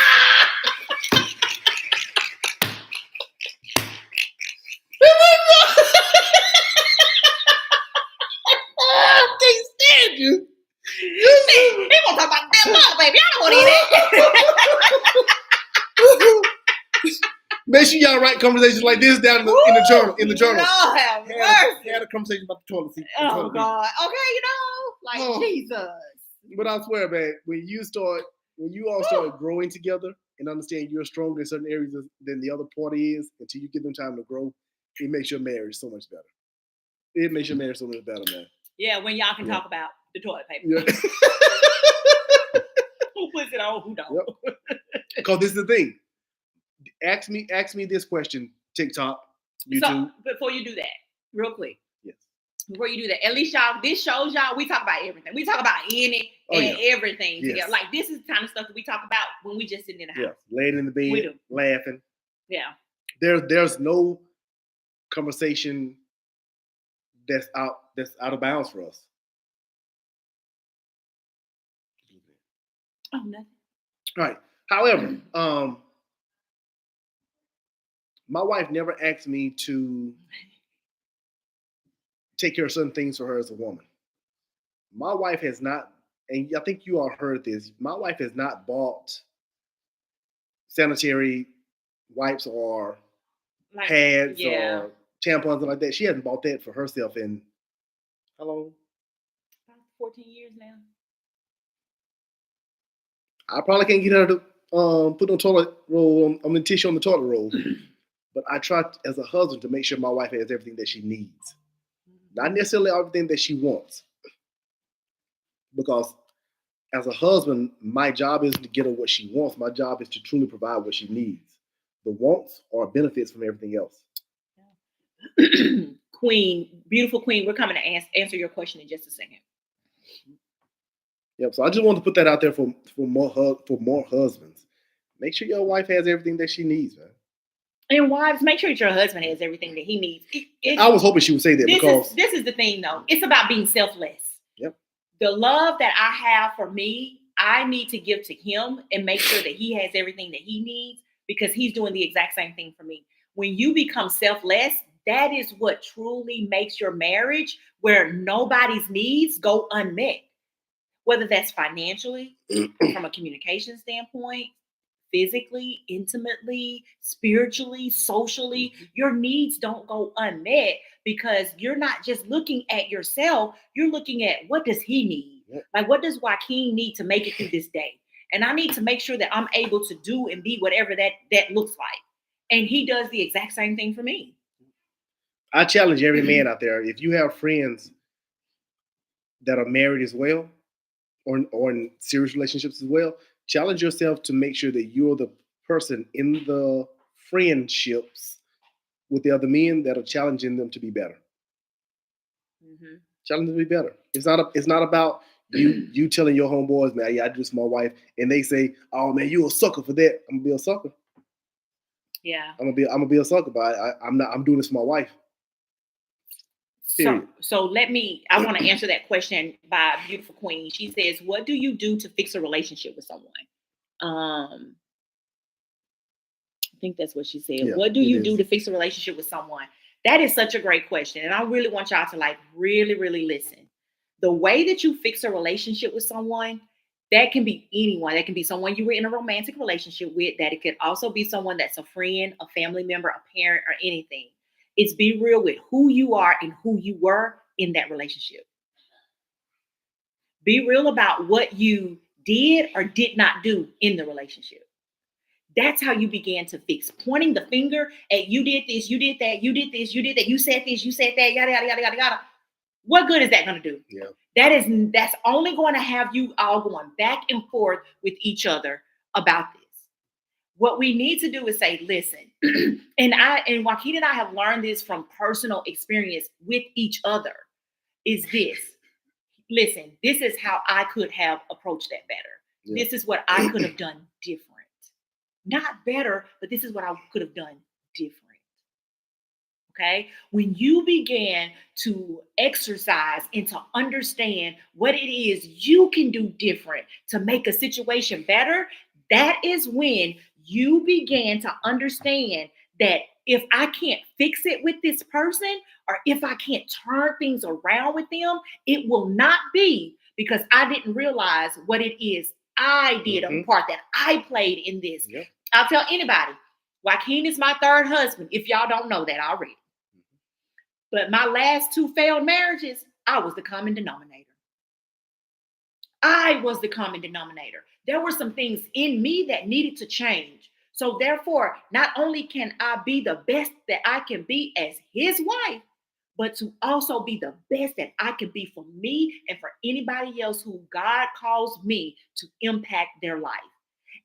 I can't stand you. They won't talk about that mother, baby. I don't want to eat Make sure y'all write conversations like this down in the journal. In the journal. Lord have mercy. Had a conversation about the toilet seat. Oh God. Okay, Jesus. But I swear, man, when you all start growing together and understand you're stronger in certain areas than the other party is, until you give them time to grow, it makes your marriage so much better. It makes your marriage so much better, man. Yeah, when y'all can talk about the toilet paper. Yeah. Who puts it on, who don't. Yep. Because this is the thing. Ask me this question, TikTok, YouTube. So before you do that, real quick. Yes. Before you do that, at least y'all, this shows y'all we talk about everything. We talk about everything together. Like this is the kind of stuff that we talk about when we just sitting in the house. Yeah, laying in the bed, laughing. Yeah. There's no conversation that's out of bounds for us. Oh, nothing. Right. However, my wife never asked me to take care of certain things for her as a woman. My wife has not, and I think you all heard this, my wife has not bought sanitary wipes or pads or tampons and like that. She hasn't bought that for herself in how long? 14 years now. I probably can't get her to put on toilet roll, the tissue on the toilet roll. But I try as a husband to make sure my wife has everything that she needs. Not necessarily everything that she wants. Because as a husband, my job isn't to get her what she wants. My job is to truly provide what she needs. The wants are benefits from everything else. Queen, beautiful queen, we're coming to answer your question in just a second. Yep. So I just want to put that out there for more husbands. Make sure your wife has everything that she needs, man. And wives, make sure that your husband has everything that he needs. I was hoping she would say that this is the thing, though. It's about being selfless. Yep. The love that I have for me, I need to give to him and make sure that he has everything that he needs because he's doing the exact same thing for me. When you become selfless, that is what truly makes your marriage where nobody's needs go unmet. Whether that's financially, from a communication standpoint, physically, intimately, spiritually, socially, your needs don't go unmet because you're not just looking at yourself, you're looking at what does he need? Like what does Joaquin need to make it through this day? And I need to make sure that I'm able to do and be whatever that looks like. And he does the exact same thing for me. I challenge every man out there, if you have friends that are married as well, or in serious relationships as well, challenge yourself to make sure that you're the person in the friendships with the other men that are challenging them to be better. Mm-hmm. Challenge them to be better. It's not about you telling your homeboys, man, yeah, I do this with my wife, and they say, oh man, you a sucker for that. I'm gonna be a sucker. Yeah. I'm gonna be a sucker, but I'm doing this for my wife. So I want to answer that question by a beautiful queen. She says, what do you do to fix a relationship with someone? I think that's what she said. Yeah, what do you do to fix a relationship with someone? That is such a great question. And I really want y'all to really, really listen. The way that you fix a relationship with someone, that can be anyone. That can be someone you were in a romantic relationship with. That it could also be someone that's a friend, a family member, a parent, or anything. It's be real with who you are and who you were in that relationship. Be real about what you did or did not do in the relationship. That's how you began to fix. Pointing the finger at you did this, you did that, you did this, you did that, you said this, you said that, yada, yada, yada, yada, yada. What good is that going to do? Yeah. That's only going to have you all going back and forth with each other about this. What we need to do is say, listen, and Joaquin and I have learned this from personal experience with each other, is this. Listen, this is how I could have approached that better. Yeah. This is what I could have done different. Not better, but this is what I could have done different. Okay? When you began to exercise and to understand what it is you can do different to make a situation better, that is when you began to understand that if I can't fix it with this person, or if I can't turn things around with them, it will not be because I didn't realize what it is I did, a part that I played in this. Yep. I'll tell anybody, Joaquin is my third husband, if y'all don't know that already. But my last 2 failed marriages, I was the common denominator. I was the common denominator. There were some things in me that needed to change. So therefore, not only can I be the best that I can be as his wife, but to also be the best that I can be for me and for anybody else who God calls me to impact their life.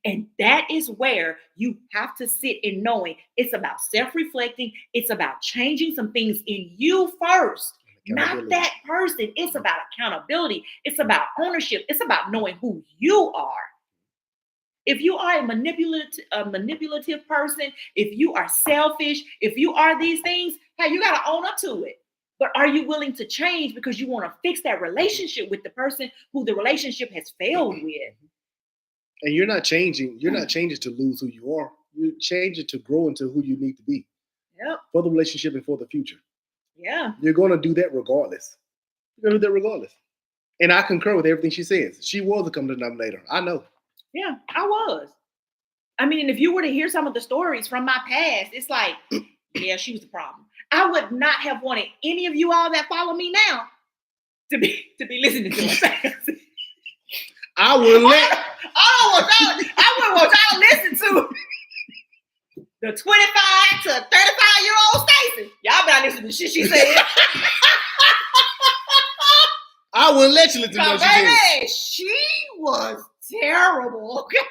And that is where you have to sit in knowing it's about self-reflecting. It's about changing some things in you first, not that person. It's about accountability. It's about ownership. It's about knowing who you are. If you are a manipulative person, if you are selfish, if you are these things, hey, you got to own up to it. But are you willing to change because you want to fix that relationship with the person who the relationship has failed with? And you're not changing. You're not changing to lose who you are. You're changing to grow into who you need to be. Yep. For the relationship and for the future. Yeah. You're going to do that regardless. You're going to do that regardless. And I concur with everything she says. She was a common denominator. I know. Yeah, I was. I mean, if you were to hear some of the stories from my past, it's like, yeah, she was the problem. I would not have wanted any of you all that follow me now to be listening to my past. I wouldn't let. I wouldn't want y'all to listen to the 25 to 35-year-old Stacy. Y'all better listen to the shit she said. I wouldn't let you listen to what she said. Baby, she was terrible. Okay.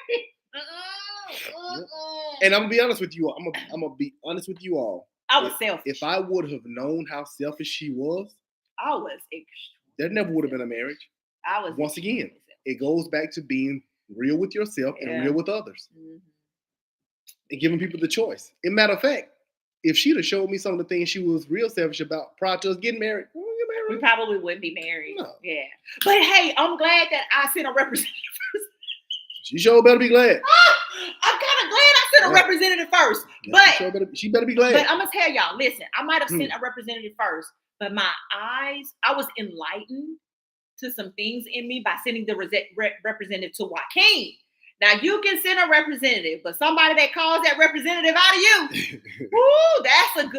And I'm gonna be honest with you all. I'm gonna be honest with you all. I was selfish. If I would have known how selfish she was, I was extreme. There never would have been a marriage. I was once again. It goes back to being real with yourself and real with others, and giving people the choice. In matter of fact, if she'd have showed me some of the things she was real selfish about prior to us getting married, we probably wouldn't be married. No. Yeah, but hey, I'm glad that I sent a representative. She sure better be glad. I'm kind of glad I sent a representative first. Yeah, but she better be glad. But I'm gonna tell y'all, listen, I might have sent a representative first, but my eyes, I was enlightened to some things in me by sending the representative to Joaquin. Now you can send a representative, but somebody that calls that representative out of you, woo, that's the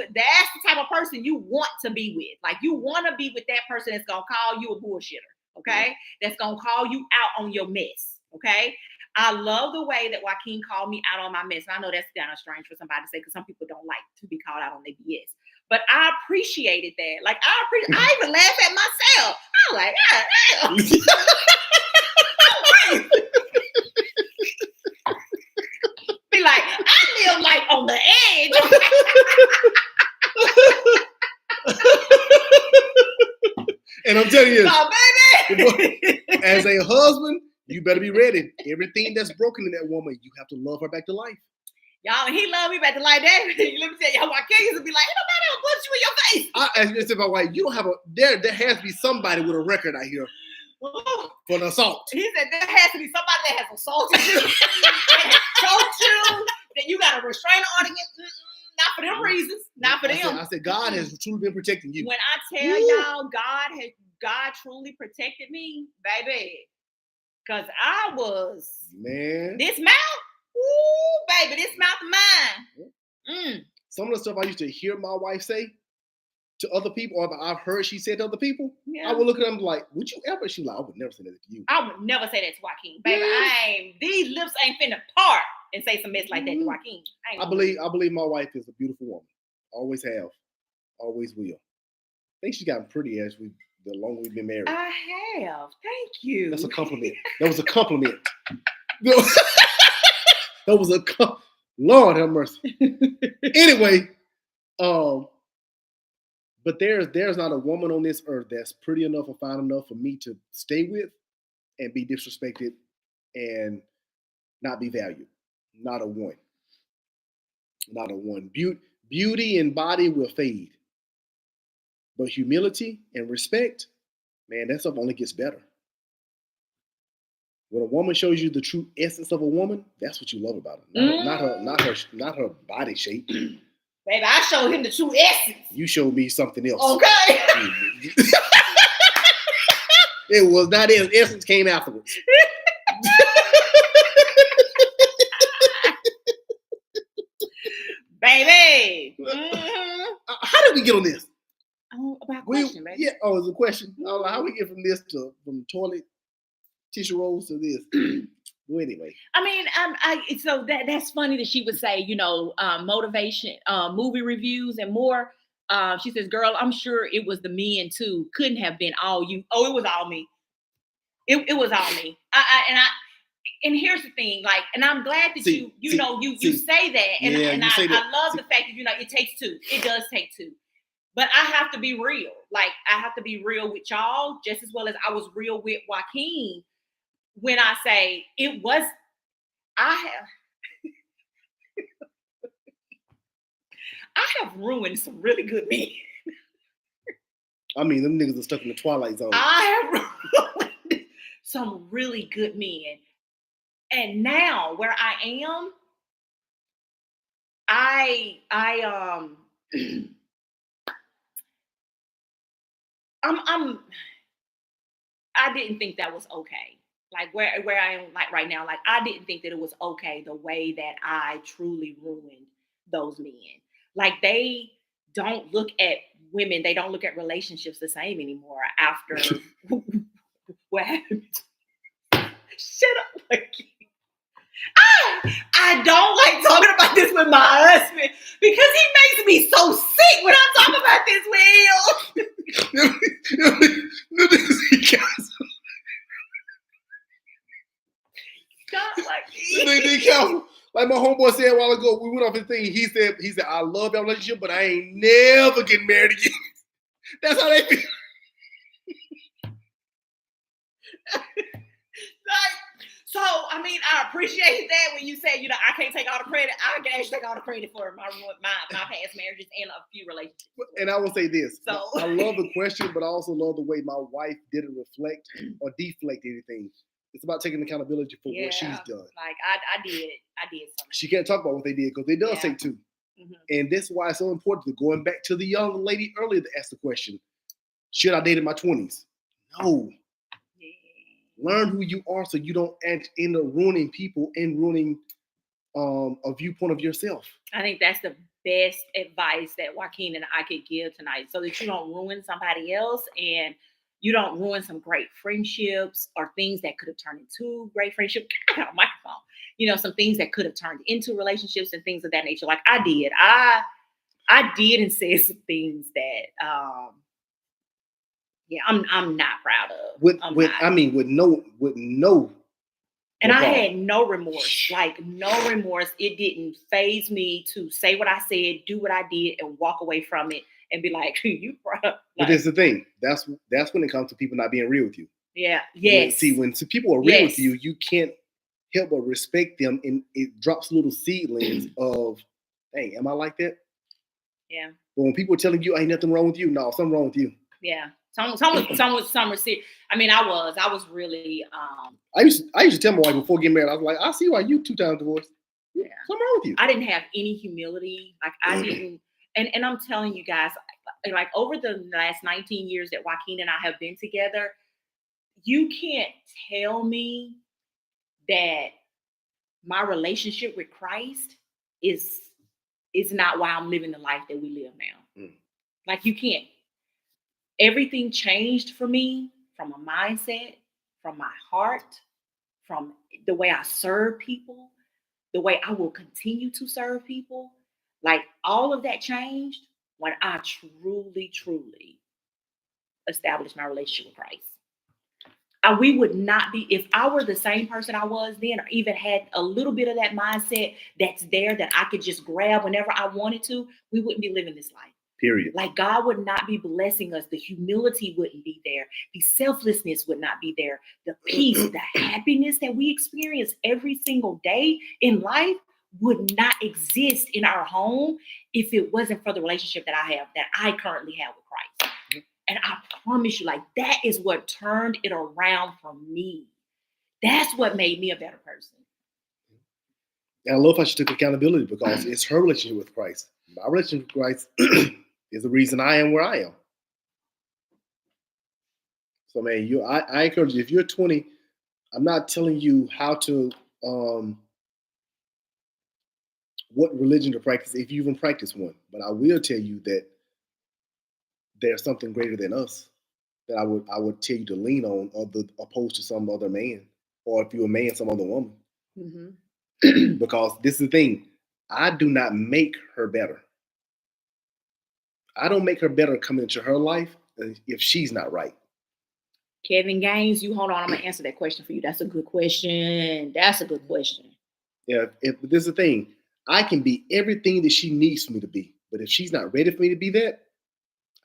type of person you want to be with. Like you want to be with that person that's gonna call you a bullshitter, okay? That's gonna call you out on your mess, okay? I love the way that Joaquin called me out on my mess. And I know that's kind of strange for somebody to say because some people don't like to be called out on their BS. But I appreciated that. Like I even laughed at myself. I was like, be like, I live like on the edge. And I'm telling you, baby, as a husband, you better be ready. Everything that's broken in that woman, you have to love her back to life. Y'all, and he loved me back to life. That let me tell y'all, Joaquin used to be like, ain't nobody gonna punch you in your face. I asked my wife, you don't have there has to be somebody with a record out here for an assault. He said there has to be somebody that has assaulted you, that has choked you, that you got a restraining order against. Not for them reasons. Not for them. I said, God has truly been protecting you. When I tell y'all, God truly protected me, baby. Because I was, this mouth, ooh, baby, this mouth of mine. Some of the stuff I used to hear my wife say to other people, or I've heard she said to other people, I would look at them like, would you ever? She like, I would never say that to you. I would never say that to Joaquin. Baby, these lips ain't finna part and say some mess like that to Joaquin. I believe my wife is a beautiful woman. Always have. Always will. I think she's gotten pretty as the longer we've been married. I have. Thank you. That's a compliment. That was a compliment. That was a Lord have mercy. Anyway, but there's not a woman on this earth that's pretty enough or fine enough for me to stay with and be disrespected and not be valued. Not a one. Not a one. Beauty and body will fade. But humility and respect, man, that stuff only gets better. When a woman shows you the true essence of a woman, that's what you love about her. Not her body shape. Baby, I showed him the true essence. You showed me something else. Okay. It was not his essence came afterwards. baby. How did we get on this? About question, baby. Yeah. Oh, it's a question. How we get from this to from toilet tissue rolls to this? Well, anyway. I mean, so that's funny that she would say, motivation, movie reviews and more. She says, "Girl, I'm sure it was the men too. Couldn't have been all you. Oh, it was all me. It was all me. And here's the thing, like, and I'm glad that you say that, and I love the fact that it takes two. It does take two. But I have to be real. Like, I have to be real with y'all just as well as I was real with Joaquin when I say it was. I have ruined some really good men. I mean, them niggas are stuck in the Twilight Zone. I have ruined some really good men. And now where I am, I didn't think that was okay. Like where I am like right now, like I didn't think that it was okay the way that I truly ruined those men. Like they don't look at women, they don't look at relationships the same anymore after what happened. Shut up, Lucky. I don't like talking about this with my husband because he makes me so sick when I talk about this with him. Stop, like Be careful. Like my homeboy said a while ago, we went off his thing. He said, I love your relationship, but I ain't never getting married again. That's how they feel. So, I mean, I appreciate that when you say, I can't take all the credit. I can actually take all the credit for my past marriages and a few relationships. And I will say this. So I love the question, but I also love the way my wife didn't reflect or deflect anything. It's about taking accountability for what she's done. Like I did something. She can't talk about what they did because they does take two. Mm-hmm. And that's why it's so important to going back to the young lady earlier to ask the question, should I date in my 20s? No. Learn who you are so you don't end up ruining people and ruining a viewpoint of yourself. I think that's the best advice that Joaquin and I could give tonight so that you don't ruin somebody else and you don't ruin some great friendships or things that could have turned into great friendships. I got a microphone. Some things that could have turned into relationships and things of that nature. Like I did. I did and said some things that I'm not proud of. With no. And I had no remorse, no remorse. It didn't faze me to say what I said, do what I did, and walk away from it and be like, you proud. But that's the thing. That's when it comes to people not being real with you. Yeah. Yes. When people are real with you, you can't help but respect them, and it drops little seedlings of, hey, am I like that? Yeah. But when people are telling you ain't nothing wrong with you, no, something wrong with you. Yeah. Some were serious. I mean, I was really. I used to tell my wife before getting married, I was like, I see why you 2 times divorced. Yeah. Something wrong with you. I didn't have any humility. Like I didn't, and I'm telling you guys, like over the last 19 years that Joaquin and I have been together, you can't tell me that my relationship with Christ is not why I'm living the life that we live now. Like you can't. Everything changed for me from a mindset, from my heart, from the way I serve people, the way I will continue to serve people. Like all of that changed when I truly, truly established my relationship with Christ. We would not be, if I were the same person I was then, or even had a little bit of that mindset that's there that I could just grab whenever I wanted to, we wouldn't be living this life. Period. Like God would not be blessing us. The humility wouldn't be there. The selflessness would not be there. The peace, the happiness that we experience every single day in life would not exist in our home if it wasn't for the relationship that I currently have with Christ. And I promise you, like that is what turned it around for me. That's what made me a better person. And I love how she took accountability because it's her relationship with Christ. My relationship with Christ is the reason I am where I am. So, man, I encourage you, if you're 20, I'm not telling you how to what religion to practice if you even practice one. But I will tell you that there's something greater than us that I would tell you to lean on, other opposed to some other man, or if you're a man, some other woman. Mm-hmm. Because this is the thing, I do not make her better. I don't make her better coming into her life if she's not right. Kevin Gaines, you hold on. I'm gonna answer that question for you. That's a good question. That's a good question. Yeah, if this is the thing, I can be everything that she needs for me to be, but if she's not ready for me to be that,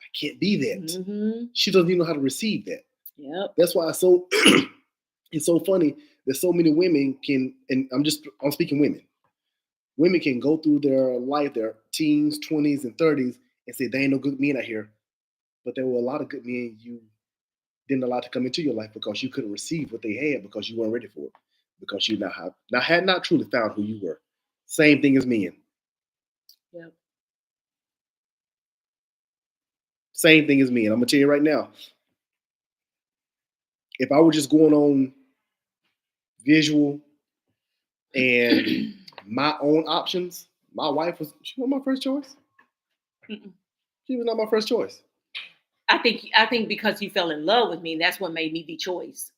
I can't be that. Mm-hmm. She doesn't even know how to receive that. Yep. That's why it's so it's so funny that so many women can, and I'm speaking women. Women can go through their life, their teens, 20s, and 30s, and say, there ain't no good men out here. But there were a lot of good men you didn't allow to come into your life because you couldn't receive what they had because you weren't ready for it. Because you had not truly found who you were. Same thing as men. Yep. Same thing as men. I'm gonna tell you right now. If I were just going on visual and my own options, my wife she was my first choice. Mm-mm. She was not my first choice. I think because you fell in love with me, that's what made me the choice.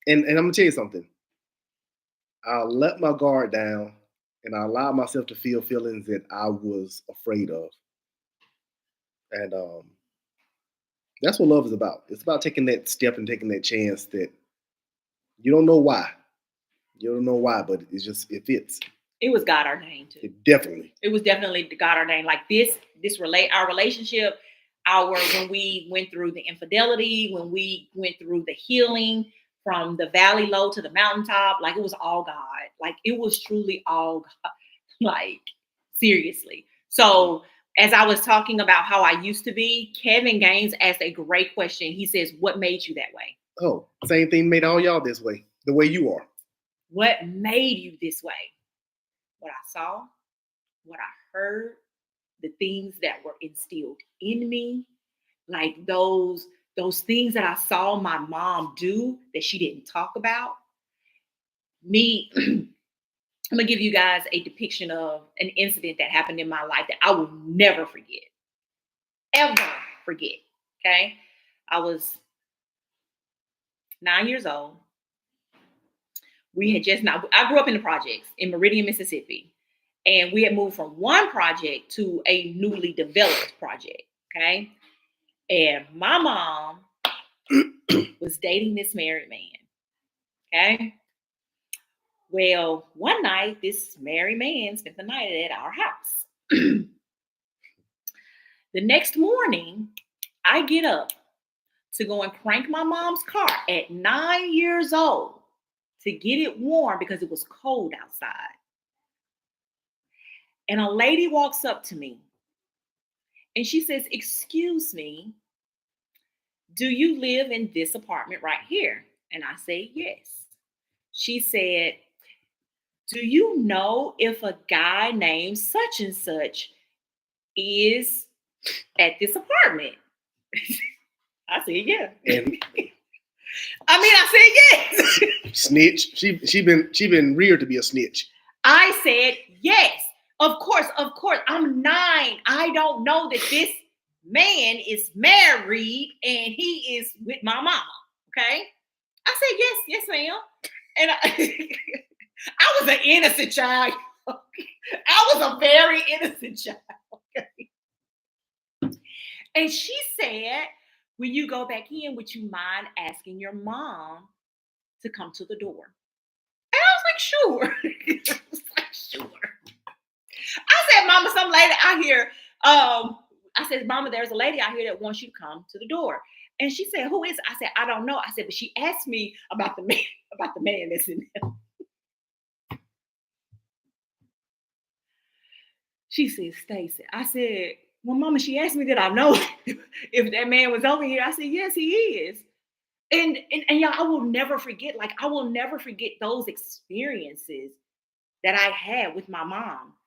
And I'm gonna tell you something. I let my guard down and I allowed myself to feel feelings that I was afraid of. And that's what love is about. It's about taking that step and taking that chance that you don't know why. You don't know why, but it fits. It was God ordained too. It was definitely God ordained. Like our relationship, when we went through the infidelity, when we went through the healing from the valley low to the mountaintop, like it was all God. Like it was truly all God. Like seriously. So as I was talking about how I used to be, Kevin Gaines asked a great question. He says, "What made you that way?" Oh, same thing made all y'all this way, the way you are. What made you this way? What I saw, what I heard, the things that were instilled in me, like those things that I saw my mom do that she didn't talk about. Me, I'm gonna give you guys a depiction of an incident that happened in my life that I will never forget, ever forget. Okay, I was 9 years old. We had just now. I grew up in the projects in Meridian, Mississippi, and we had moved from one project to a newly developed project. Okay, and my mom was dating this married man. Okay. Well, one night, this married man spent the night at our house. The next morning, I get up to go and crank my mom's car at 9 years old to get it warm because it was cold outside. And a lady walks up to me and she says, "Excuse me, do you live in this apartment right here?" And I say, "Yes." She said, "Do you know if a guy named such and such is at this apartment?" I said, "Yeah." And I said, "Yes." snitch. She been reared to be a snitch. I said, "Yes. Of course, of course. I'm 9. I don't know that this man is married and he is with my mama." Okay. I said, "Yes, yes, ma'am." And I was an innocent child. I was a very innocent child. Okay? And she said, "When you go back in, would you mind asking your mom to come to the door?" And I was like, "Sure." I was like, "Sure." I said, "Mama, some lady out here." I said, "Mama, there's a lady out here that wants you to come to the door." And she said, "Who is it?" I said, "I don't know." I said, "But she asked me about the man that's in there." She said, "Stacy." I said, "Well, Mama, she asked me that I know if that man was over here." I said, "Yes, he is." And y'all, I will never forget. Like, I will never forget those experiences that I had with my mom.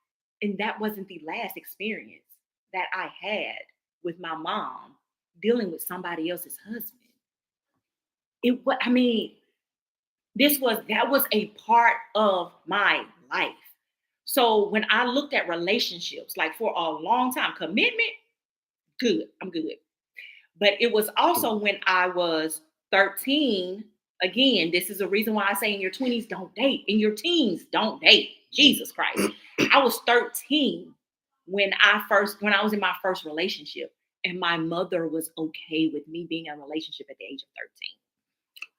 And that wasn't the last experience that I had with my mom dealing with somebody else's husband. I mean, that was a part of my life. So when I looked at relationships, like for a long time, commitment, good, I'm good. But it was also when I was 13. Again, this is a reason why I say in your 20s, don't date. In your teens, don't date. Jesus Christ. I was 13 when I was in my first relationship. And my mother was okay with me being in a relationship at the age of 13.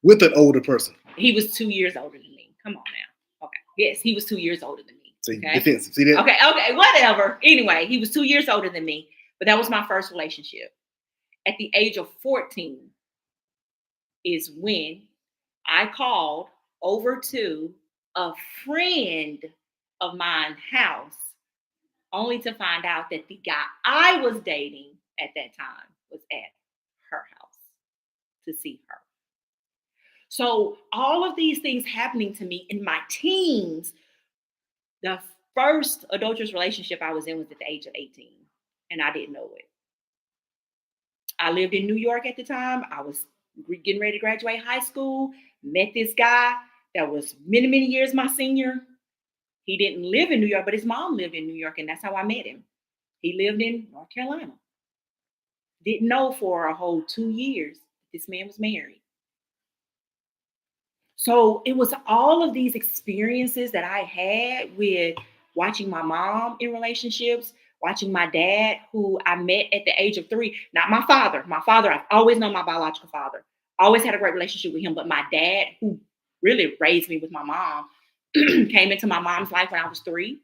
With an older person. He was 2 years older than me. Come on now. Okay. Yes, he was 2 years older than me. See, okay? defensive. See that? Okay, whatever. Anyway, he was 2 years older than me, but that was my first relationship. At the age of 14 is when I called over to a friend of mine's house, only to find out that the guy I was dating at that time was at her house to see her. So all of these things happening to me in my teens, the first adulterous relationship I was in was at the age of 18, and I didn't know it. I lived in New York at the time. I was getting ready to graduate high school, met this guy that was many, many years my senior. He didn't live in New York, but his mom lived in New York, and that's how I met him. He lived in North Carolina. Didn't know for a whole 2 years this man was married. So it was all of these experiences that I had with watching my mom in relationships, watching my dad, who I met at the age of 3. Not my father. My father, I've always known my biological father. Always had a great relationship with him. But my dad, who really raised me with my mom, came into my mom's life when I was 3.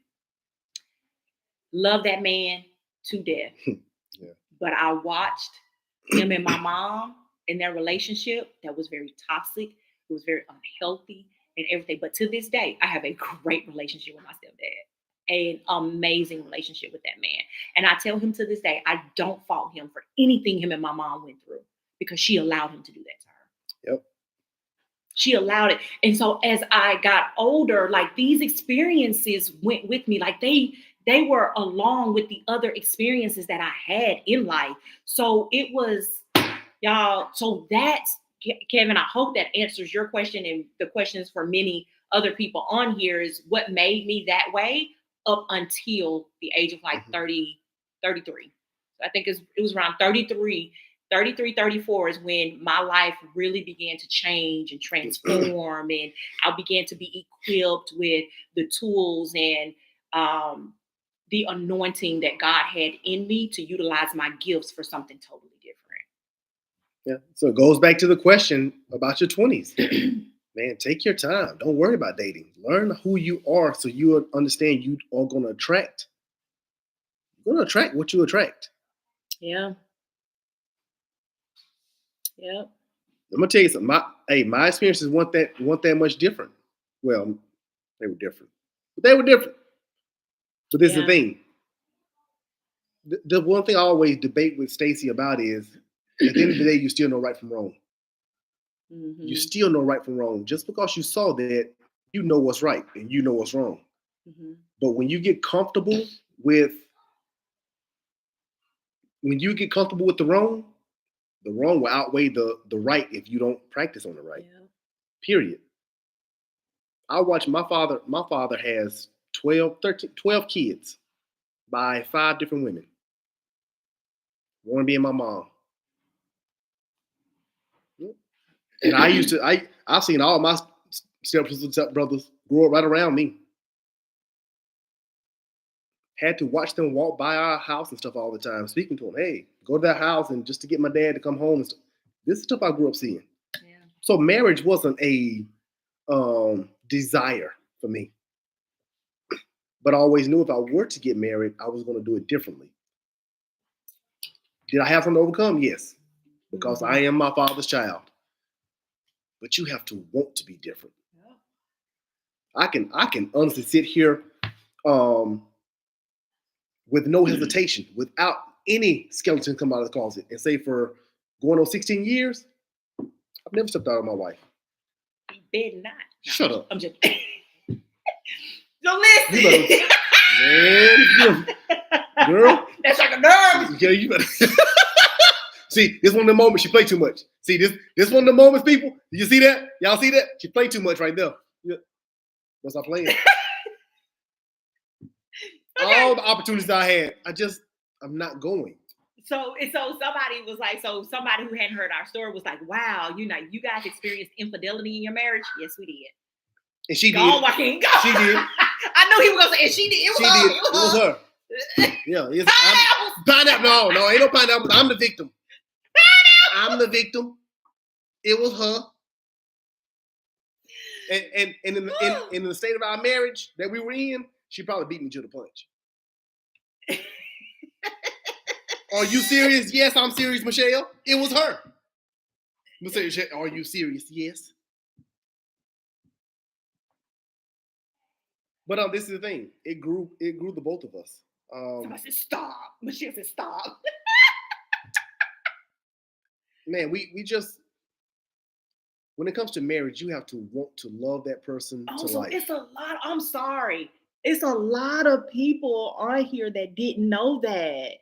Loved that man to death. Yeah. But I watched him and my mom in their relationship that was very toxic. It was very unhealthy and everything. But to this day, I have a great relationship with my stepdad, an amazing relationship with that man. And I tell him to this day, I don't fault him for anything him and my mom went through because she allowed him to do that to her. Yep. She allowed it. And so as I got older, like these experiences went with me, like they were along with the other experiences that I had in life. So it was, y'all, so that's, Kevin, I hope that answers your question and the questions for many other people on here is what made me that way up until the age of like 30, 33. So I think it was around 33, 34 is when my life really began to change and transform. And I began to be equipped with the tools and the anointing that God had in me to utilize my gifts for something totally different. Yeah. So it goes back to the question about your 20s. Man, take your time. Don't worry about dating. Learn who you are so you understand you are going to attract. You're going to attract what you attract. Yeah. Yeah. I'm going to tell you something. My experiences weren't that much different. Well, they were different. But they were different. But this is the thing. The one thing I always debate with Stacey about is at the end of the day, you still know right from wrong. Mm-hmm. You still know right from wrong. Just because you saw that, you know what's right and you know what's wrong. Mm-hmm. But when you get comfortable with the wrong will outweigh the right if you don't practice on the right. Yeah. Period. I watch my father. My father has 12 kids by 5 different women. One being my mom. And I've seen all my stepbrothers grow up right around me. Had to watch them walk by our house and stuff all the time, speaking to them. Hey, go to that house and just to get my dad to come home and stuff. This is stuff I grew up seeing. Yeah. So marriage wasn't a desire for me. But I always knew if I were to get married, I was going to do it differently. Did I have something to overcome? Yes. Because I am my father's child. But you have to want to be different. Yeah. I can honestly sit here with no hesitation, without any skeleton come out of the closet, and say for going on 16 years, I've never stepped out on my wife. You better not. Shut up. I'm just. So listen. Man, girl. That's like a nerve. Yeah, you better. See, this one of the moments she played too much. See, this one of the moments, people. Did you see that? Y'all see that? She played too much right there. Yeah. What's I playing? All the opportunities I had, I'm not going. So somebody was like, somebody who hadn't heard our story was like, wow, you guys experienced infidelity in your marriage? Yes, we did. And she Go did. on, Joaquin, go. She did. I knew he was gonna say, and she did. It was her. Yeah, pineapple. No, ain't no pineapple. I'm the victim. I'm the victim. It was her. And in the state of our marriage that we were in, she probably beat me to the punch. Are you serious? Yes, I'm serious, Michelle. It was her. Michelle, are you serious? Yes. But this is the thing. It grew the both of us. Somebody said, stop. Michelle said, stop. Man, we just, when it comes to marriage, you have to want to love that person to life. It's a lot. I'm sorry. It's a lot of people on here that didn't know that.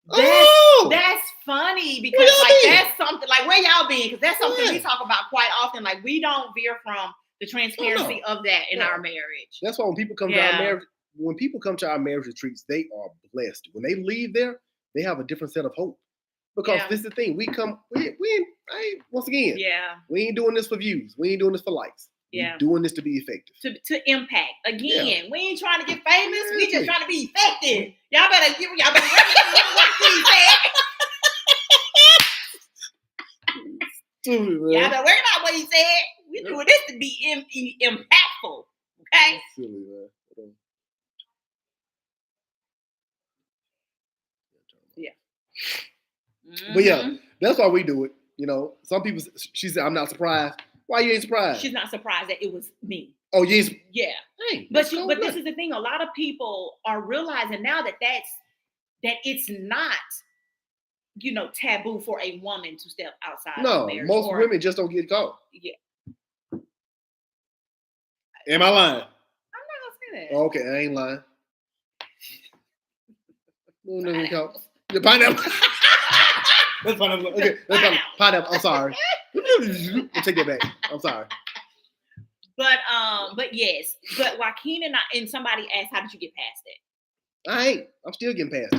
That's funny because that's something like where y'all been, because that's something we talk about quite often. Like we don't veer from the transparency of that in our marriage. That's why when people come to our marriage retreats, they are blessed. When they leave there, they have a different set of hope. Because this is the thing. We once again, we ain't doing this for views. We ain't doing this for likes. We're doing this to be effective. To impact. Again, we ain't trying to get famous. We just trying to be effective. Y'all better recognize what he said. Y'all better recognize what he said. We doing this to be impactful. Okay? That's silly, man. Yeah. But yeah, that's why we do it. You know, some people, she said, I'm not surprised. Why you ain't surprised? She's not surprised that it was me. Oh, yes. Yeah. Hey, but this is the thing. A lot of people are realizing now that it's not, taboo for a woman to step outside of marriage. No, most women just don't get caught. Yeah. Am I lying? I'm not gonna say that. Okay, I ain't lying. Pineapple. The pineapple. That's pineapple. Okay, that's pineapple. I'm sorry. I'll take that back. I'm sorry. But yes. But Joaquin and somebody asked, how did you get past it? I ain't. I'm still getting past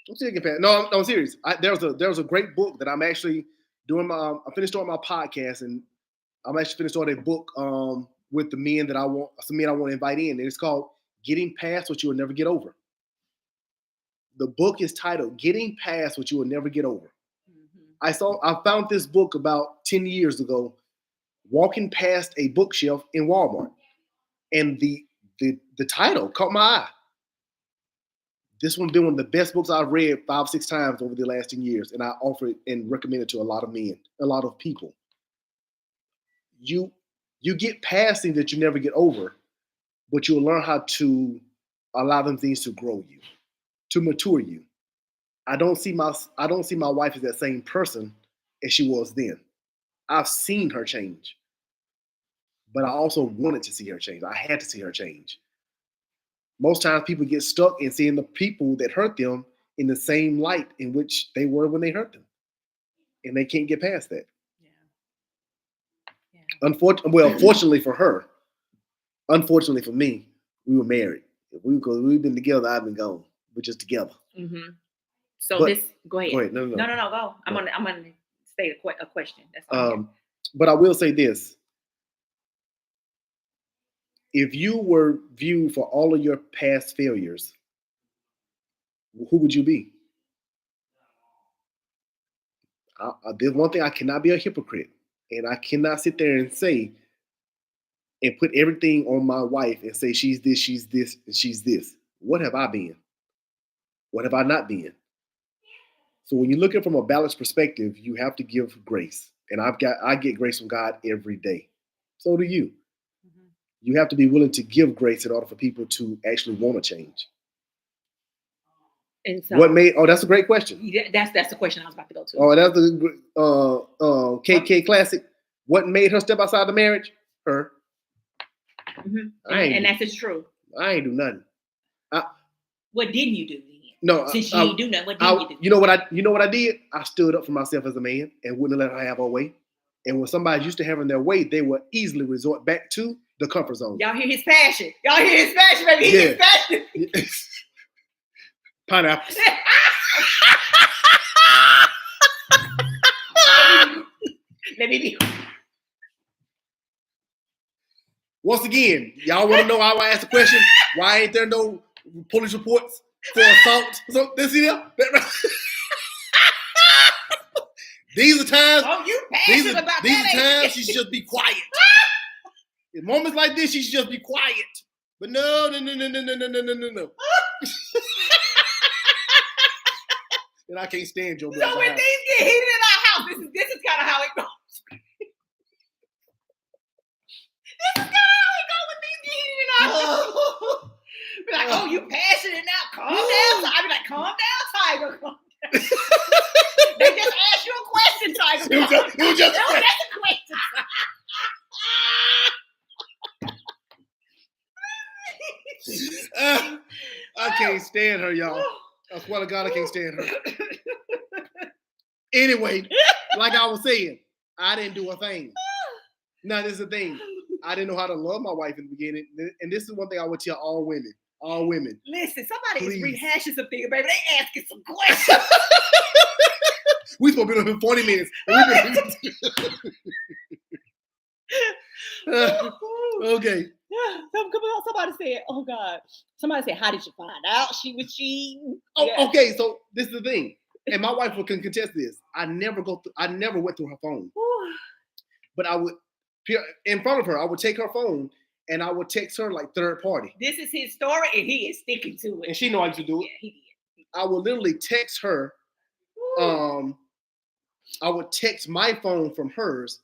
it. No, I'm serious. There was a great book that I'm actually doing. I finished doing my podcast, and I'm actually finished doing a book with the men that I want to invite in. And it's called "Getting Past What You Will Never Get Over." The book is titled "Getting Past What You Will Never Get Over." Mm-hmm. I found this book about 10 years ago, walking past a bookshelf in Walmart, and the title caught my eye. This one's been one of the best books I've read 5-6 times over the last 10 years, and I offer it and recommend it to a lot of men, a lot of people. You get past things that you never get over, but you'll learn how to allow them things to grow you, to mature you. I don't see my wife as that same person as she was then. I've seen her change, but I also wanted to see her change. I had to see her change. Most times people get stuck in seeing the people that hurt them in the same light in which they were when they hurt them. And they can't get past that. Yeah. Fortunately for her, unfortunately for me, we were married. We've been together, I've been gone. We're just together. Mm-hmm. So go ahead. Go ahead. No. Go. I'm gonna state a question. That's all. But I will say this. If you were viewed for all of your past failures, who would you be? There's one thing, I cannot be a hypocrite, and I cannot sit there and say and put everything on my wife and say she's this, and she's this. What have I been? What have I not been? So when you look at it from a balanced perspective, you have to give grace, and I get grace from God every day. So do you. You have to be willing to give grace in order for people to actually want to change. And so, that's a great question. That's the question I was about to go to. Oh, that's the KK classic. What made her step outside the marriage? Her. Mm-hmm. And that's true. I ain't do nothing. What didn't you do then? No, since you didn't do nothing, what did you do? You know what I did? I stood up for myself as a man and wouldn't let her have her way. And when somebody's used to having their way, they will easily resort back to the comfort zone. Y'all hear his passion. Y'all hear his passion, baby. He Yeah. his passion. Pineapples. Let me be. Once again, y'all want to know how I asked the question? Why ain't there no police reports for assault? So this here. These are times. Oh, you passionate about these that? are times she should just be quiet. In moments like this, she should just be quiet. But no. And I can't stand Joe. So when things get heated in our house, this is kind of how it goes. This is kind of how it goes when things get heated in our house. Be like, oh, you passionate now? Calm down. I be like, calm down, Tiger. Calm down. They just asked you a question, Tiger. It was just a question. I can't stand her, y'all. I swear to God, I can't stand her. Anyway, like I was saying, I didn't do a thing. Now, this is the thing. I didn't know how to love my wife in the beginning. And this is one thing I would tell all women. All women. Listen, somebody Please. is rehashing some things, baby. They asking some questions. We supposed to be on for 40 minutes. Okay. Yeah, somebody said, oh God. Somebody said, how did you find out she was cheating? Oh, Yeah. okay, so this is the thing. And my wife can contest this. I never went through her phone. But I would, in front of her, I would take her phone and I would text her like third party. This is his story and he is sticking to it. And she know I used to do it. Yeah, he did. I would literally text her. I would text my phone from hers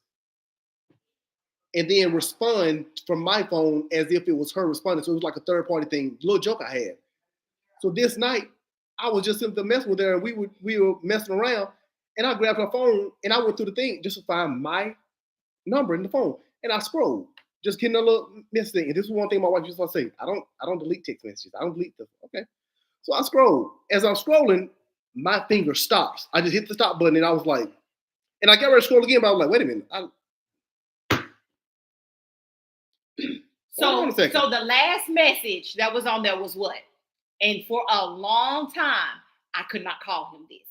and then respond from my phone as if it was her responding. So it was like a third party thing, little joke I had. So this night, I was just simply messing with her and we were messing around and I grabbed her phone and I went through the thing just to find my number in the phone. And I scrolled, just getting a little mess thing. And this is one thing my wife used to say, I don't delete text messages. I don't delete them. Okay. So I scrolled. As I'm scrolling, my finger stops. I just hit the stop button and I was like, and I got ready to scroll again, but I was like, wait a minute. So the last message that was on there was what? And for a long time, I could not call him this.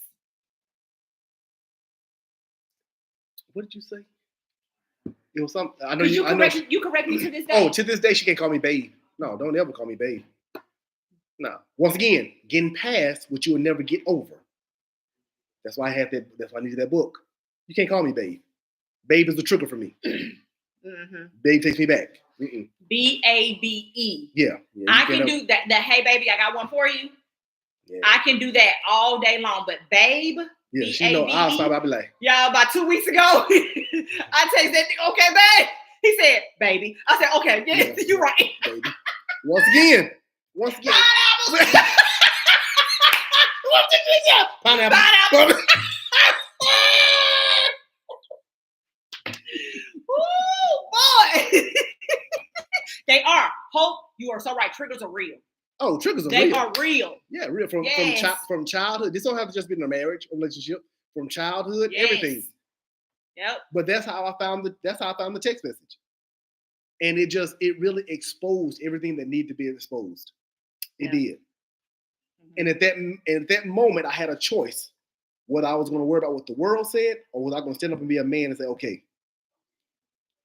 What did you say? It was something. I know you correct me to this day. Oh, to this day, she can't call me babe. No, don't ever call me babe. No. Once again, getting past what you will never get over. That's why I had that. That's why I needed that book. You can't call me babe. Babe is the trigger for me. Mm-hmm. Babe takes me back. Mm-mm. BABE. Yeah. I can do that. The hey baby, I got one for you. Yeah. I can do that all day long. But babe, yeah, she know I'll stop. I'll be like, y'all. About 2 weeks ago, I text that nigga, okay, babe. He said, baby. I said, okay, yeah. You're right. Baby. Once again. Pineapples. What did you say? Pineapple. Ooh, boy. They are. Hope, you are so right. Triggers are real. Oh, triggers are real. They are real. Yeah, real. From childhood. This don't have to just be in a marriage, a relationship. From childhood, everything. Yep. But that's how I found the text message. And it really exposed everything that needed to be exposed. It did. Mm-hmm. And at that moment, I had a choice whether I was going to worry about what the world said or was I going to stand up and be a man and say, okay,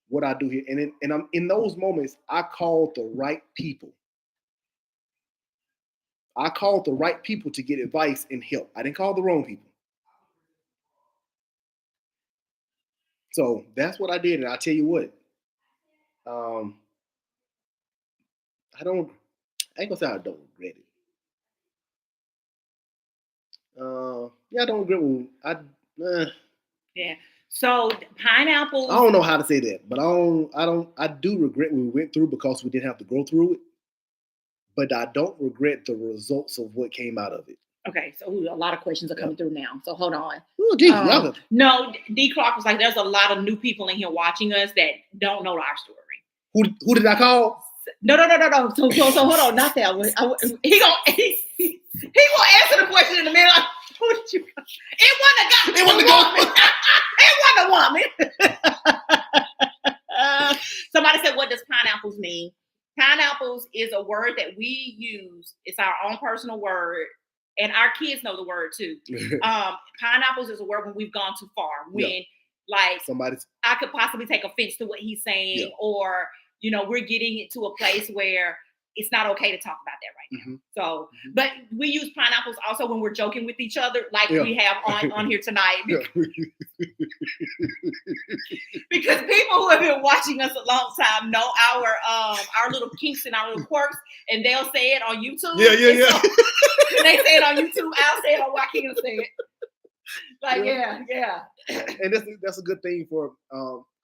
what I do here. And I'm in those moments, I called the right people. I called the right people to get advice and help. I didn't call the wrong people. So that's what I did. And I'll tell you what, I ain't gonna say I don't regret it. Yeah, I don't regret Yeah. So pineapples. I don't know how to say that, but I do regret what we went through because we didn't have to go through it. But I don't regret the results of what came out of it. Okay, so a lot of questions are coming through now. So hold on. Ooh, D, no, D. Clark was like, there's a lot of new people in here watching us that don't know our story. Who did I call? No. So hold on, not that. He gonna answer the question in a minute. Like, who did you call? It wasn't a guy. It wasn't a woman. Somebody said, what does pineapples pineapples mean. Pineapples is a word that we use. It's our own personal word, and our kids know the word too. Pineapples is a word when we've gone too far. When like I could possibly take offense to what he's saying, or we're getting it to a place where it's not okay to talk about that right now. So, but we use pineapples also when we're joking with each other, like we have on here tonight. Because people who have been watching us a long time know our little kinks and our little quirks, and they'll say it on YouTube. Yeah. So, when they say it on YouTube, I'll say it on Joaquin say it. Like, yeah. And that's a good thing for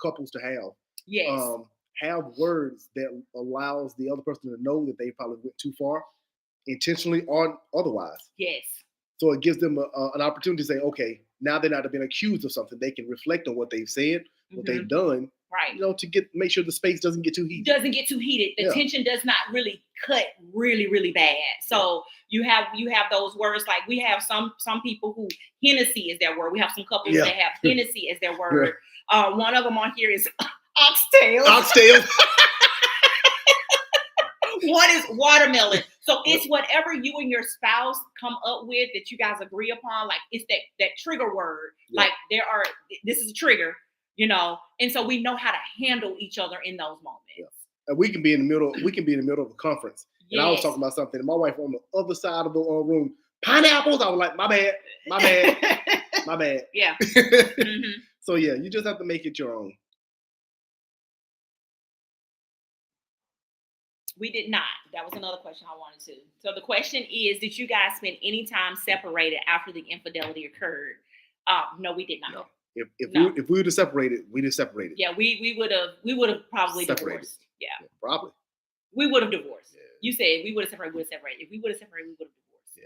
couples to have. Yes. Have words that allows the other person to know that they probably went too far, intentionally or otherwise. Yes. So it gives them an opportunity to say, okay, now they're not being accused of something. They can reflect on what they've said, what they've done, right? To make sure the space doesn't get too heated. The tension does not really cut really, really bad. So you have those words, like we have some people who Hennessy is their word. We have some couples that have Hennessy as their word. One of them on here is oxtail. One is watermelon. So it's whatever you and your spouse come up with that you guys agree upon. Like it's that trigger word. Like this is a trigger, and so we know how to handle each other in those moments. And we can be in the middle. We can be in the middle of a conference, and I was talking about something, and my wife on the other side of the room, pineapples. I was like, my bad. Yeah. So you just have to make it your own. We did not. That was another question I wanted to. So the question is, did you guys spend any time separated after the infidelity occurred? No, we did not. No. If we would have separated, we'd have separated. Yeah, we would have probably separated. Divorced. Yeah, probably. We would have divorced. Yeah. You said we would have separated. If we would have separated, we would have divorced.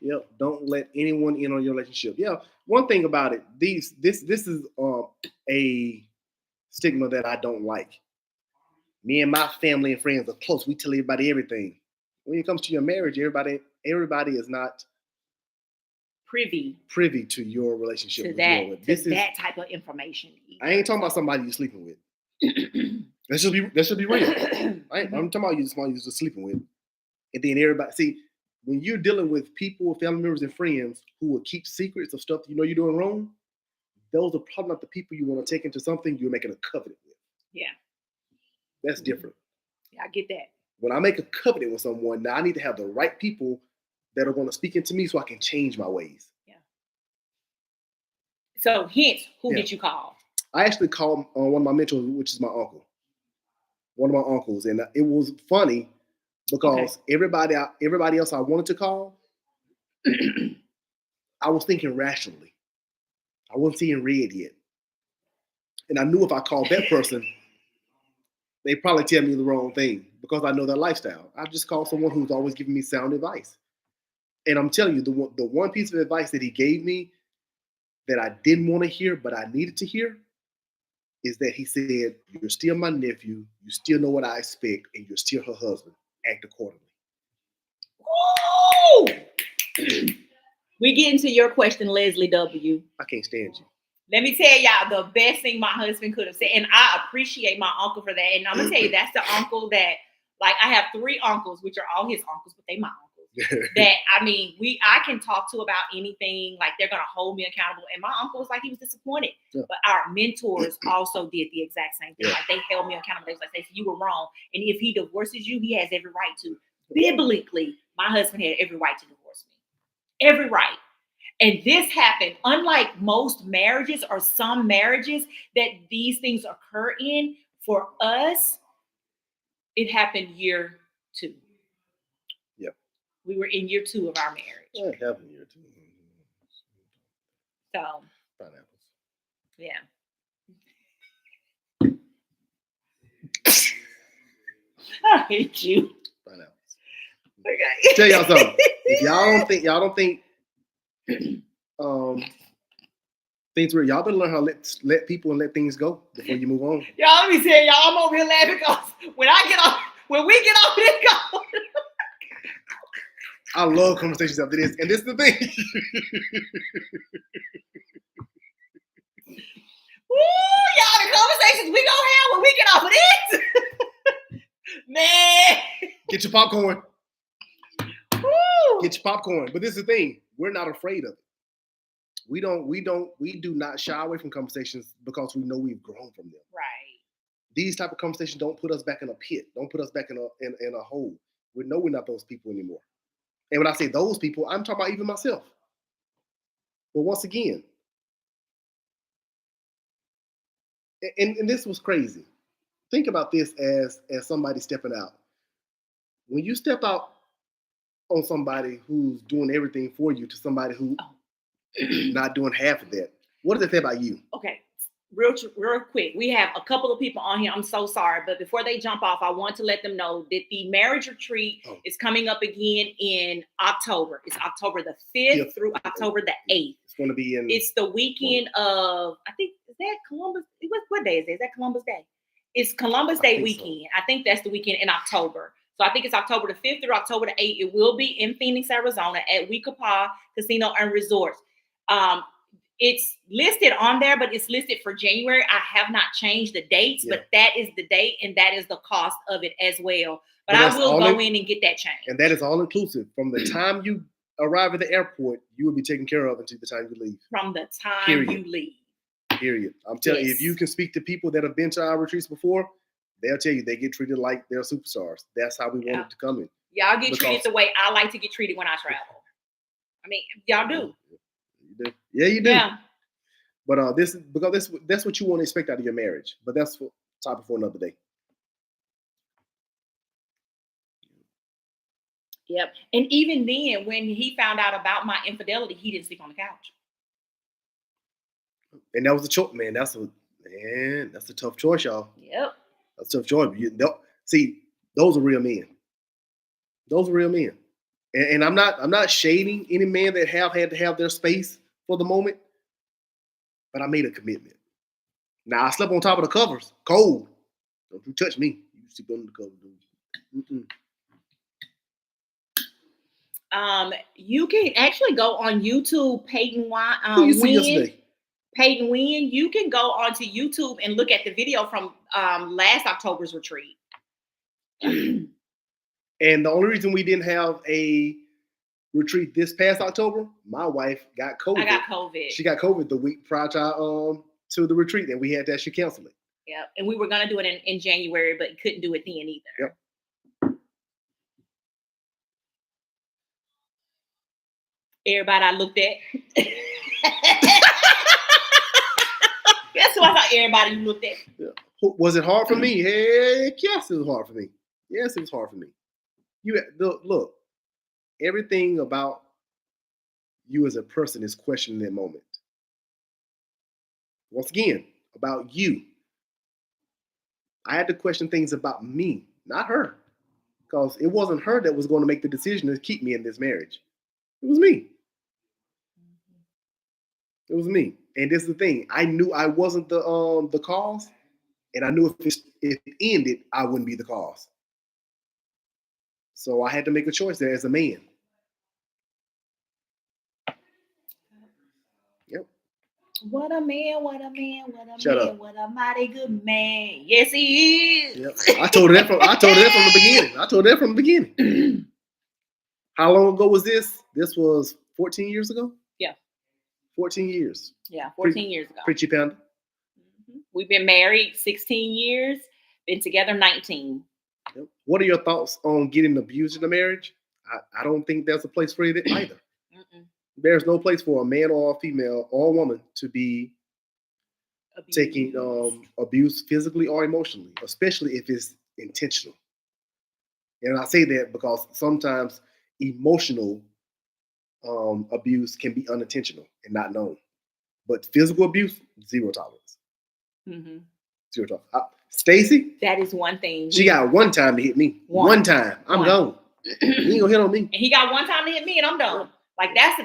Yeah. Don't let anyone in on your relationship. Yeah. One thing about it, this is a stigma that I don't like. Me and my family and friends are close. We tell everybody everything. When it comes to your marriage, everybody is not privy to your relationship to that type of information. I ain't talking about somebody you're sleeping with. That should be real. I'm talking about somebody you're just sleeping with. And then everybody, see, when you're dealing with people, family members, and friends who will keep secrets of stuff you're doing wrong, those are probably not the people you want to take into something you're making a covenant with. Yeah. That's different. Yeah, I get that. When I make a covenant with someone, now I need to have the right people that are going to speak into me so I can change my ways. Yeah. So, hence, who did you call? I actually called one of my mentors, which is my uncle. One of my uncles. And it was funny because everybody else I wanted to call, I was thinking rationally. I wasn't seeing red yet. And I knew if I called that person, they probably tell me the wrong thing because I know their lifestyle. I just called someone who's always giving me sound advice. And I'm telling you, the one piece of advice that he gave me that I didn't want to hear, but I needed to hear, is that he said, you're still my nephew, you still know what I expect, and you're still her husband. Act accordingly. Woo! We get into your question, Leslie W. I can't stand you. Let me tell y'all the best thing my husband could have said, and I appreciate my uncle for that. And I'm gonna tell you, that's the uncle that, like, I have 3 uncles, which are all his uncles, but they my uncles. That I can talk to about anything. Like, they're gonna hold me accountable. And my uncle was like, he was disappointed, but our mentors also did the exact same thing. Like, they held me accountable. They was like, you were wrong, and if he divorces you, he has every right to. Biblically, my husband had every right to divorce me, every right. And this happened, unlike most marriages or some marriages that these things occur in, for us, it happened year 2. Yep. We were in year 2 of our marriage. Yeah, it happened year 2. So. Pineapples. Yeah. I hate you. Pineapples. Okay. Tell y'all something. If y'all don't think things were, y'all better learn how to let people and let things go before you move on. Y'all, let me tell y'all, I'm over here laughing because when we get off this call, I love conversations after this, and this is the thing. Woo, y'all, the conversations we gonna get off of this. Man. Get your popcorn. Woo. Get your popcorn. But this is the thing. We're not afraid of it. We do not shy away from conversations because we know we've grown from them. Right. These type of conversations don't put us back in a pit. Don't put us back in a hole. We know we're not those people anymore. And when I say those people, I'm talking about even myself. But once again, and this was crazy. Think about this as somebody stepping out. When you step out on somebody who's doing everything for you to somebody who not doing half of that, what does it say about you? Okay. Real quick, we have a couple of people on here. I'm so sorry, but before they jump off, I want to let them know that the marriage retreat is coming up again in October. It's October the 5th through October the 8th. It's going to be in. It's the weekend of, I think, is that Columbus? What day is it? Is that Columbus Day? It's Columbus Day weekend. So. I think that's the weekend in October. So I think it's October the 5th through October the 8th. It will be in Phoenix, Arizona at Weekapaw Casino and Resorts. It's listed on there, but it's listed for January. I have not changed the dates, but that is the date and that is the cost of it as well. But I will go in and get that changed. And that is all inclusive. From the time you arrive at the airport, you will be taken care of until the time you leave. From the time you leave. Period. I'm telling you, if you can speak to people that have been to our retreats before, they'll tell you they get treated like they're superstars. That's how we want it to come in. Y'all get treated the way I like to get treated when I travel. I mean, y'all do. You do. Yeah, you do. Yeah. But that's what you want to expect out of your marriage. But that's for topic for another day. Yep. And even then, when he found out about my infidelity, he didn't sleep on the couch. And that was a choice, man. That's a tough choice, y'all. Yep. That's a tough choice. See, those are real men. Those are real men. And I'm not shading any man that have had to have their space for the moment. But I made a commitment. Now I slept on top of the covers, cold. Don't you touch me. You sleep under the covers, dude. You can actually go on YouTube, Peyton Who you see yesterday? Peyton Wynn. You can go onto YouTube and look at the video from last October's retreat. And the only reason we didn't have a retreat this past October, my wife got COVID. I got COVID. She got COVID the week prior to the retreat, and we had to actually cancel it. Yeah, and we were gonna do it in January, but couldn't do it then either. Yep. Everybody I looked at. That's who I thought everybody you looked at. Yeah. Was it hard for me? Heck yes, it was hard for me. Yes, it was hard for me. Look, everything about you as a person is questioned in that moment. Once again, about you. I had to question things about me, not her. Because it wasn't her that was going to make the decision to keep me in this marriage. It was me. It was me. And this is the thing. I knew I wasn't the cause. And I knew if it ended, I wouldn't be the cause. So I had to make a choice there as a man. Yep. What a man, what a man, what a Shut man, up. what a mighty good man. Yes, he is. Yep. I told her that from the beginning. How long ago was this? This was 14 years ago? Yeah. 14 years. Yeah, 14 years ago. Preachy Panda. Mm-hmm. We've been married 16 years, been together 19. Yep. What are your thoughts on getting abused in a marriage? I don't think there's a place for it either. There's no place for a man or a female or a woman to be taking abuse physically or emotionally, especially if it's intentional. And I say that because sometimes emotional abuse can be unintentional and not known. But physical abuse, zero tolerance. Mm-hmm. Zero tolerance. Stacy? That is one thing. She got one time to hit me. One time. I'm gone. You ain't gonna hit on me. And he got one time to hit me and I'm done. Like that's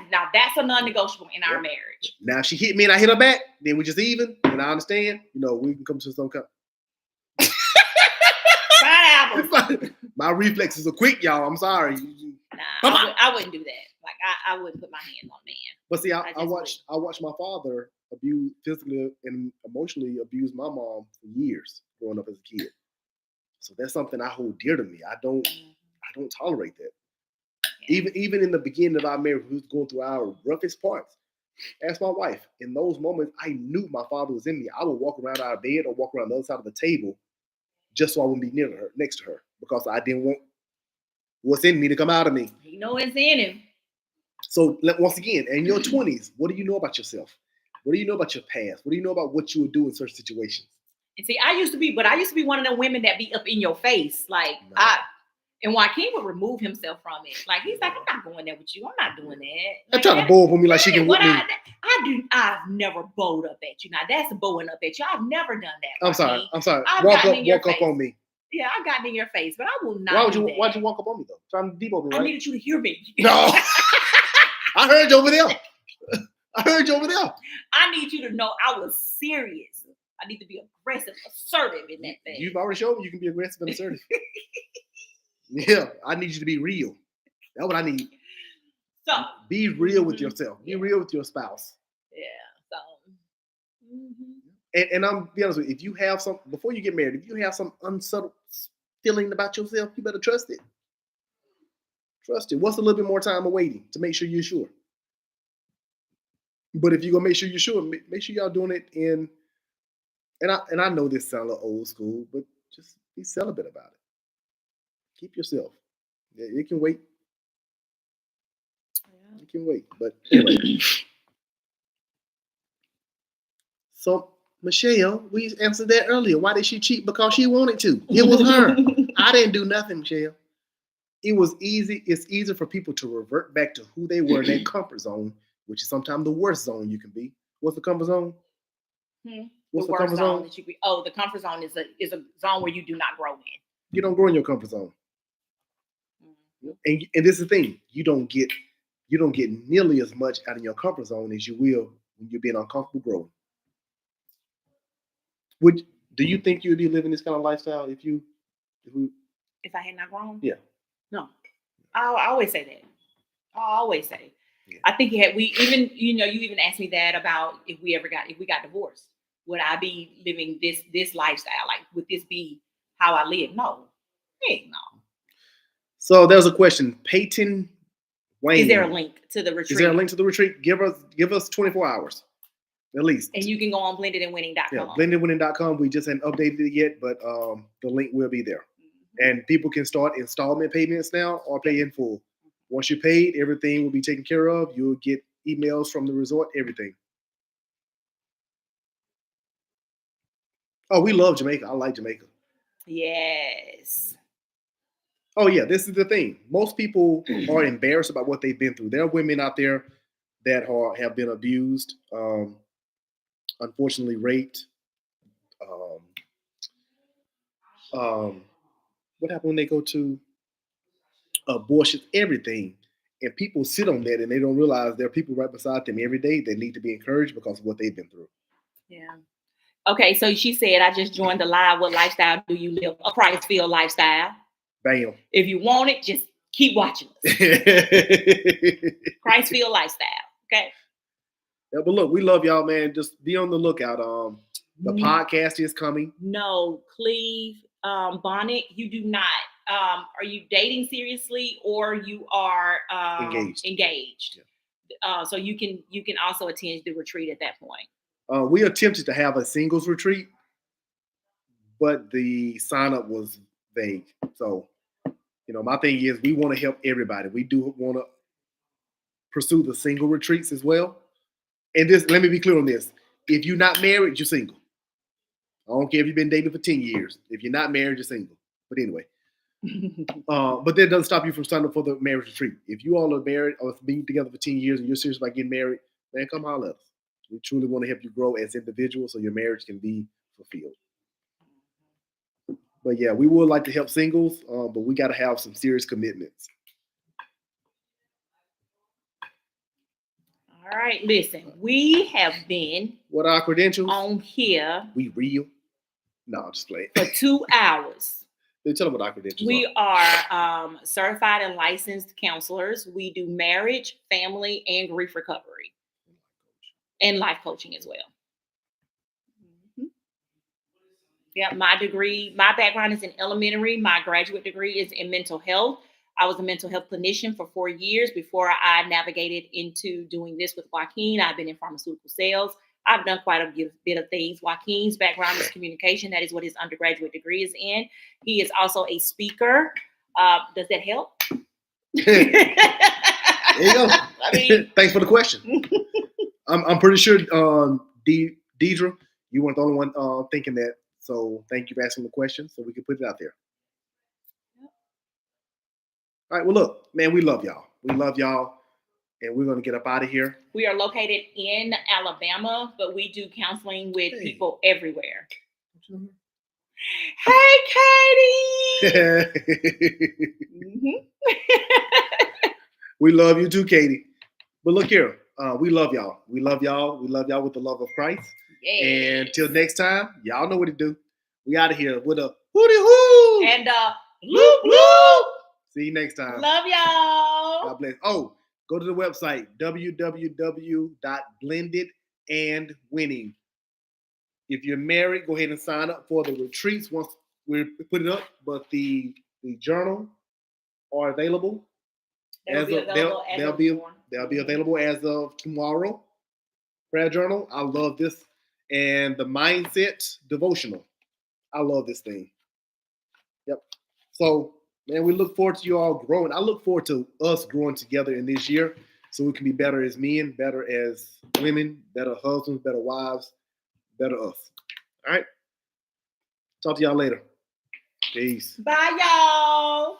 a non-negotiable in our marriage. Now if she hit me and I hit her back, then we just even, and I understand, we can come to some kind. My reflexes are quick, y'all. I'm sorry. Nah, I wouldn't do that. Like I wouldn't put my hands on a man. But see, I I watched my father physically and emotionally abuse my mom for years growing up as a kid. So that's something I hold dear to me. I don't tolerate that. Yeah. Even in the beginning of our marriage, we was going through our roughest parts. Ask my wife. In those moments, I knew my father was in me. I would walk around our bed or walk around the other side of the table just so I wouldn't be near her, next to her, because I didn't want what's in me to come out of me. You know it's in him. So once again, in your 20s, what do you know about yourself? What do you know about your past? What do you know about what you would do in certain situations? And see, I used to be one of the women that be up in your face. Like No. And Joaquin would remove himself from it. Like he's like, I'm not going there with you. I'm not doing that. They're Like, trying to bowl for me like she can whip me. I've never bowled up at you. Now that's bowing up at you. I've never done that. I'm sorry. I've Walk gotten in your up on me. Yeah, I've gotten in your face, but I will not. Why'd you walk up on me though? Trying to debo me, right? I needed you to hear me. No. I heard you over there. I heard you over there. I need you to know I was serious. I need to be aggressive, assertive in that thing. You've already showed me you can be aggressive and assertive. Yeah, I need you to be real. That's what I need. So be real with yourself. Be real with your spouse. Yeah. So. And I'm be honest with you, if you have some before you get married, if you have some unsettled feeling about yourself, you better trust it. Trust it. What's a little bit more time of waiting to make sure you're sure? But if you're gonna make sure you're sure, make sure y'all doing it in. And I know this sounds a little old school, but just be celibate about it. Keep yourself. Yeah, it can wait. Yeah. It can wait. But anyway. So Michelle, we answered that earlier. Why did she cheat? Because she wanted to. It was her. I didn't do nothing, Michelle. It was easy. It's easier for people to revert back to who they were in their comfort zone, which is sometimes the worst zone you can be. What's the comfort zone? What's the comfort zone? That you be, the comfort zone is a zone where you do not grow in. You don't grow in your comfort zone. And this is the thing. You don't get nearly as much out of your comfort zone as you will when you're being uncomfortable growing. Do you think you would be living this kind of lifestyle if I had not grown? Yeah. No. I always say that. I always say. Yeah. I think you even asked me that about if we got divorced, would I be living this lifestyle? Like, would this be how I live? No. Heck no. So there's a question. Peyton Wayne. Is there a link to the retreat? Is there a link to the retreat? Give us 24 hours. At least. And you can go on blendedandwinning.com. Yeah, blendedandwinning.com. We just haven't updated it yet, but the link will be there. Mm-hmm. And people can start installment payments now or pay in full. Once you're paid, everything will be taken care of. You'll get emails from the resort, everything. Oh, we love Jamaica. I like Jamaica. Yes. Oh, yeah, this is the thing. Most people are embarrassed about what they've been through. There are women out there that have been abused, unfortunately raped. What happened when they go to abortion? Everything. And people sit on that and they don't realize there are people right beside them every day that need to be encouraged because of what they've been through. Yeah. Okay, so she said, I just joined the live. What lifestyle do you live? A Christ-filled lifestyle. Bam. If you want it, just keep watching us. Christ-filled lifestyle. Okay. Yeah, but look, we love y'all, man. Just be on the lookout. The podcast is coming. No, Cleve, Bonnet, you do not. Are you dating seriously or you are engaged? Yeah. So you can also attend the retreat at that point. We attempted to have a singles retreat, but the sign up was vague. So, my thing is we want to help everybody. We do want to pursue the single retreats as well. And let me be clear on this. If you're not married, you're single. I don't care if you've been dating for 10 years. If you're not married, you're single. But anyway. But that doesn't stop you from signing up for the marriage retreat. If you all are married or being together for 10 years and you're serious about getting married, man, come holler at us. We truly want to help you grow as individuals so your marriage can be fulfilled. But yeah, we would like to help singles, but we got to have some serious commitments. All right, listen, we have been. What are our credentials? On here. We real? No, I'm just playing. For 2 hours. Tell them what our credentials We are certified and licensed counselors. We do marriage, family, and grief recovery. and life coaching as well. Yeah, my background is in elementary. My graduate degree is in mental health. I was a mental health clinician for 4 years before I navigated into doing this with Joaquin. I've been in pharmaceutical sales. I've done quite a bit of things. Joaquin's background is communication. That is what his undergraduate degree is in. He is also a speaker. Does that help? There you go. I mean, thanks for the question. I'm pretty sure, Deidre, you weren't the only one thinking that. So thank you for asking the question, so we can put it out there. All right. Well, look, man, we love y'all. We love y'all, and we're gonna get up out of here. We are located in Alabama, but we do counseling with people everywhere. Hey, Katie. We love you too, Katie. But look here, we love y'all. We love y'all. We love y'all with the love of Christ. Yes. And till next time, y'all know what to do. We out of here with a hooty hoo and loop loop. See you next time. Love y'all. God bless. Oh, go to the website www.blendedandwinning. If you're married, go ahead and sign up for the retreats once we put it up. But the journal are available. They'll be available as of tomorrow. Prayer journal. I love this. And the mindset devotional. I love this thing. Yep. So, man, we look forward to you all growing. I look forward to us growing together in this year so we can be better as men, better as women, better husbands, better wives, better us. All right. Talk to y'all later. Peace. Bye, y'all.